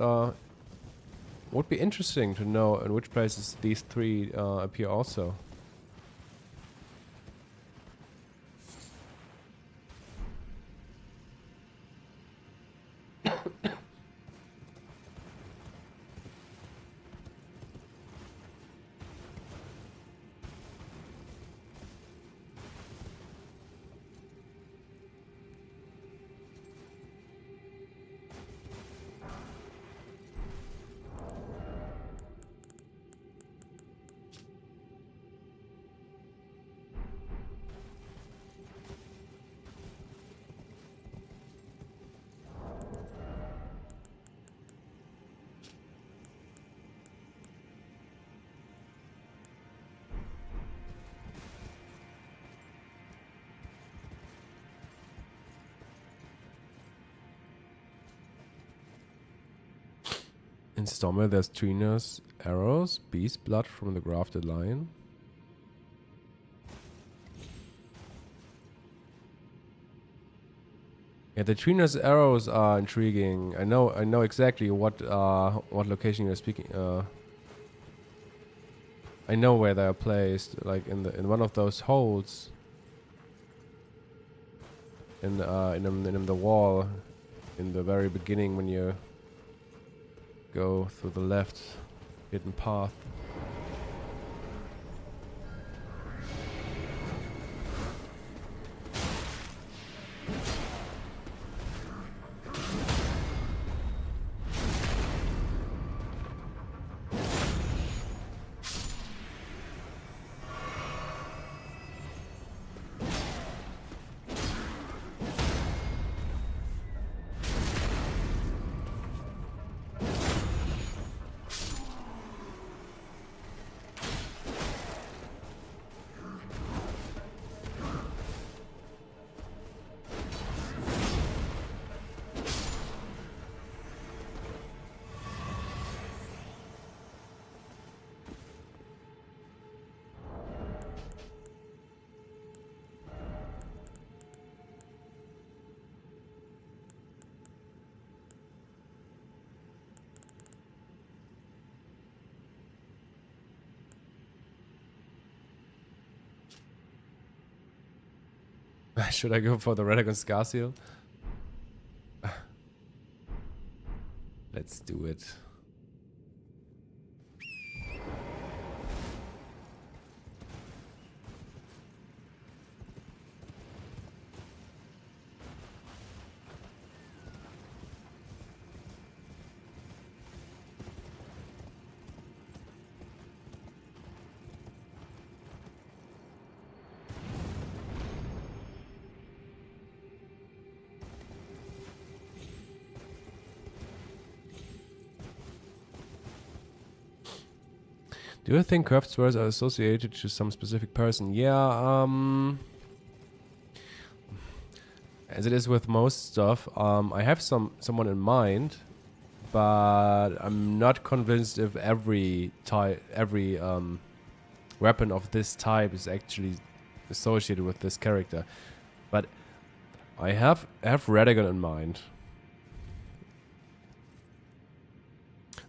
would be interesting to know in which places these 3 appear also. In Stormwell there's Trina's arrows, beast blood from the grafted lion. Yeah, the Trina's arrows are intriguing. I know exactly what location you're speaking. I know where they are placed, like in one of those holes in the wall in the very beginning when you go through the left hidden path. Should I go for the Radagon Scar Seal? Let's do it. Do you think curved swords are associated to some specific person? Yeah, as it is with most stuff, I have someone in mind, but I'm not convinced if every weapon of this type is actually associated with this character. But I have Radagon in mind.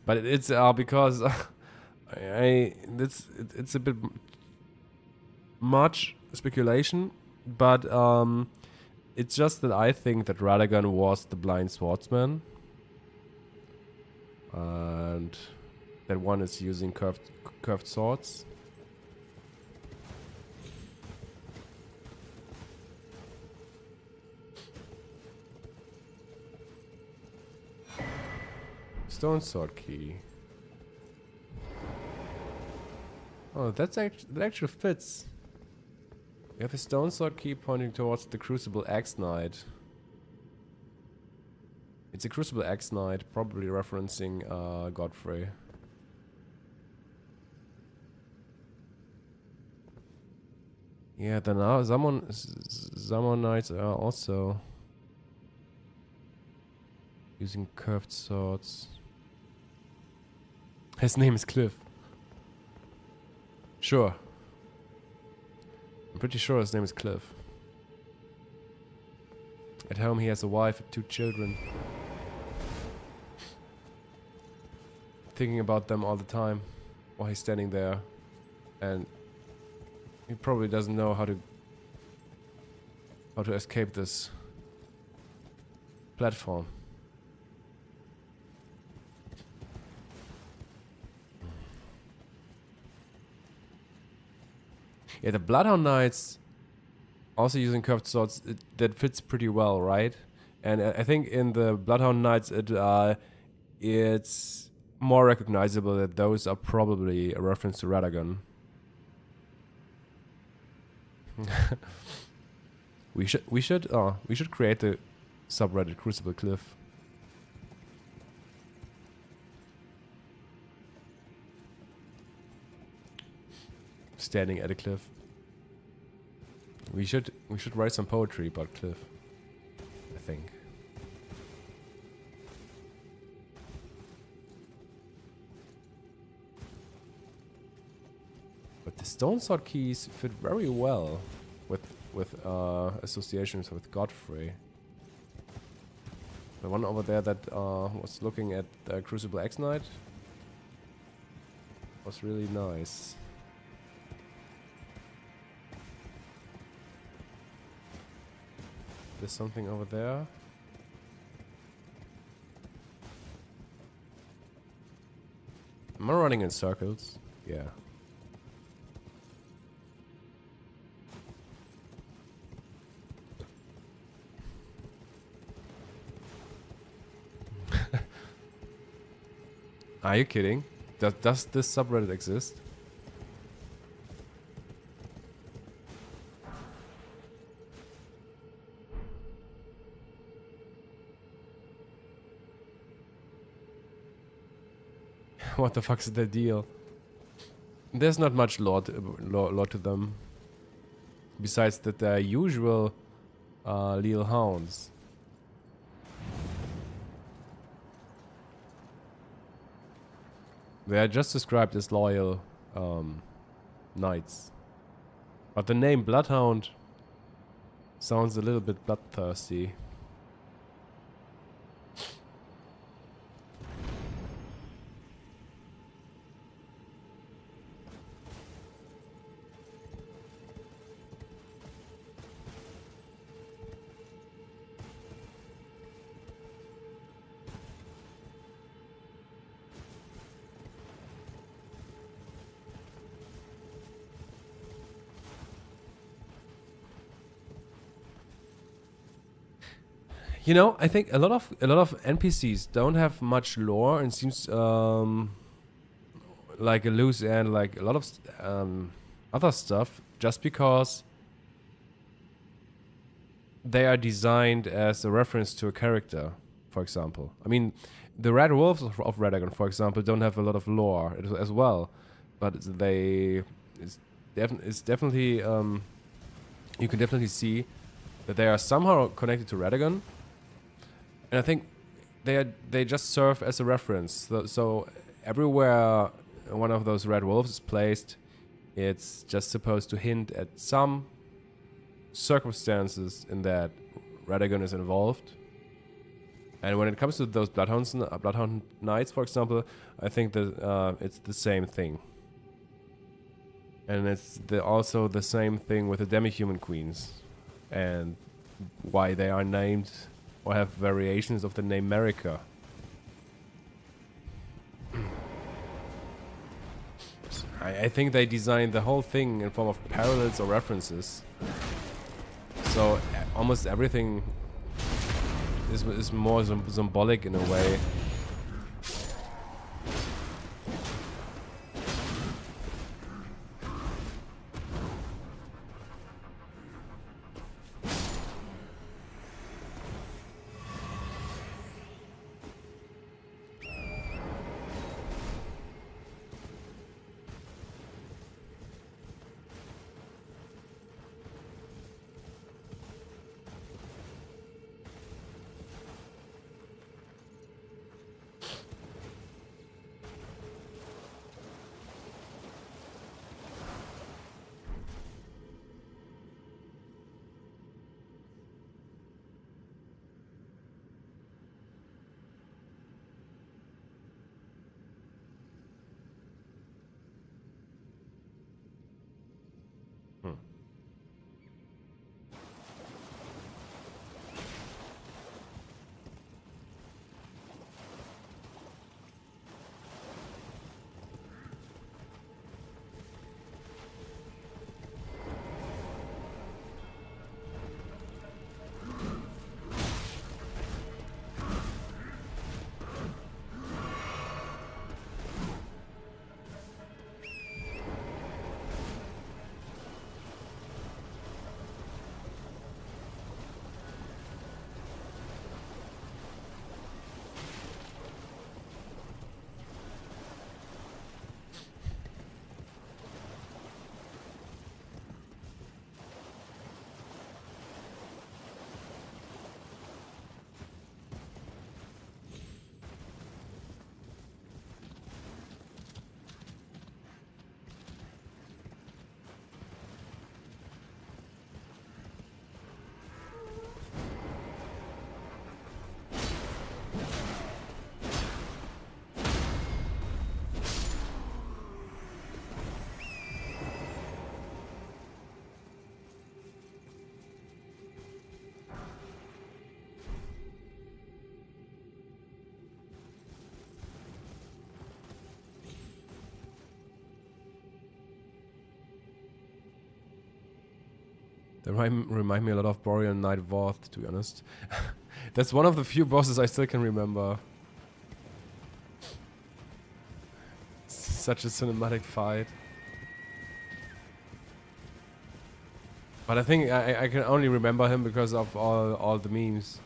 But it's because it's a bit much speculation, but it's just that I think that Radagon was the blind swordsman, and that one is using curved swords. Stone sword key. Oh, that actually fits. We have a stone sword key pointing towards the Crucible Axe Knight. It's a Crucible Axe Knight, probably referencing Godfrey. Yeah, then Zaman Knights are also using curved swords. His name is Cliff. Sure. I'm pretty sure his name is Cliff. At home he has a wife and 2 children. Thinking about them all the time while he's standing there. And he probably doesn't know how to escape this platform. Yeah, the Bloodhound Knights also using curved swords, that fits pretty well, right? And I think in the Bloodhound Knights, it's more recognizable that those are probably a reference to Radagon. we should create the subreddit Crucible Cliff. Standing at a cliff. We should write some poetry about Cliff, I think. But the stone sword keys fit very well with associations with Godfrey. The one over there that was looking at the Crucible Axe Knight was really nice. There's something over there. Am I running in circles? Yeah. Are you kidding? Does this subreddit exist? What the fuck is the deal? There's not much lore to them. Besides that they're usual Lille Hounds. They are just described as loyal knights. But the name Bloodhound sounds a little bit bloodthirsty. You know, I think a lot of NPCs don't have much lore and seems like a loose end, like a lot of other stuff, just because they are designed as a reference to a character, for example. I mean, the Red Wolves of Radagon, for example, don't have a lot of lore as well, but it's definitely you can definitely see that they are somehow connected to Radagon. And I think they just serve as a reference. So everywhere one of those red wolves is placed, it's just supposed to hint at some circumstances in that Radagon is involved. And when it comes to those Bloodhound Knights, for example, I think that it's the same thing. And it's also the same thing with the Demi-Human Queens. And why they are named or have variations of the name Marika. I think they designed the whole thing in form of parallels or references. So almost everything is more symbolic in a way. They remind me a lot of Boreal Knight Voth, to be honest. That's one of the few bosses I still can remember. Such a cinematic fight. But I think I can only remember him because of all the memes.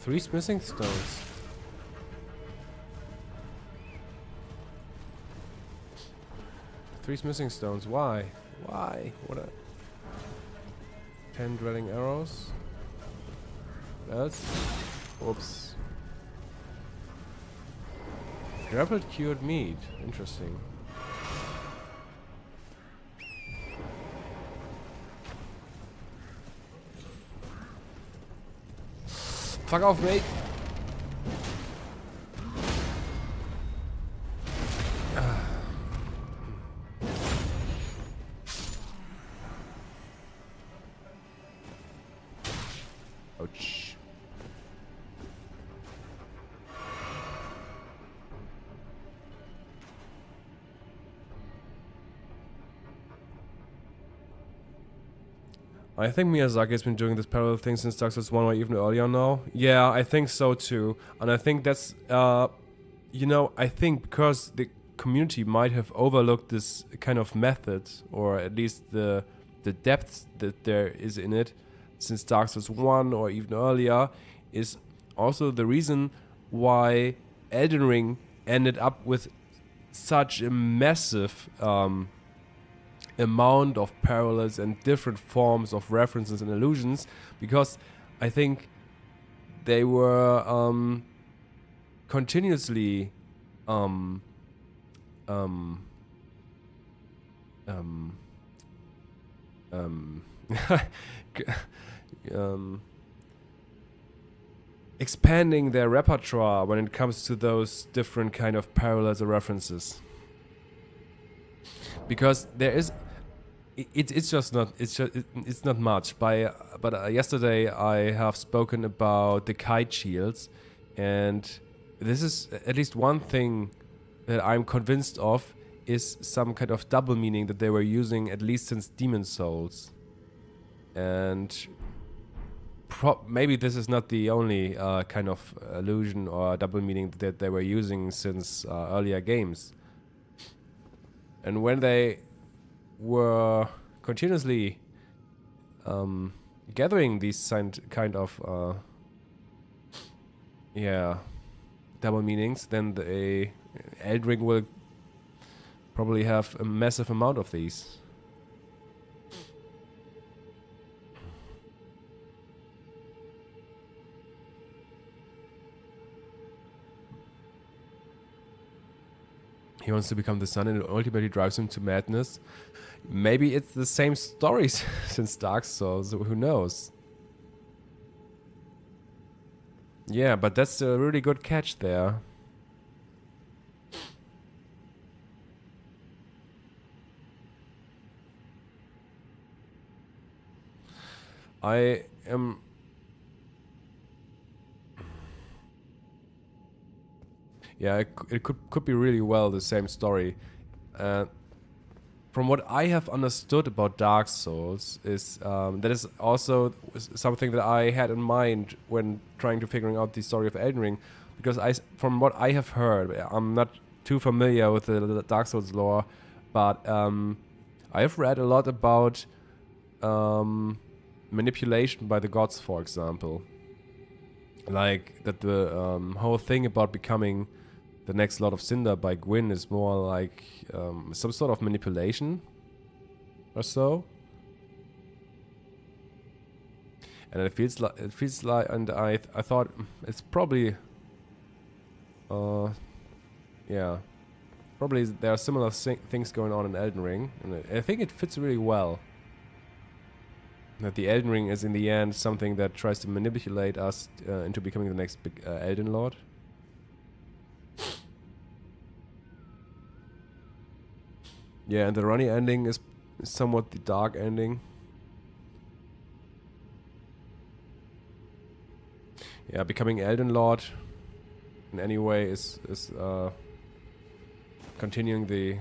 Three smithing stones. Three smithing stones. Why? Why? What a... 10 dwelling arrows. What else? Oops. Grappled cured meat. Interesting. Fuck off, mate. Ouch. I think Miyazaki has been doing this parallel thing since Dark Souls 1 or even earlier now. Yeah, I think so too. And I think that's, you know, I think because the community might have overlooked this kind of method, or at least the depth that there is in it, since Dark Souls 1 or even earlier, is also the reason why Elden Ring ended up with such a massive amount of parallels and different forms of references and allusions, because I think they were continuously expanding their repertoire when it comes to those different kind of parallels or references. Because there is, it's not much. But yesterday I have spoken about the kite shields, and this is at least one thing that I'm convinced of is some kind of double meaning that they were using at least since Demon Souls. And maybe this is not the only kind of allusion or double meaning that they were using since earlier games. And when they were continuously gathering these kind of double meanings, then the Elden Ring will probably have a massive amount of these. He wants to become the sun, and it ultimately drives him to madness. Maybe it's the same story since Dark Souls, who knows? Yeah, but that's a really good catch there. I am... Yeah, it could be really well the same story. From what I have understood about Dark Souls is that is also something that I had in mind when trying to figuring out the story of Elden Ring, because from what I have heard, I'm not too familiar with the Dark Souls lore, but I have read a lot about manipulation by the gods, for example. Like that the whole thing about becoming the next Lord of Cinder by Gwyn is more like some sort of manipulation or so. And it feels like, and I thought it's probably, yeah, probably there are similar things going on in Elden Ring, and I think it fits really well. That the Elden Ring is in the end something that tries to manipulate us into becoming the next big Elden Lord. Yeah, and the runny ending is somewhat the dark ending. Yeah, becoming Elden Lord in any way is continuing the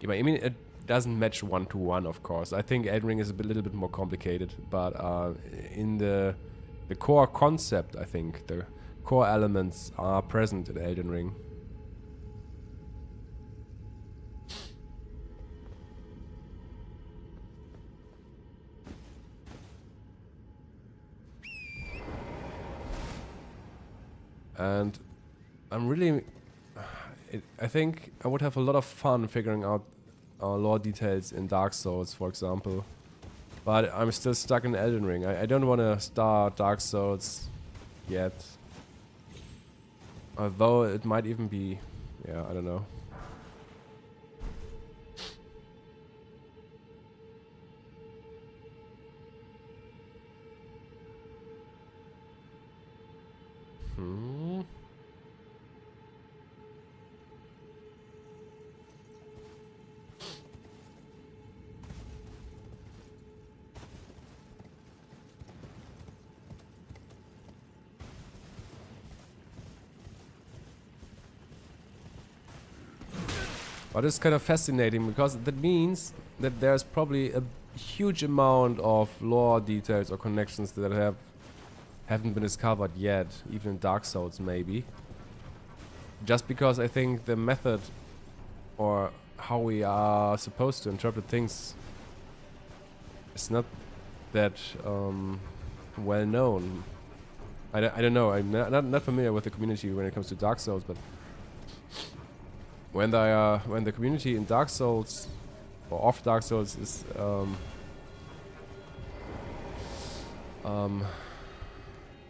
yeah, I mean, it doesn't match one-to-one, of course. I think Elden Ring is a little bit more complicated, but in the core concept, I think the core elements are present in Elden Ring. And I'm really... I think I would have a lot of fun figuring out lore details in Dark Souls, for example. But I'm still stuck in Elden Ring. I don't want to start Dark Souls yet. Although it might even be... yeah, I don't know. But it's kind of fascinating because that means that there's probably a huge amount of lore details or connections that haven't been discovered yet, even in Dark Souls maybe. Just because I think the method or how we are supposed to interpret things is not that well known. I don't know. I'm not familiar with the community when it comes to Dark Souls, but when the community in Dark Souls or of Dark Souls is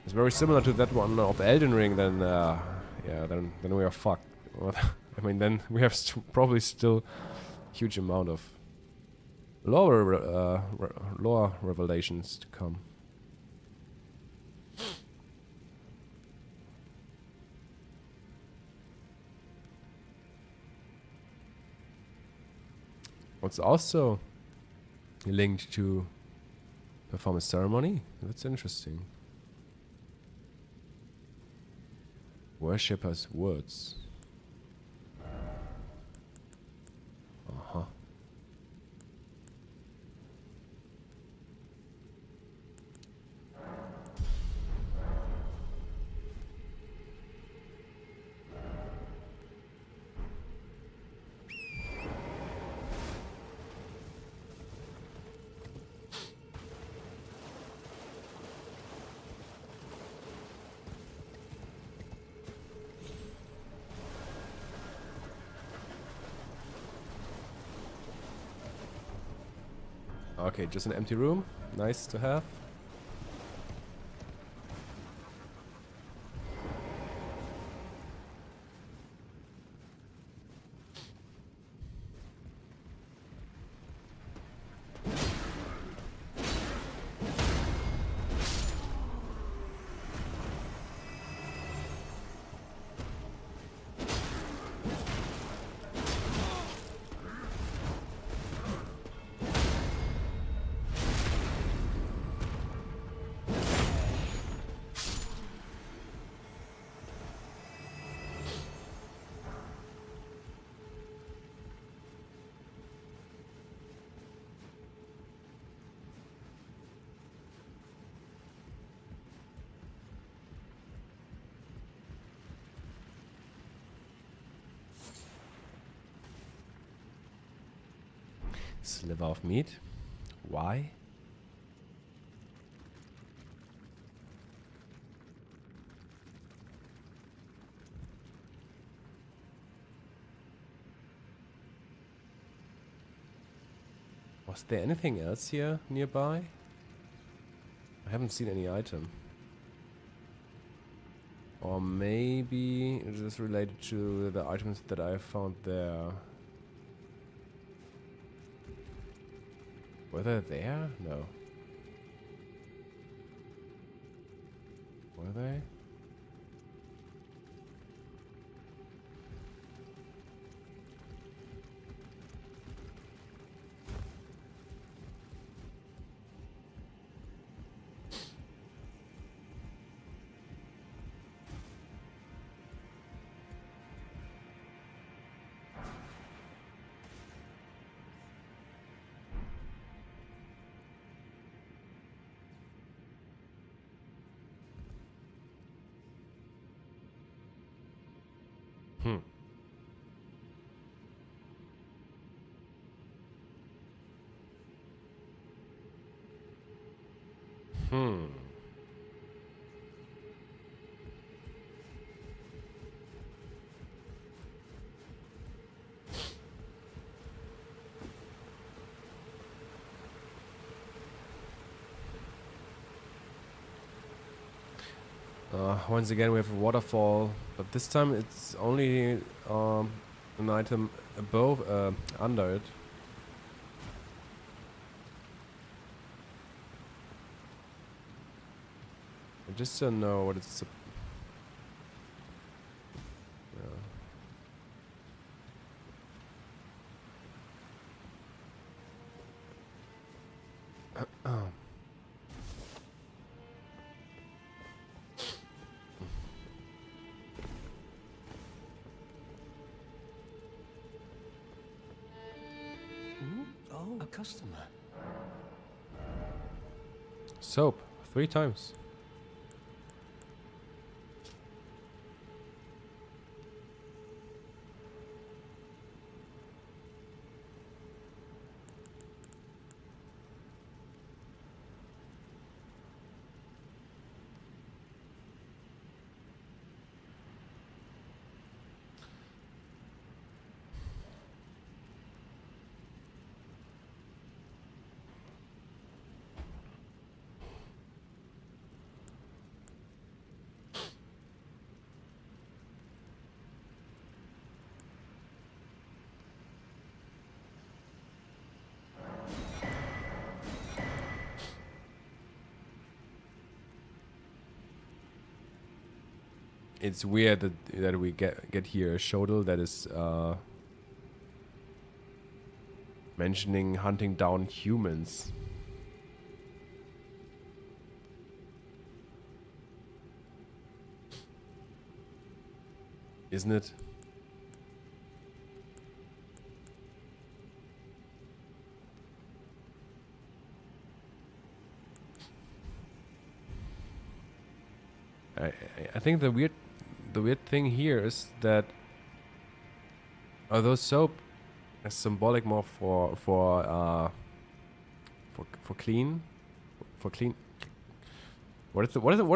very similar to that one of Elden Ring, then yeah, then we are fucked. I mean, then we have probably still huge amount of lore revelations to come. What's also linked to perform a ceremony? That's interesting. Worshipper's words. Uh-huh. Okay, just an empty room. Nice to have. Sliver of meat. Why? Was there anything else here nearby? I haven't seen any item. Or maybe it is related to the items that I found there. Were they there? No. Were they? Hmm. Hmm. Once again we have a waterfall, but this time it's only an item above, under it. I just don't know what it's. A customer. Soap. 3 times. It's weird that we get here a shodel that is mentioning hunting down humans. Isn't it? I think the weird thing here is that although soap is symbolic more for clean, what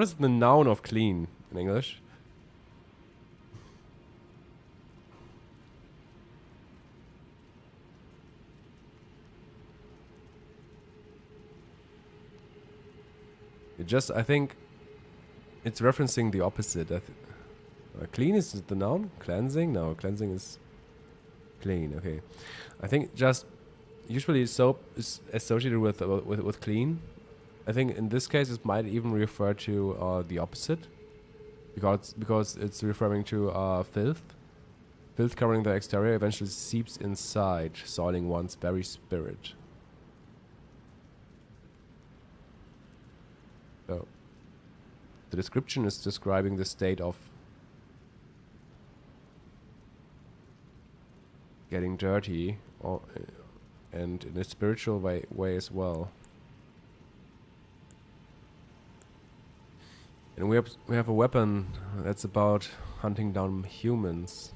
is the noun of clean in English? I think it's referencing the opposite. Clean is the noun? Cleansing? No, cleansing is clean. Okay. I think just usually soap is associated with clean. I think in this case it might even refer to the opposite. Because it's referring to filth. Filth covering the exterior eventually seeps inside, soiling one's very spirit. So the description is describing the state of getting dirty, and in a spiritual way as well. And we have a weapon that's about hunting down humans.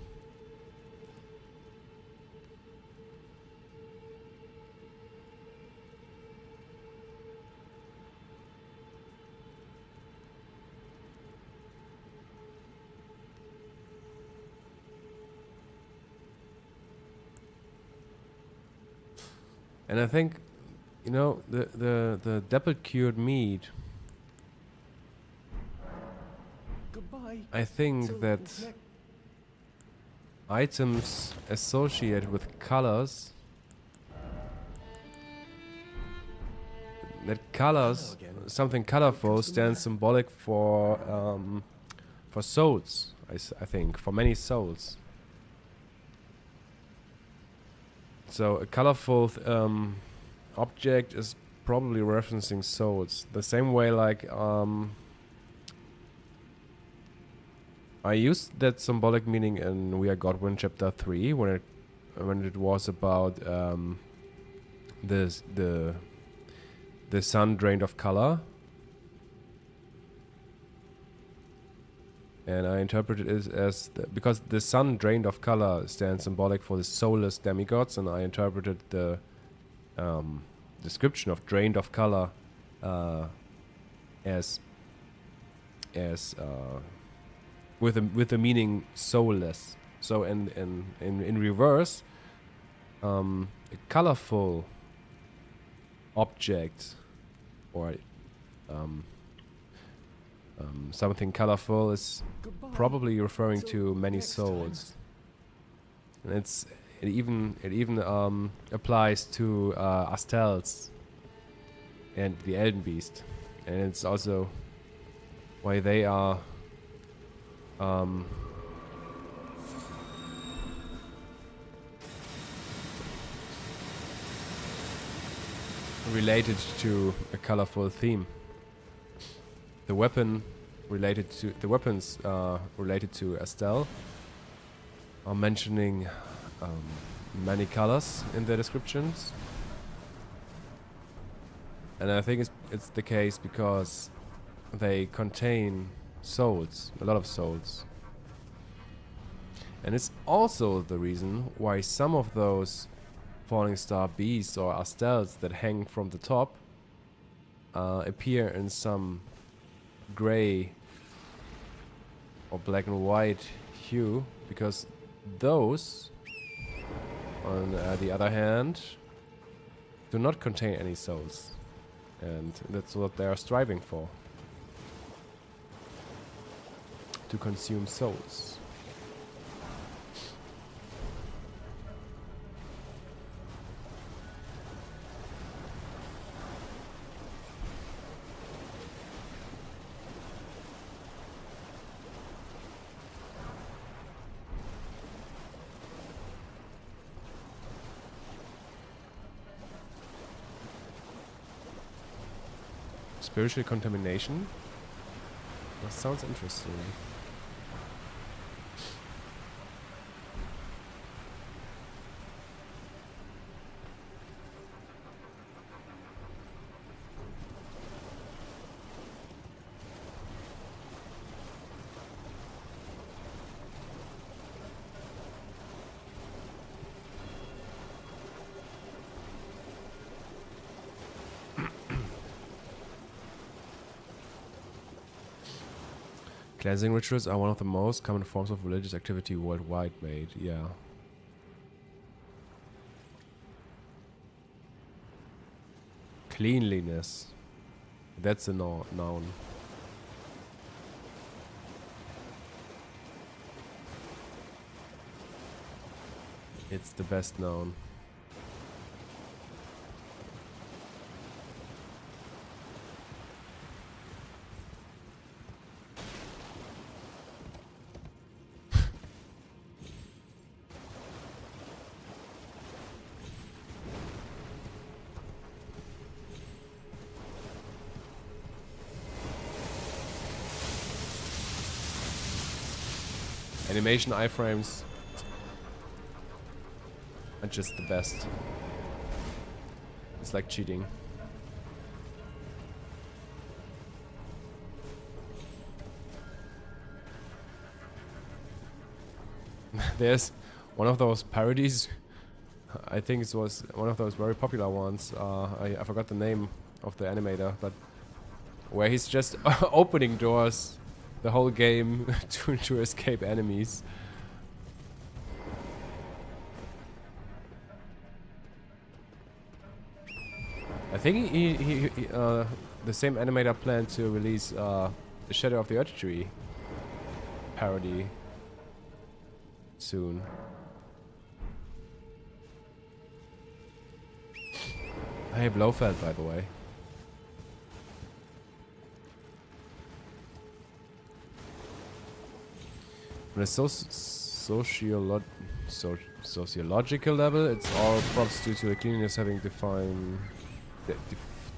And I think, you know, the double cured meat. Goodbye. I think that items associated with colors, something colorful stands symbolic for souls. I think for many souls. So a colorful object is probably referencing souls. The same way, like I used that symbolic meaning in We Are Godwyn chapter 3 when it was about the sun drained of color. And I interpreted it as because the sun drained of color stands symbolic for the soulless demigods, and I interpreted the description of drained of color as with the meaning soulless. So in reverse, a colorful object or something colorful is probably referring to many souls, and it even applies to Astels and the Elden Beast, and it's also why they are related to a colorful theme. The weapons related to Astel are mentioning many colors in their descriptions, And I think it's the case because they contain souls, a lot of souls. And it's also the reason why some of those falling star beasts or astels that hang from the top appear in some gray or black and white hue, because those, on the other hand, do not contain any souls. And that's what they are striving for. To consume souls. Spiritual contamination? That sounds interesting. Cleansing rituals are one of the most common forms of religious activity worldwide, mate. Yeah. Cleanliness. That's a noun. It's the best noun. Animation iframes are just the best. It's like cheating. There's one of those parodies. I think it was one of those very popular ones. I forgot the name of the animator, but where he's just opening doors the whole game to escape enemies. I think he the same animator planned to release the Shadow of the Earth Tree parody soon. Hey, Blofeld, by the way. On a sociological level, it's all props due to the cleanliness having defined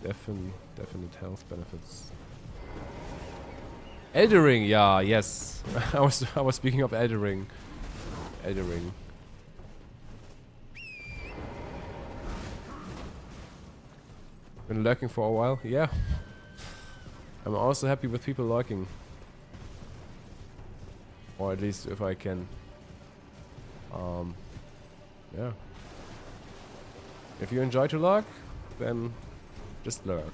definite health benefits. Eldering, yeah, yes. I was speaking of Eldering. Eldering. Been lurking for a while, yeah. I'm also happy with people lurking. Or at least if I can. Yeah. If you enjoy to lurk, then just lurk.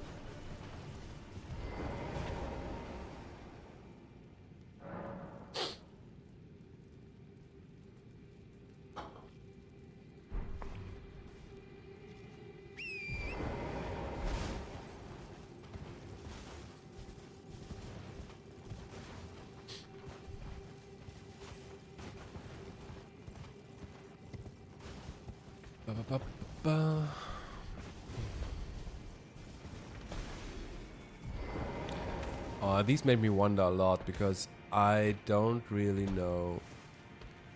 These made me wonder a lot because I don't really know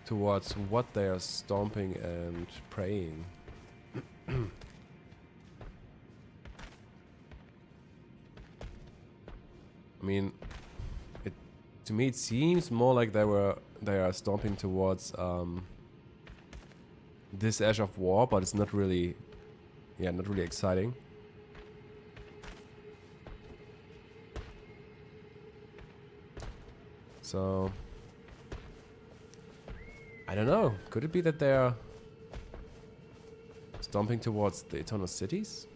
towards what they are stomping and praying. I mean, to me it seems more like they are stomping towards this Ash of War, but it's not really, yeah, not really exciting. So I don't know. Could it be that they're stomping towards the Eternal Cities?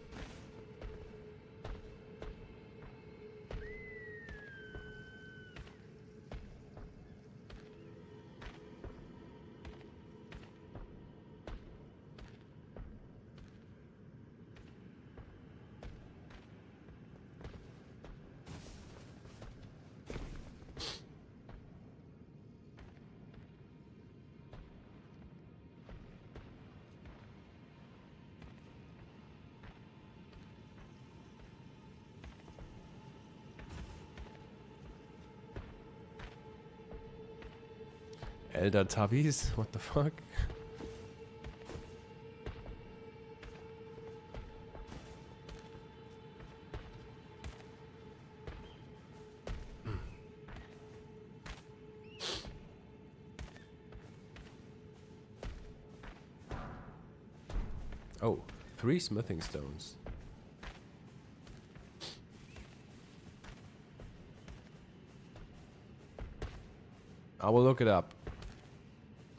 Elder Tubbies? What the fuck? Oh, 3 smithing stones. I will look it up.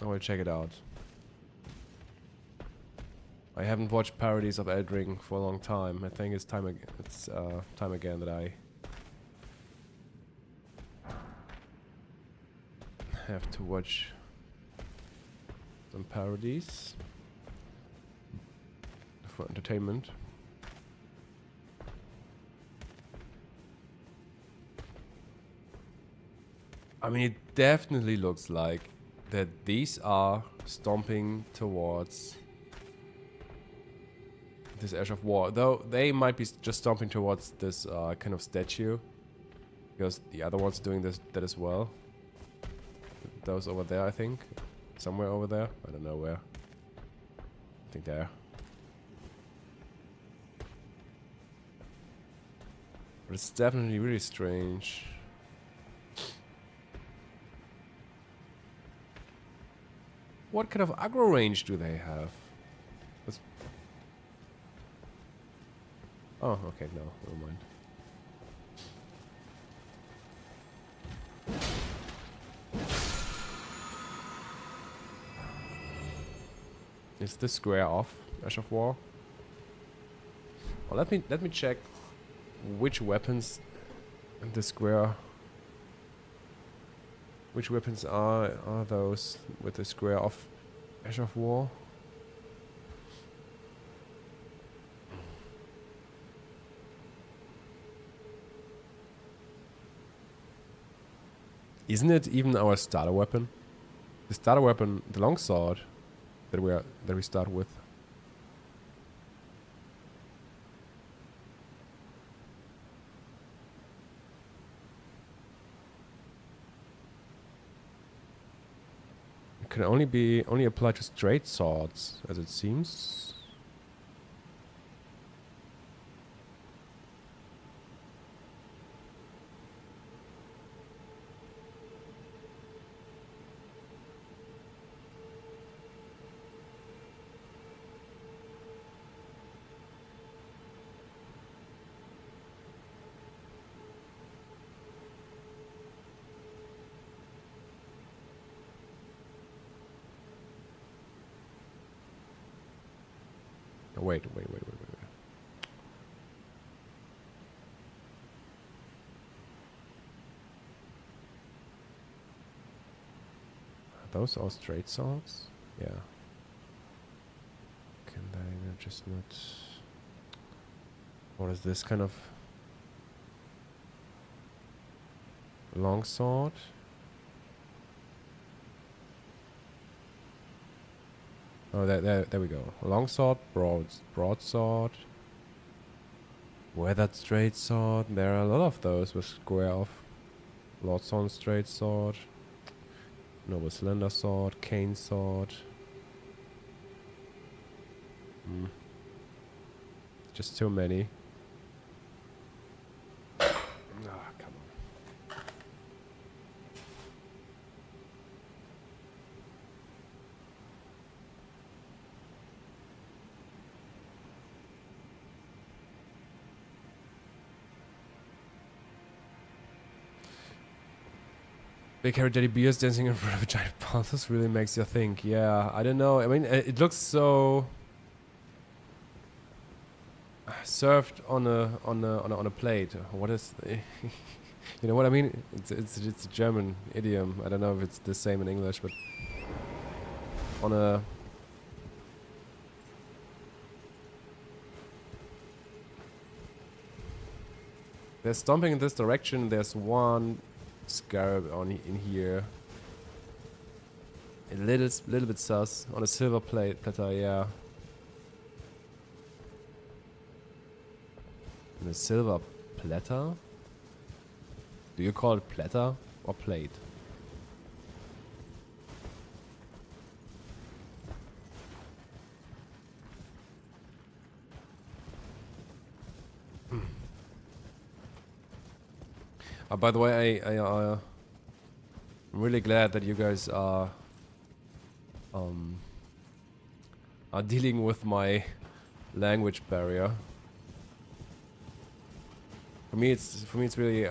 I will check it out. I haven't watched parodies of Elden Ring for a long time. I think it's time again that I have to watch some parodies for entertainment. I mean, it definitely looks like that these are stomping towards this Ash of War. Though they might be just stomping towards this kind of statue, because the other one's doing that as well. Those over there, I think. Somewhere over there. I don't know where. I think there. But it's definitely really strange. What kind of aggro range do they have? That's oh, okay, no, never mind. Is this square off Ash of War? Well, let me check which weapons in the square. Which weapons are those with the square of Ash of War? Isn't it even our starter weapon? The starter weapon, the longsword that we start with. Can only apply to straight swords, as it seems. Wait. Are those all straight swords? Yeah. Can they just not... What is this kind of... long sword? Oh, there we go. Longsword, broadsword, weathered straight sword. There are a lot of those with square off. Lordson straight sword, noble slender sword, cane sword. Just too many. Ah, come on. Big hairy daddy bears dancing in front of a giant pulses really makes you think. Yeah, I don't know. I mean, it looks so served on a plate. What is, you know what I mean? It's a German idiom. I don't know if it's the same in English, but on a. They're stomping in this direction. There's one scarab in here. A little bit sus on a silver platter, yeah. On a silver platter? Do you call it platter or plate? By the way, I'm really glad that you guys are dealing with my language barrier. For me, it's really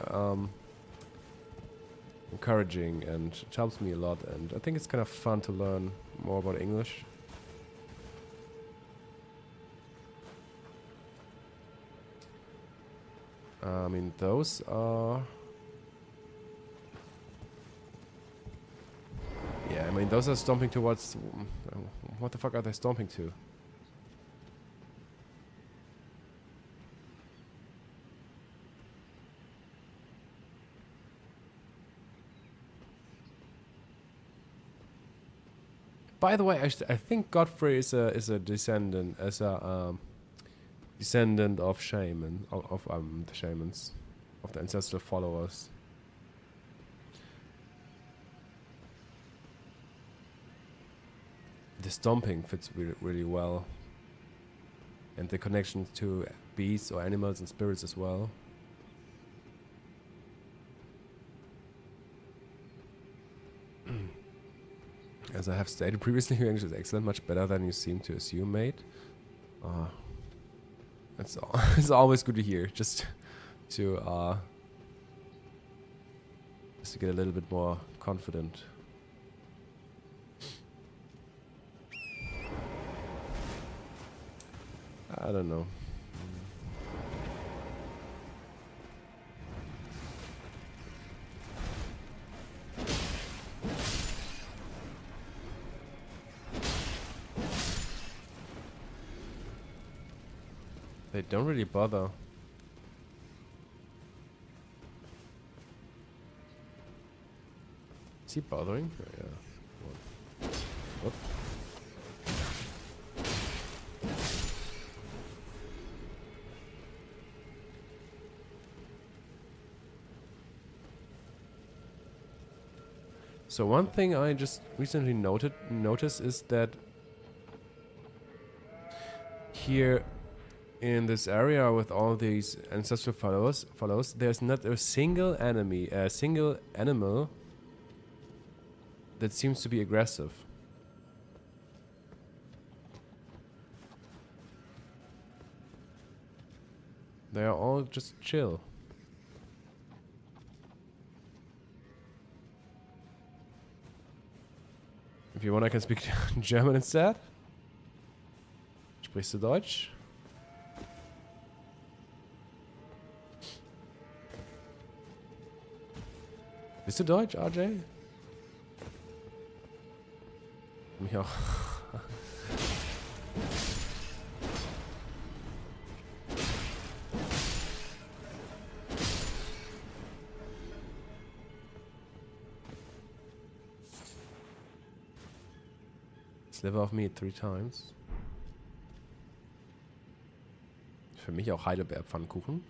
encouraging, and it helps me a lot. And I think it's kind of fun to learn more about English. I mean, those are. Yeah, I mean, those are stomping towards... What the fuck are they stomping to? By the way, I think Godfrey is a descendant, descendant of shaman, of the shamans, of the ancestral followers. The stomping fits really well, and the connection to beasts or animals and spirits as well. As I have stated previously, your English is excellent, much better than you seem to assume, mate. It's always good to hear, just to get a little bit more confident. I don't know. They don't really bother. Is he bothering? Oh, yeah. Whoop. So one thing I just recently noticed is that here in this area with all these ancestral follows, there's not a single animal that seems to be aggressive. They are all just chill. If you want, I can speak German instead. Sprichst du Deutsch? Bist du Deutsch, RJ? Mich auch. Sliver of meat 3 times. Für mich auch Heidelbeerpfannkuchen.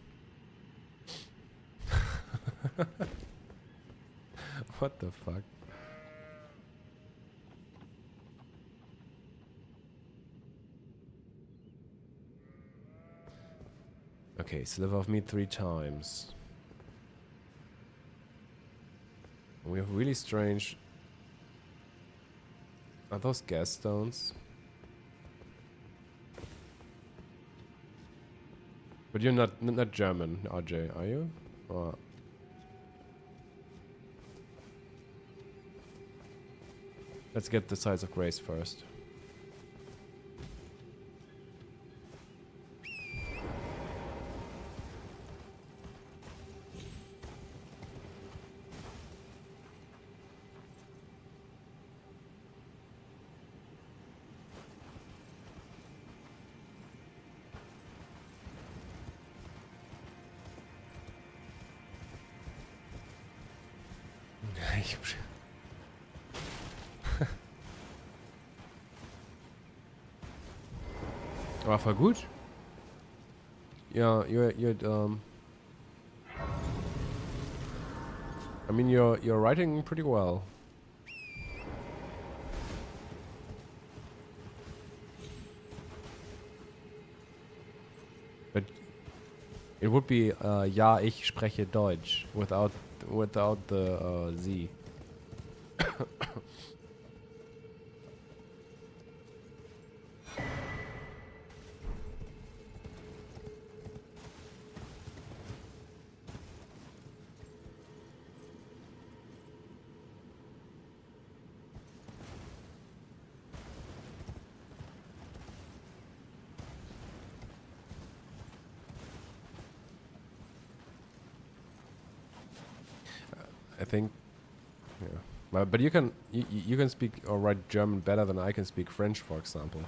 What the fuck? Okay, sliver of meat 3 times. We have really strange... Are those gas stones? But you're not German, RJ, are you? Or Let's get the Sides of Grace first. War voll gut. Yeah, you're I mean, you're writing pretty well. But it would be ja, ich spreche Deutsch without the Z. I think, yeah. But you can speak or write German better than I can speak French, for example.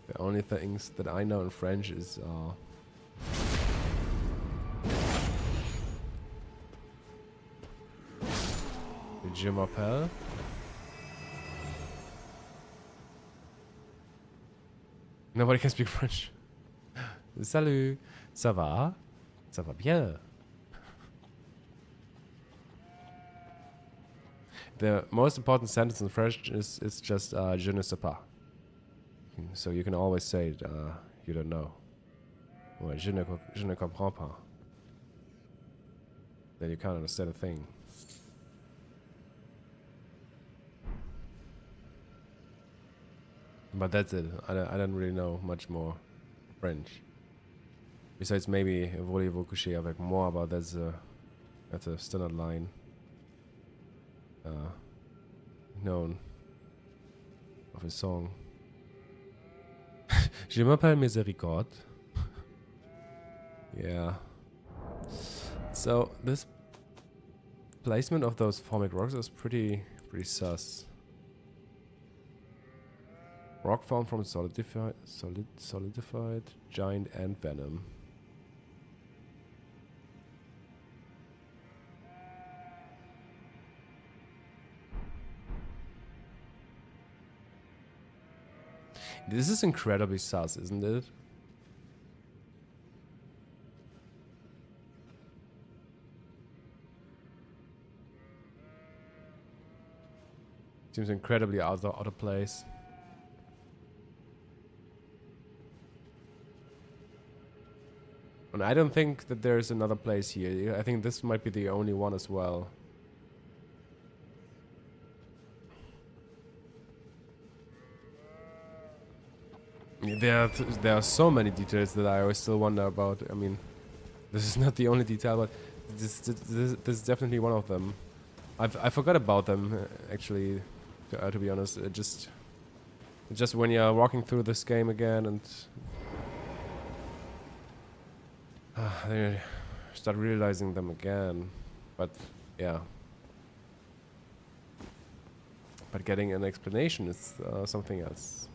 The only things that I know in French is Je m'appelle. Nobody can speak French. Salut, ça va? Ça va bien. The most important sentence in French is just je ne sais pas. So you can always say it, you don't know. Or je ne comprends pas. Then you can't understand a thing. But that's it. I don't really know much more French. Besides maybe voulez-vous coucher avec moi, but that's a standard line. Known of a song. Je m'appelle Miséricorde. Yeah. So this placement of those formic rocks is pretty sus. Rock found from solidified giant ant venom. This is incredibly sus, isn't it? Seems incredibly out of place. And I don't think that there's another place here. I think this might be the only one as well. There are so many details that I always still wonder about. I mean, this is not the only detail, but this is definitely one of them. I forgot about them actually, to be honest. Just when you're walking through this game again and they start realizing them again. But yeah. But getting an explanation is something else.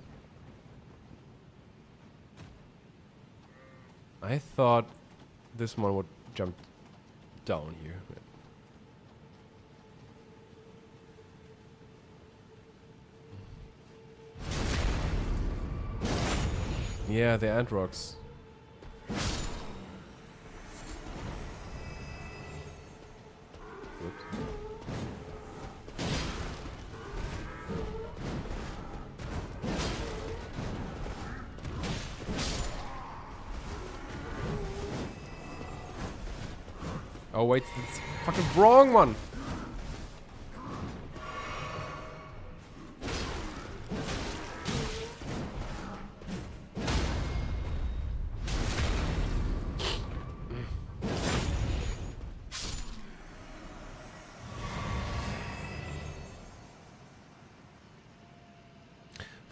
I thought this one would jump down here. Yeah, the ant rocks. Oops. Oh wait, it's fucking wrong one.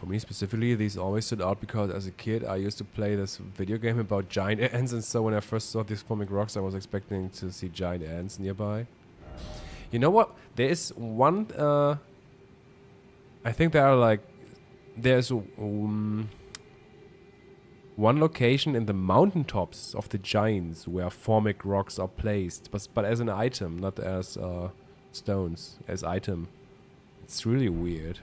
For me specifically, these always stood out because as a kid I used to play this video game about giant ants, and so when I first saw these formic rocks I was expecting to see giant ants nearby. You know what? There is one, I think there are like, there's one location in the mountaintops of the giants where formic rocks are placed, but as an item, not as stones, as item. It's really weird.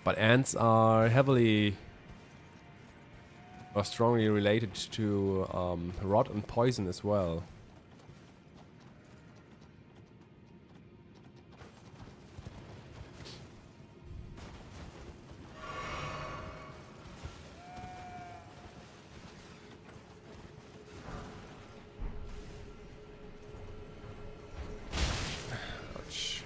But ants are heavily or strongly related to rot and poison as well. Ouch.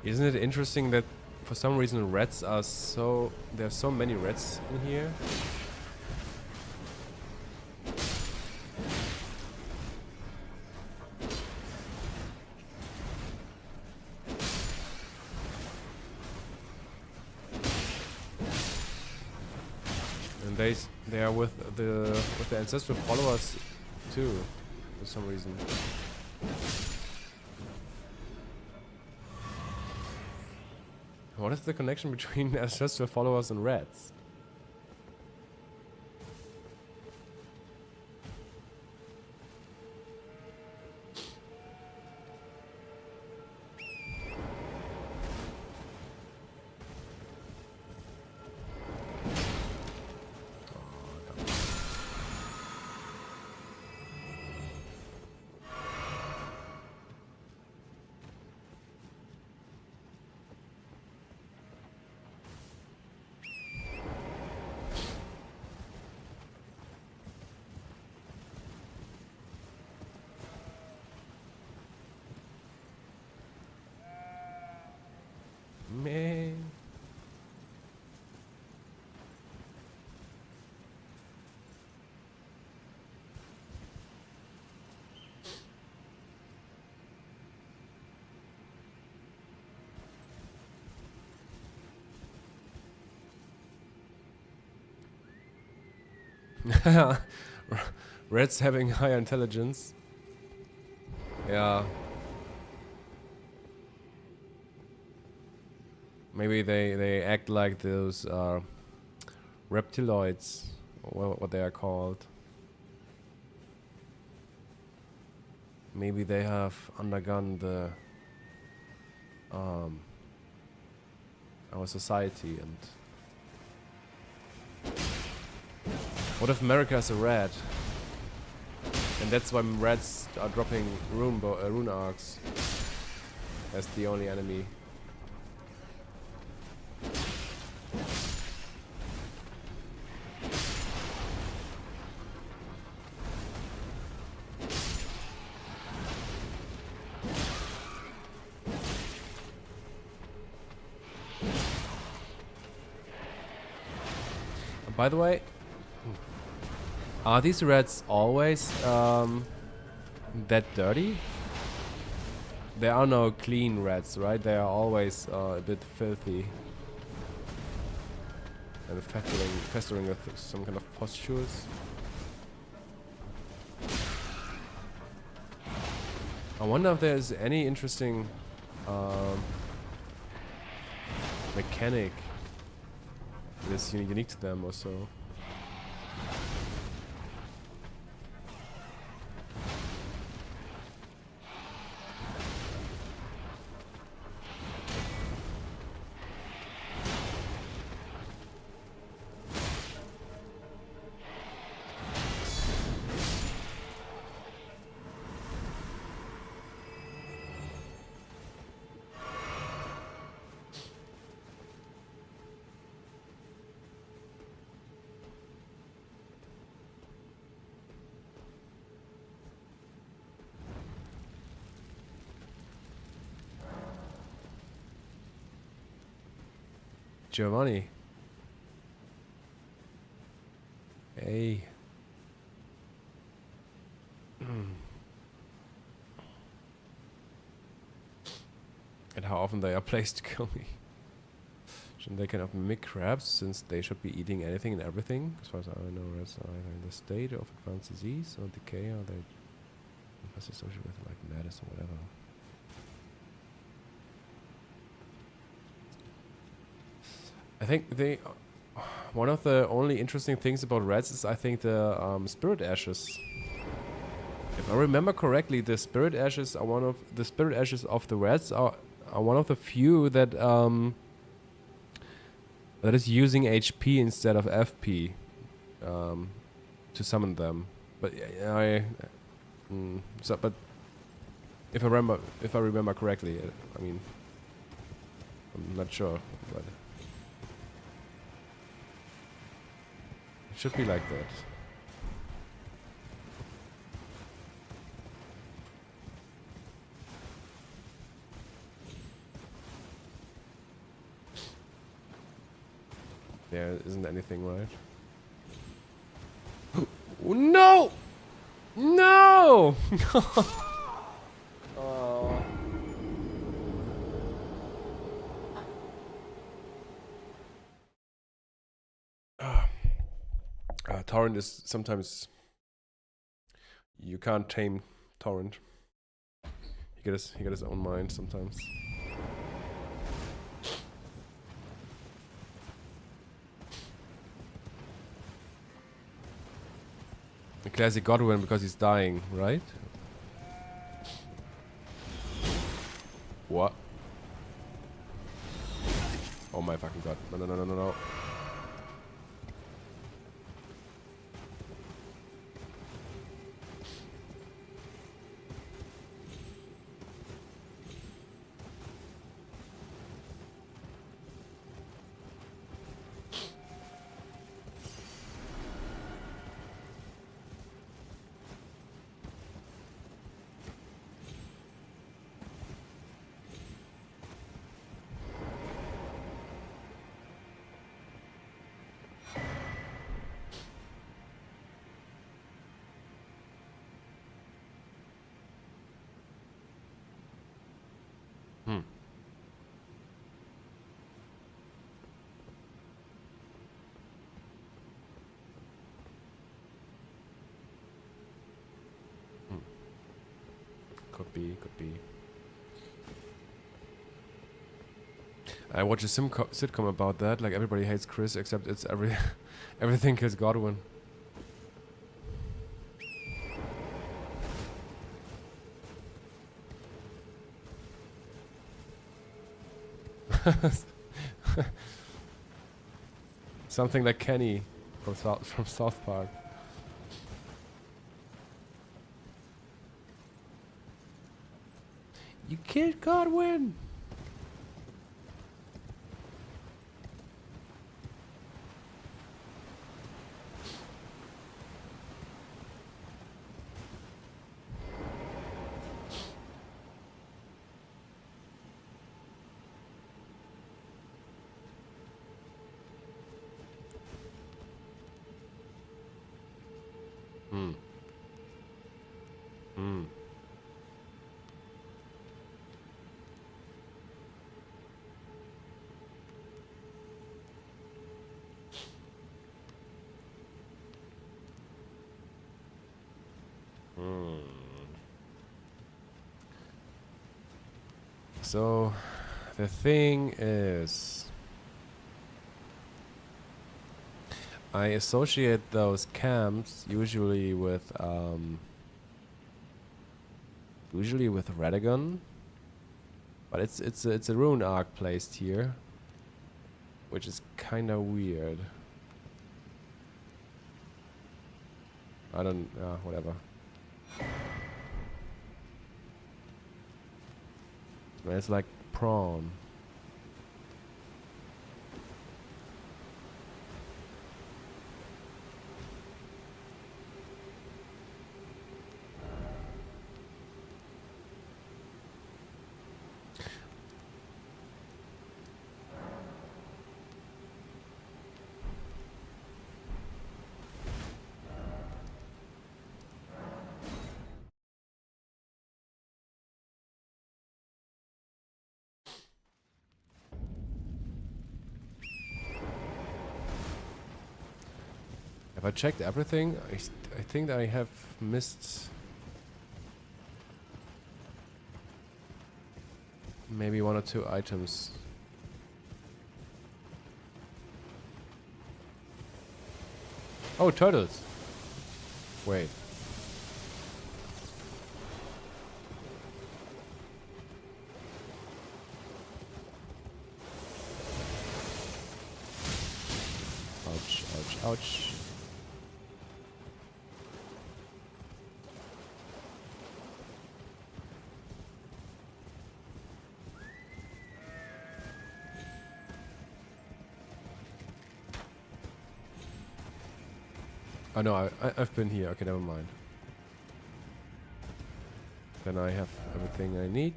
Isn't it interesting that for some reason rats are so... There's so many rats in here? And they are with the ancestral followers too, for some reason. What is the connection between ancestral followers and rats? Man. Rats having high intelligence. Yeah. Maybe they act like those reptiloids, or what they are called. Maybe they have undergone the our society. And what if America is a rat? And that's why rats are dropping rune arcs as the only enemy. By the way, are these rats always that dirty? There are no clean rats, right? They are always a bit filthy and festering with some kind of pustules. I wonder if there's any interesting mechanic that is unique to them or so. Giovanni. Hey. And how often they are placed to kill me. Shouldn't they kind of mimic crabs, since they should be eating anything and everything? As far as I know, rats are either in the state of advanced disease or decay, or they must associated with like madness or whatever. I think they... one of the only interesting things about rats is, I think, the spirit ashes. If I remember correctly, the spirit ashes are one of the rats are one of the few that that is using HP instead of FP to summon them. But but if I remember correctly, I mean, I'm not sure, but it should be like that. There isn't anything, right? No! No! Oh. Torrent is sometimes... You can't tame Torrent. He got his own mind sometimes. The classic Godwyn because he's dying, right? What? Oh my fucking god. No, no, no, no, no, no. Could be. I watched a sitcom about that. Like, everybody hates Chris, except it's everything is Godwyn. Something like Kenny from South Park. You killed Godwyn! So, the thing is, I associate those camps usually with Radagon, but it's a rune arc placed here, which is kind of weird. I don't whatever. It's like prawn. Have I checked everything? I think I have missed maybe 1 or 2 items. Oh, turtles. Wait. Ouch, ouch, ouch. Oh no, I've been here. Okay, never mind. Then I have everything I need.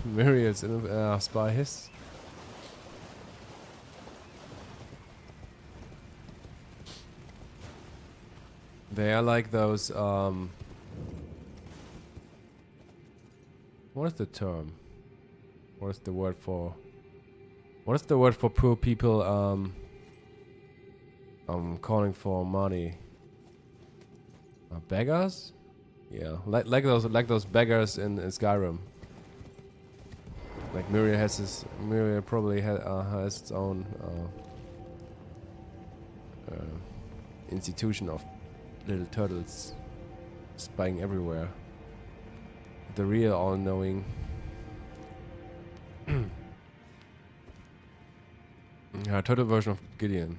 Myriads in spies. They are like those, what is the term? What is the word for... What is the word for poor people, calling for money? Beggars? Yeah, like those beggars in Skyrim. Like Myria probably has its own institution of little turtles spying everywhere. The real all-knowing. Turtle version of Gideon.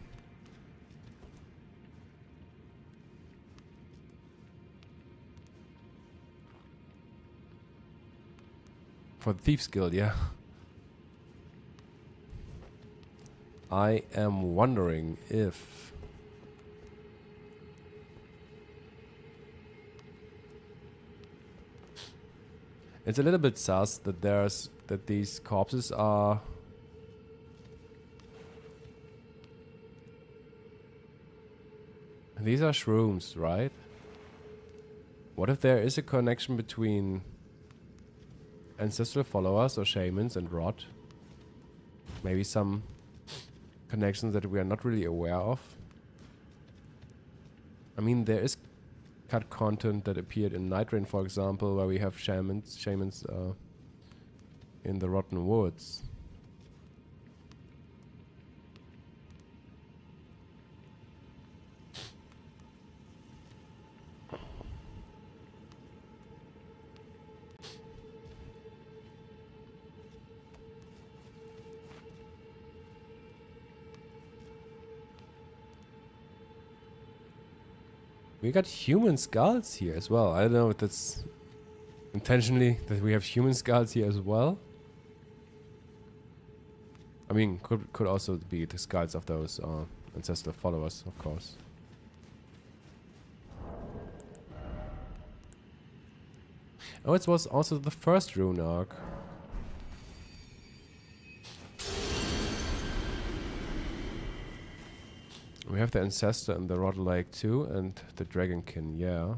For the Thieves Guild, yeah. I am wondering if... It's a little bit sus that these corpses are... These are shrooms, right? What if there is a connection between ancestral followers or shamans and rot? Maybe some connections that we are not really aware of. I mean, there is cut content that appeared in Night Rain, for example, where we have shamans in the Rotten Woods. We got human skulls here as well. I don't know if that's intentionally that we have human skulls here as well. I mean, could also be the skulls of those ancestral followers, of course. Oh, it was also the first rune arc. We have the Ancestor and the Rod Lake too, and the Dragonkin, yeah.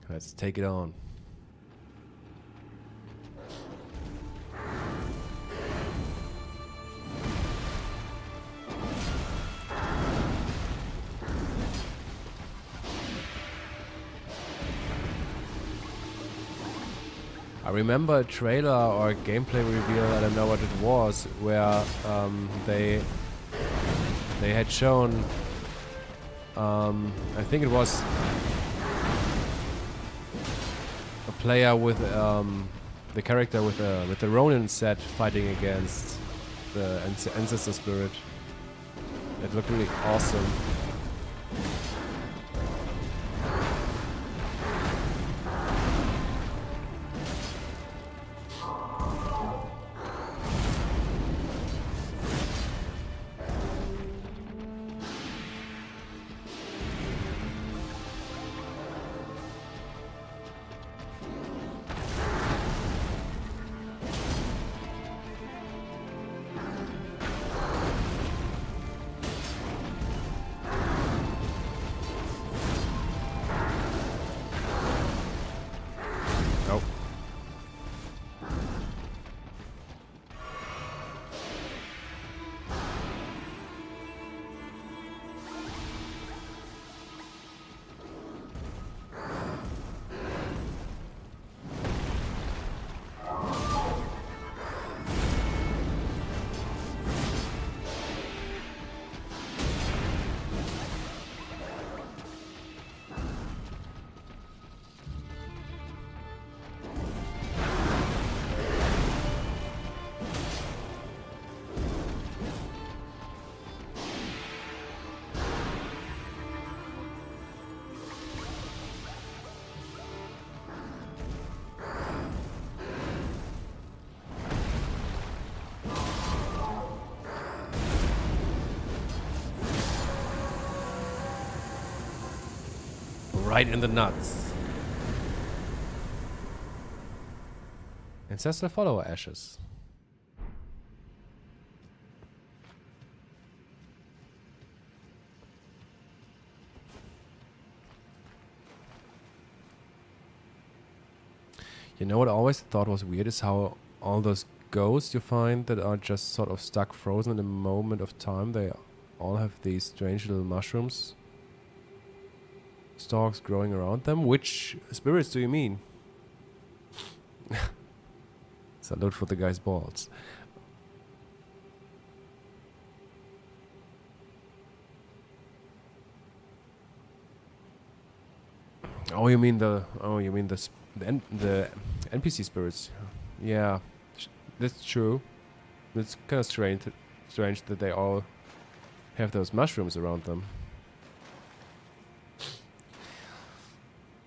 Let's take it on. I remember a trailer or a gameplay reveal, I don't know what it was, where they had shown, I think it was a player with the character with the Ronin set fighting against the Ancestor Spirit. It looked really awesome. Right in the nuts. Ancestral follower ashes. You know what I always thought was weird is how all those ghosts you find that are just sort of stuck frozen in a moment of time, they all have these strange little mushrooms stalks growing around them. Which spirits do you mean? Salute for the guy's balls. Oh, you mean the the NPC spirits? Yeah, that's true. It's kind of strange that they all have those mushrooms around them.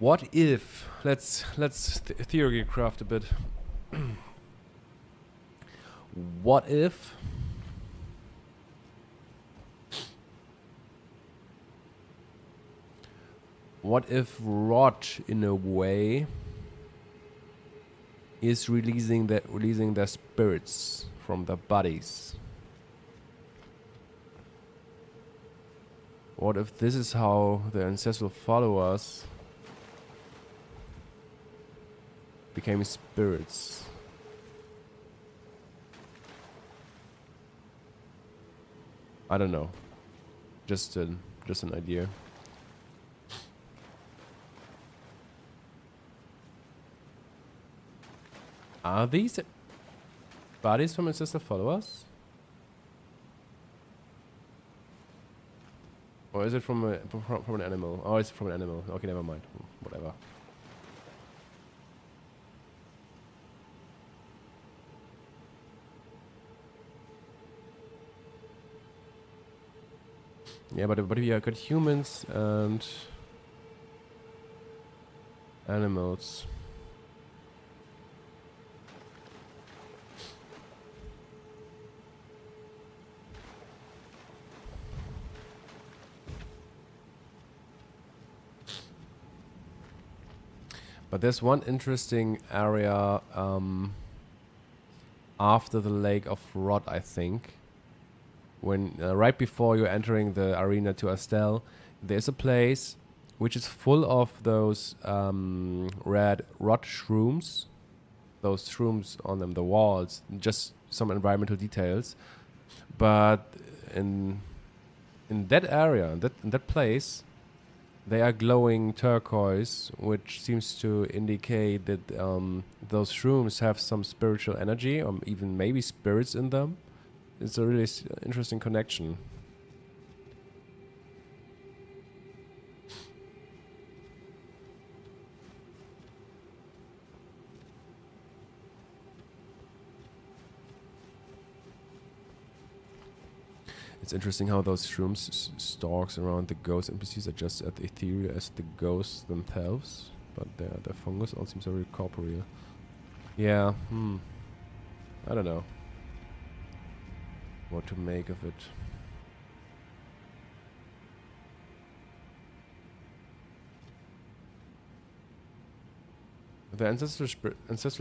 What if let's theory craft a bit. What if Rot in a way is releasing their spirits from their bodies? What if this is how the ancestral followers became spirits? I don't know. Just an idea. Are these bodies from ancestral followers? Or is it from an animal? Oh, it's from an animal. Okay, never mind. Whatever. Yeah, but we have got humans and animals. But there's one interesting area after the Lake of Rot, I think. When right before you're entering the arena to Astel, there's a place which is full of those red rot shrooms. Those shrooms on them, the walls, just some environmental details. But in that area, in that place, they are glowing turquoise, which seems to indicate that those shrooms have some spiritual energy, or even maybe spirits in them. It's a really interesting connection. It's interesting how those shrooms stalks around the ghost NPCs are just as ethereal as the ghosts themselves, but the fungus all seems very corporeal. Yeah, I don't know what to make of it. The ancestral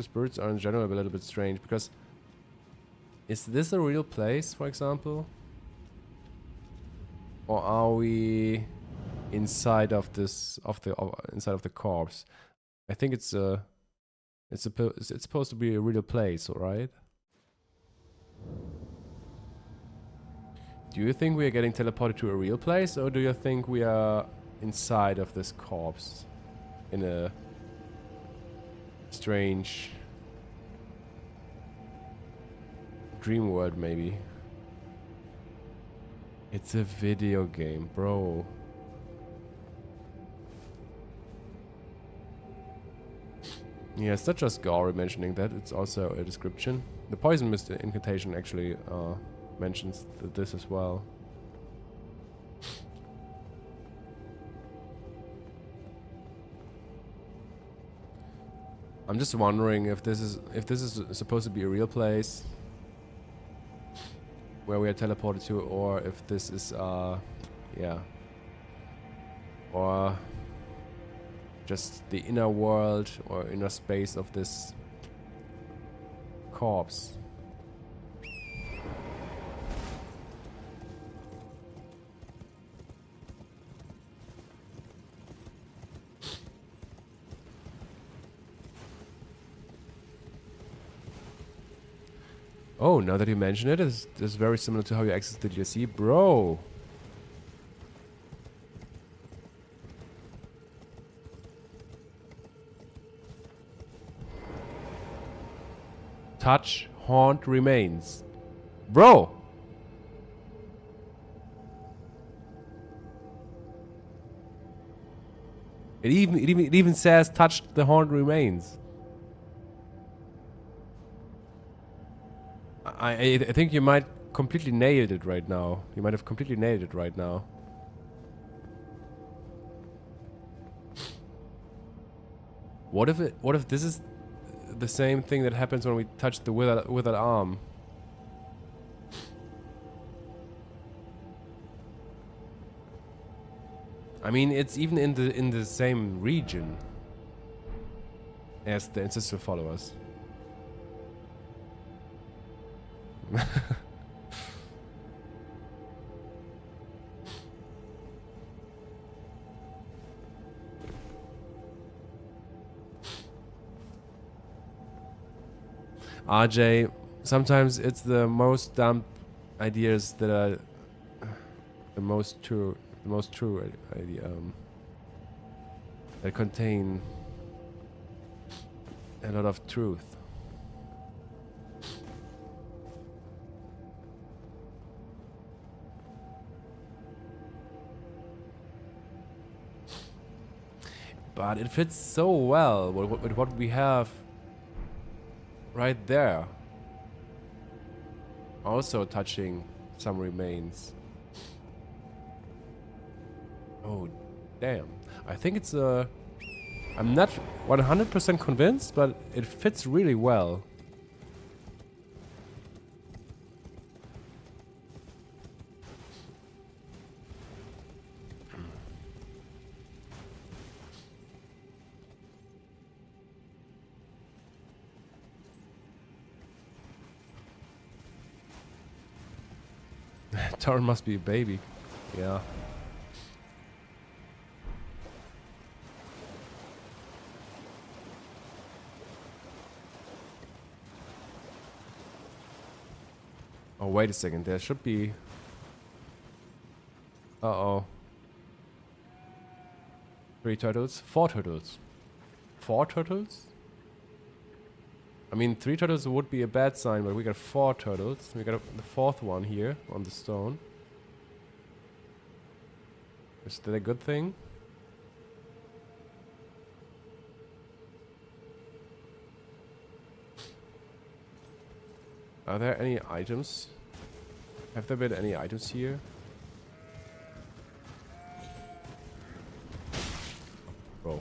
spirits are in general a little bit strange, because is this a real place, for example? Or are we inside of this inside of the corpse? I think it's supposed to be a real place, alright? Do you think we are getting teleported to a real place, or do you think we are inside of this corpse in a strange dream world, maybe? It's a video game, bro. Yeah, it's not just Gory mentioning that, it's also a description. The poison mist incantation actually mentions this as well. I'm just wondering if this is supposed to be a real place where we are teleported to, or if this is yeah, or just the inner world or inner space of this corpse. Oh, now that you mention it, it's very similar to how you access the DLC. Bro! Touch, haunt, remains. Bro! It even says touch the haunt remains. I think you might completely nailed it right now. You might have completely nailed it right now. What if this is the same thing that happens when we touch the withered arm? I mean, it's even in the same region as the ancestral followers. RJ, sometimes it's the most dumb ideas that are the most true idea, that contain a lot of truth. But it fits so well with what we have right there. Also touching some remains. Oh, damn. I think it's a... I'm not 100% convinced, but it fits really well. Taran must be a baby. Yeah. Oh, wait a second. There should be... Uh-oh. 3 turtles? 4 turtles. 4 turtles? I mean, 3 turtles would be a bad sign, but we got 4 turtles. We got the 4th one here on the stone. Is that a good thing? Are there any items? Have there been any items here? Bro.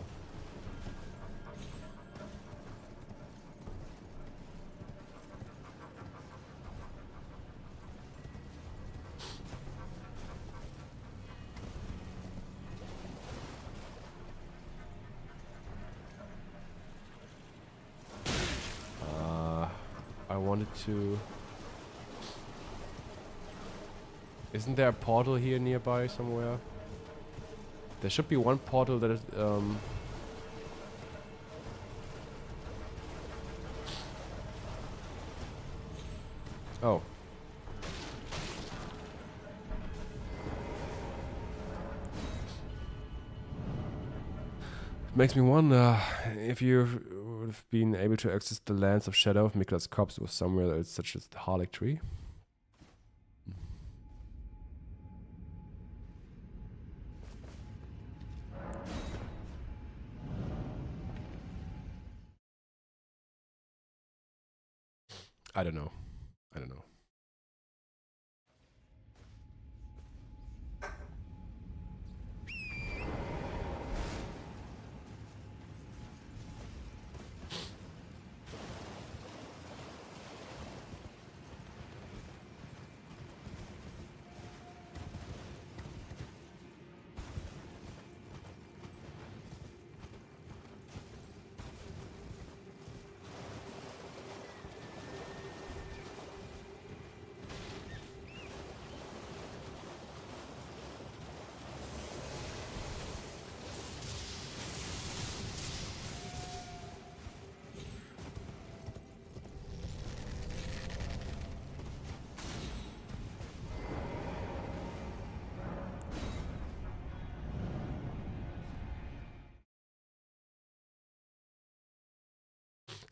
I wanted to... Isn't there a portal here nearby somewhere? There should be one portal that is... Oh. Makes me wonder if you've been able to access the lands of shadow if Mikla's corpse was somewhere else, such as the Harlech tree. I don't know. I don't know.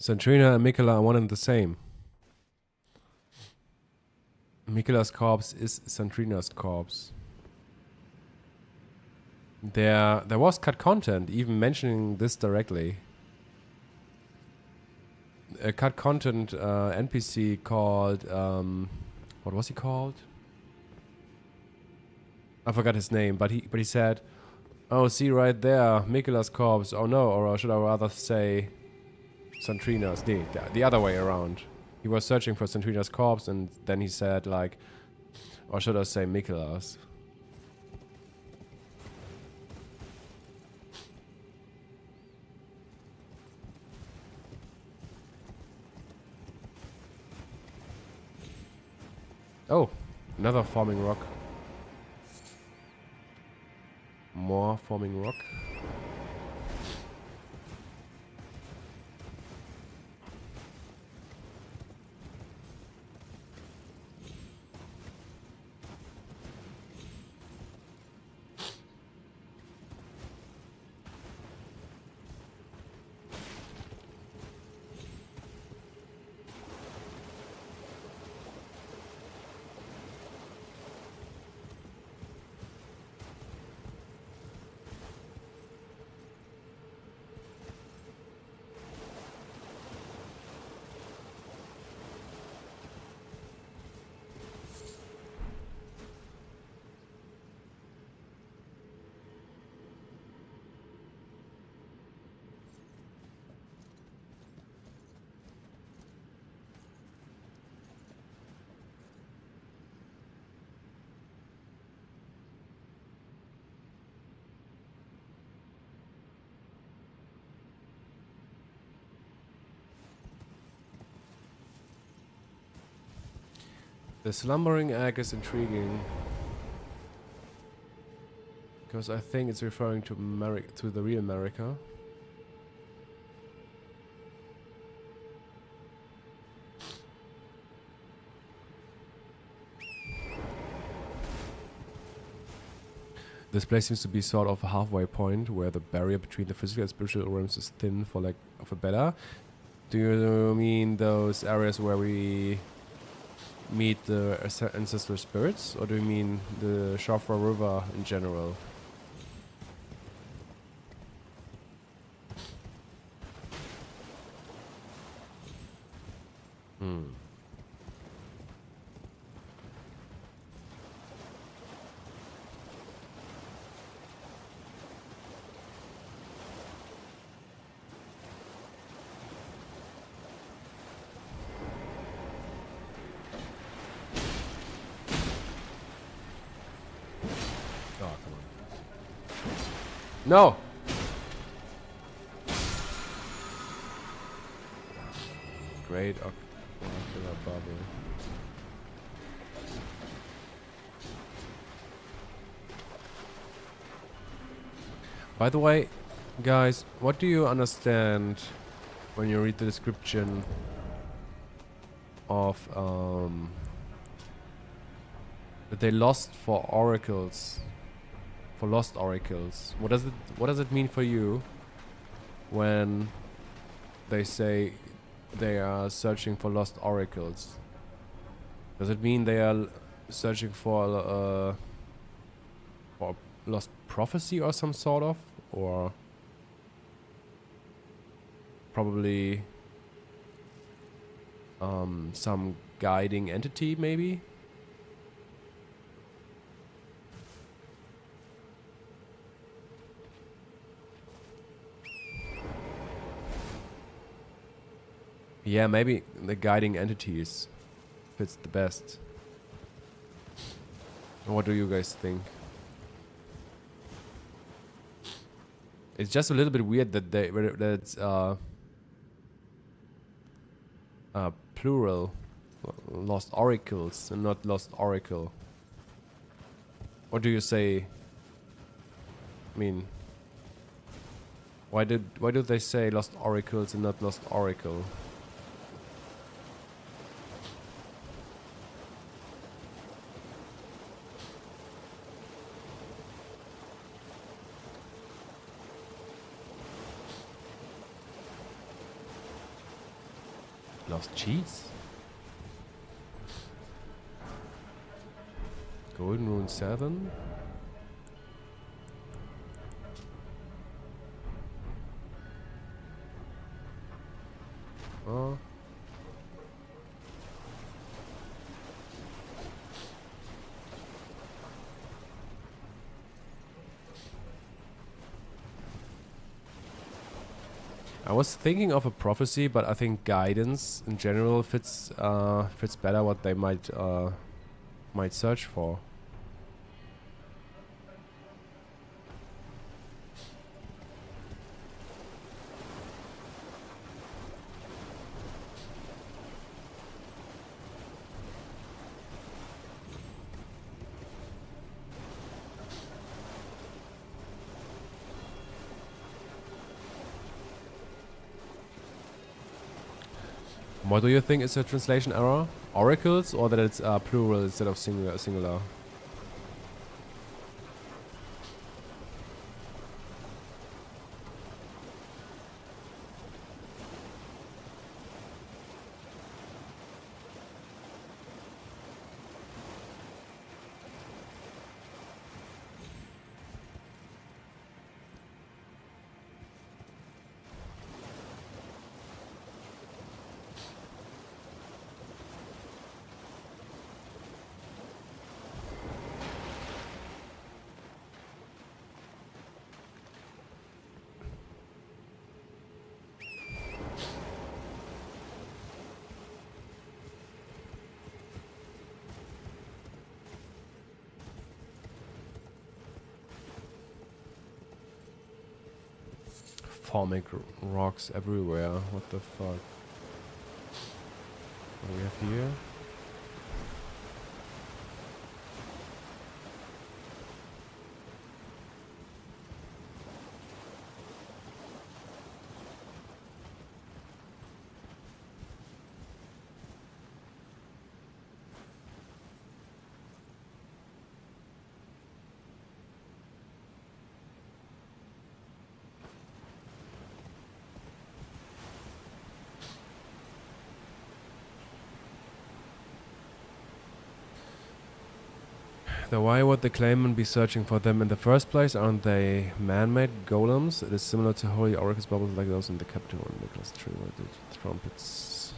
Santrina and Mikola are one and the same. Mikola's corpse is Santrina's corpse. There was cut content even mentioning this directly. A cut content NPC called what was he called? I forgot his name, but he said, "Oh, see right there, Mikola's corpse. Oh no, or should I rather say Santrina's? The other way around." He was searching for Santrina's corpse, and then he said like, or should I say Mikola's? Oh, another forming rock. More forming rock. The slumbering egg is intriguing because I think it's referring to the real America. This place seems to be sort of a halfway point where the barrier between the physical and spiritual realms is thin, for lack of a better. Do you mean those areas where we meet the ancestral spirits, or do you mean the Shafra River in general? No! Great ocular bubble. By the way, guys, what do you understand when you read the description of that they lost for oracles? For lost oracles. What does it mean for you when they say they are searching for lost oracles? Does it mean they are searching for lost prophecy or some sort of, or probably some guiding entity maybe? Yeah, maybe the guiding entities fits the best. What do you guys think? It's just a little bit weird that that's plural, lost oracles and not lost oracle. What do you say? I mean, why do they say lost oracles and not lost oracle? loves cheese. Golden Rune 7. Oh. I was thinking of a prophecy, but I think guidance in general fits better what they might search for. What do you think is a translation error? Oracles, or that it's plural instead of singular? Formic rocks everywhere. What the fuck? What do we have here? So why would the claimant be searching for them in the first place? Aren't they man-made golems? It is similar to holy oracles bubbles like those in the capital one. Nicholas Tree, where the trumpets.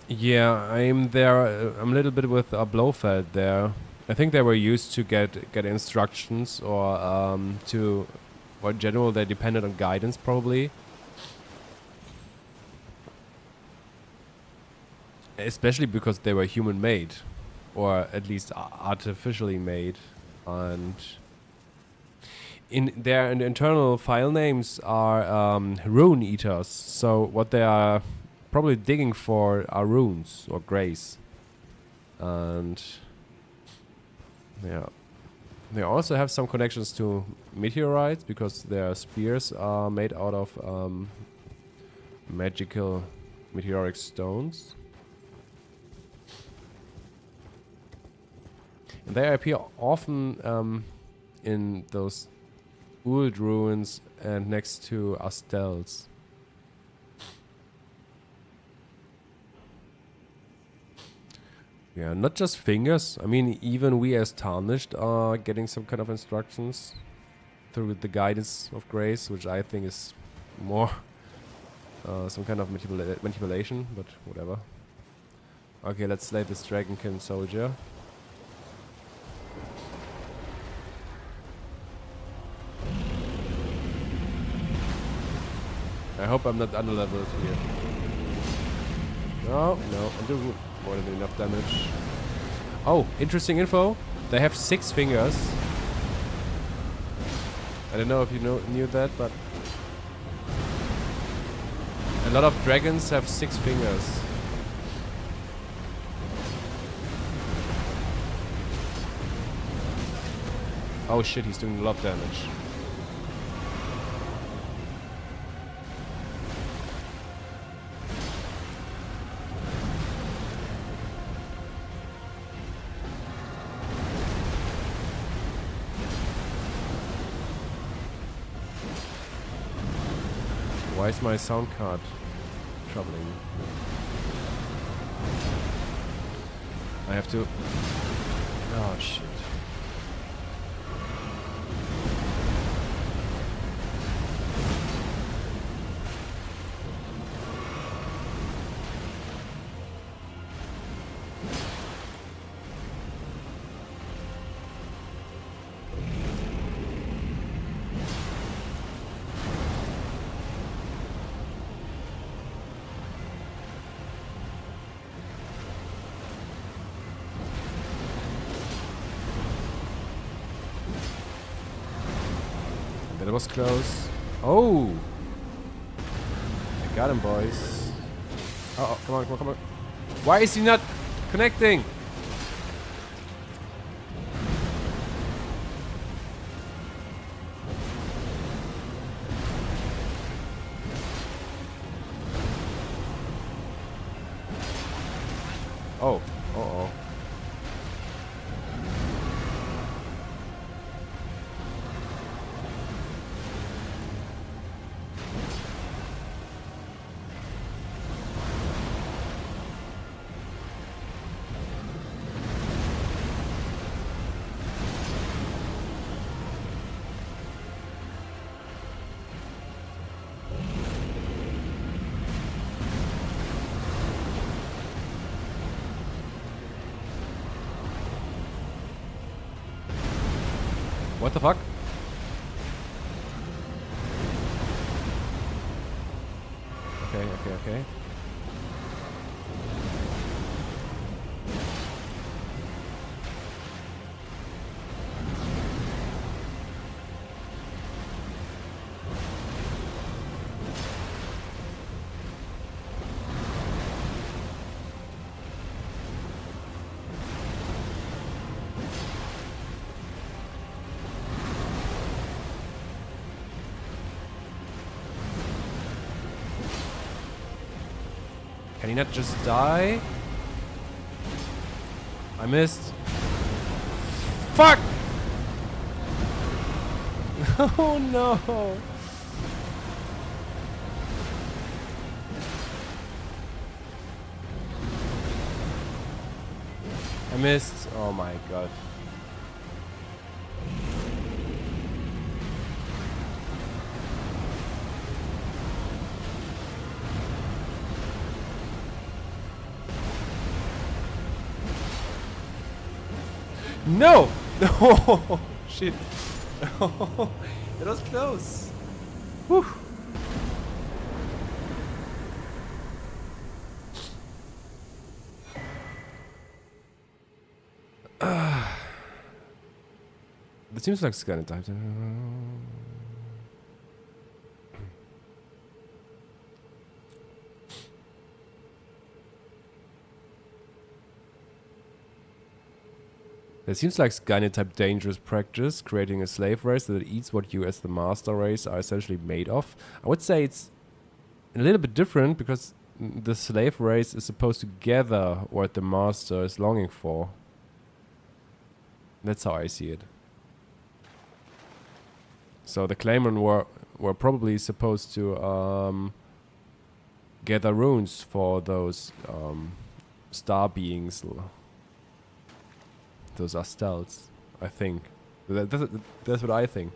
Yeah, I'm there. I'm a little bit with Blofeld there. I think they were used to get instructions, or in general they depended on guidance probably. Especially because they were human made, or at least artificially made, and in their internal file names are rune eaters. So what they are probably digging for are runes or grace, and yeah, they also have some connections to meteorites because their spears are made out of magical meteoric stones. And they appear often in those old ruins and next to Astels. Yeah, not just fingers. I mean, even we as Tarnished are getting some kind of instructions through the guidance of grace, which I think is more some kind of manipulation, but whatever. Okay, let's slay this Dragonkin soldier. I hope I'm not underleveled here. No, I'm doing more than enough damage. Oh, interesting info. They have 6 fingers. I don't know if you knew that, but a lot of dragons have 6 fingers. Oh shit, he's doing a lot of damage. Why is my sound card troubling? I have to... Oh, shit. That was close. Oh! I got him, boys. Uh oh, come on, come on, come on. Why is he not connecting? Oh, uh-oh. What the fuck? Okay, okay, okay. Can he not just die? I missed. Fuck! Oh no! I missed. Oh my god. No! No! Shit. It was close. Whew. It seems like scanning time. It seems like Skynet-type dangerous practice, creating a slave race that eats what you as the master race are essentially made of. I would say it's a little bit different because the slave race is supposed to gather what the master is longing for. That's how I see it. So the Claymon were probably supposed to gather runes for those star beings. Those are stealths, I think. That's what I think.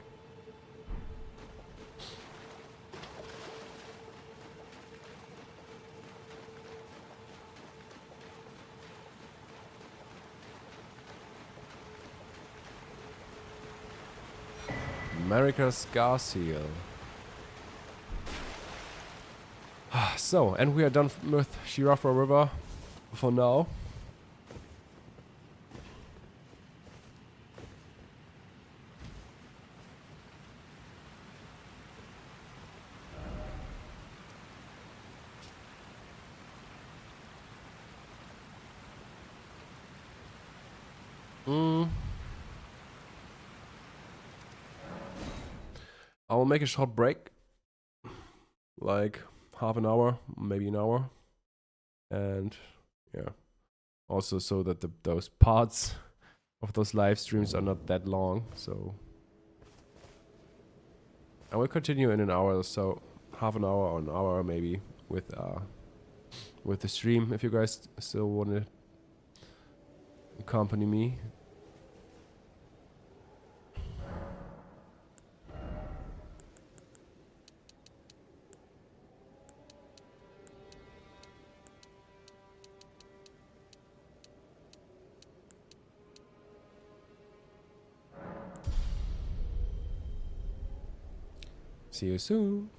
America's Garciel. So, and we are done with Shirafa River for now. I will make a short break, like half an hour, maybe an hour, and yeah, also so that those parts of those live streams are not that long. So I will continue in an hour or so. half an hour or an hour maybe with the stream if you guys still want to accompany me. See you soon.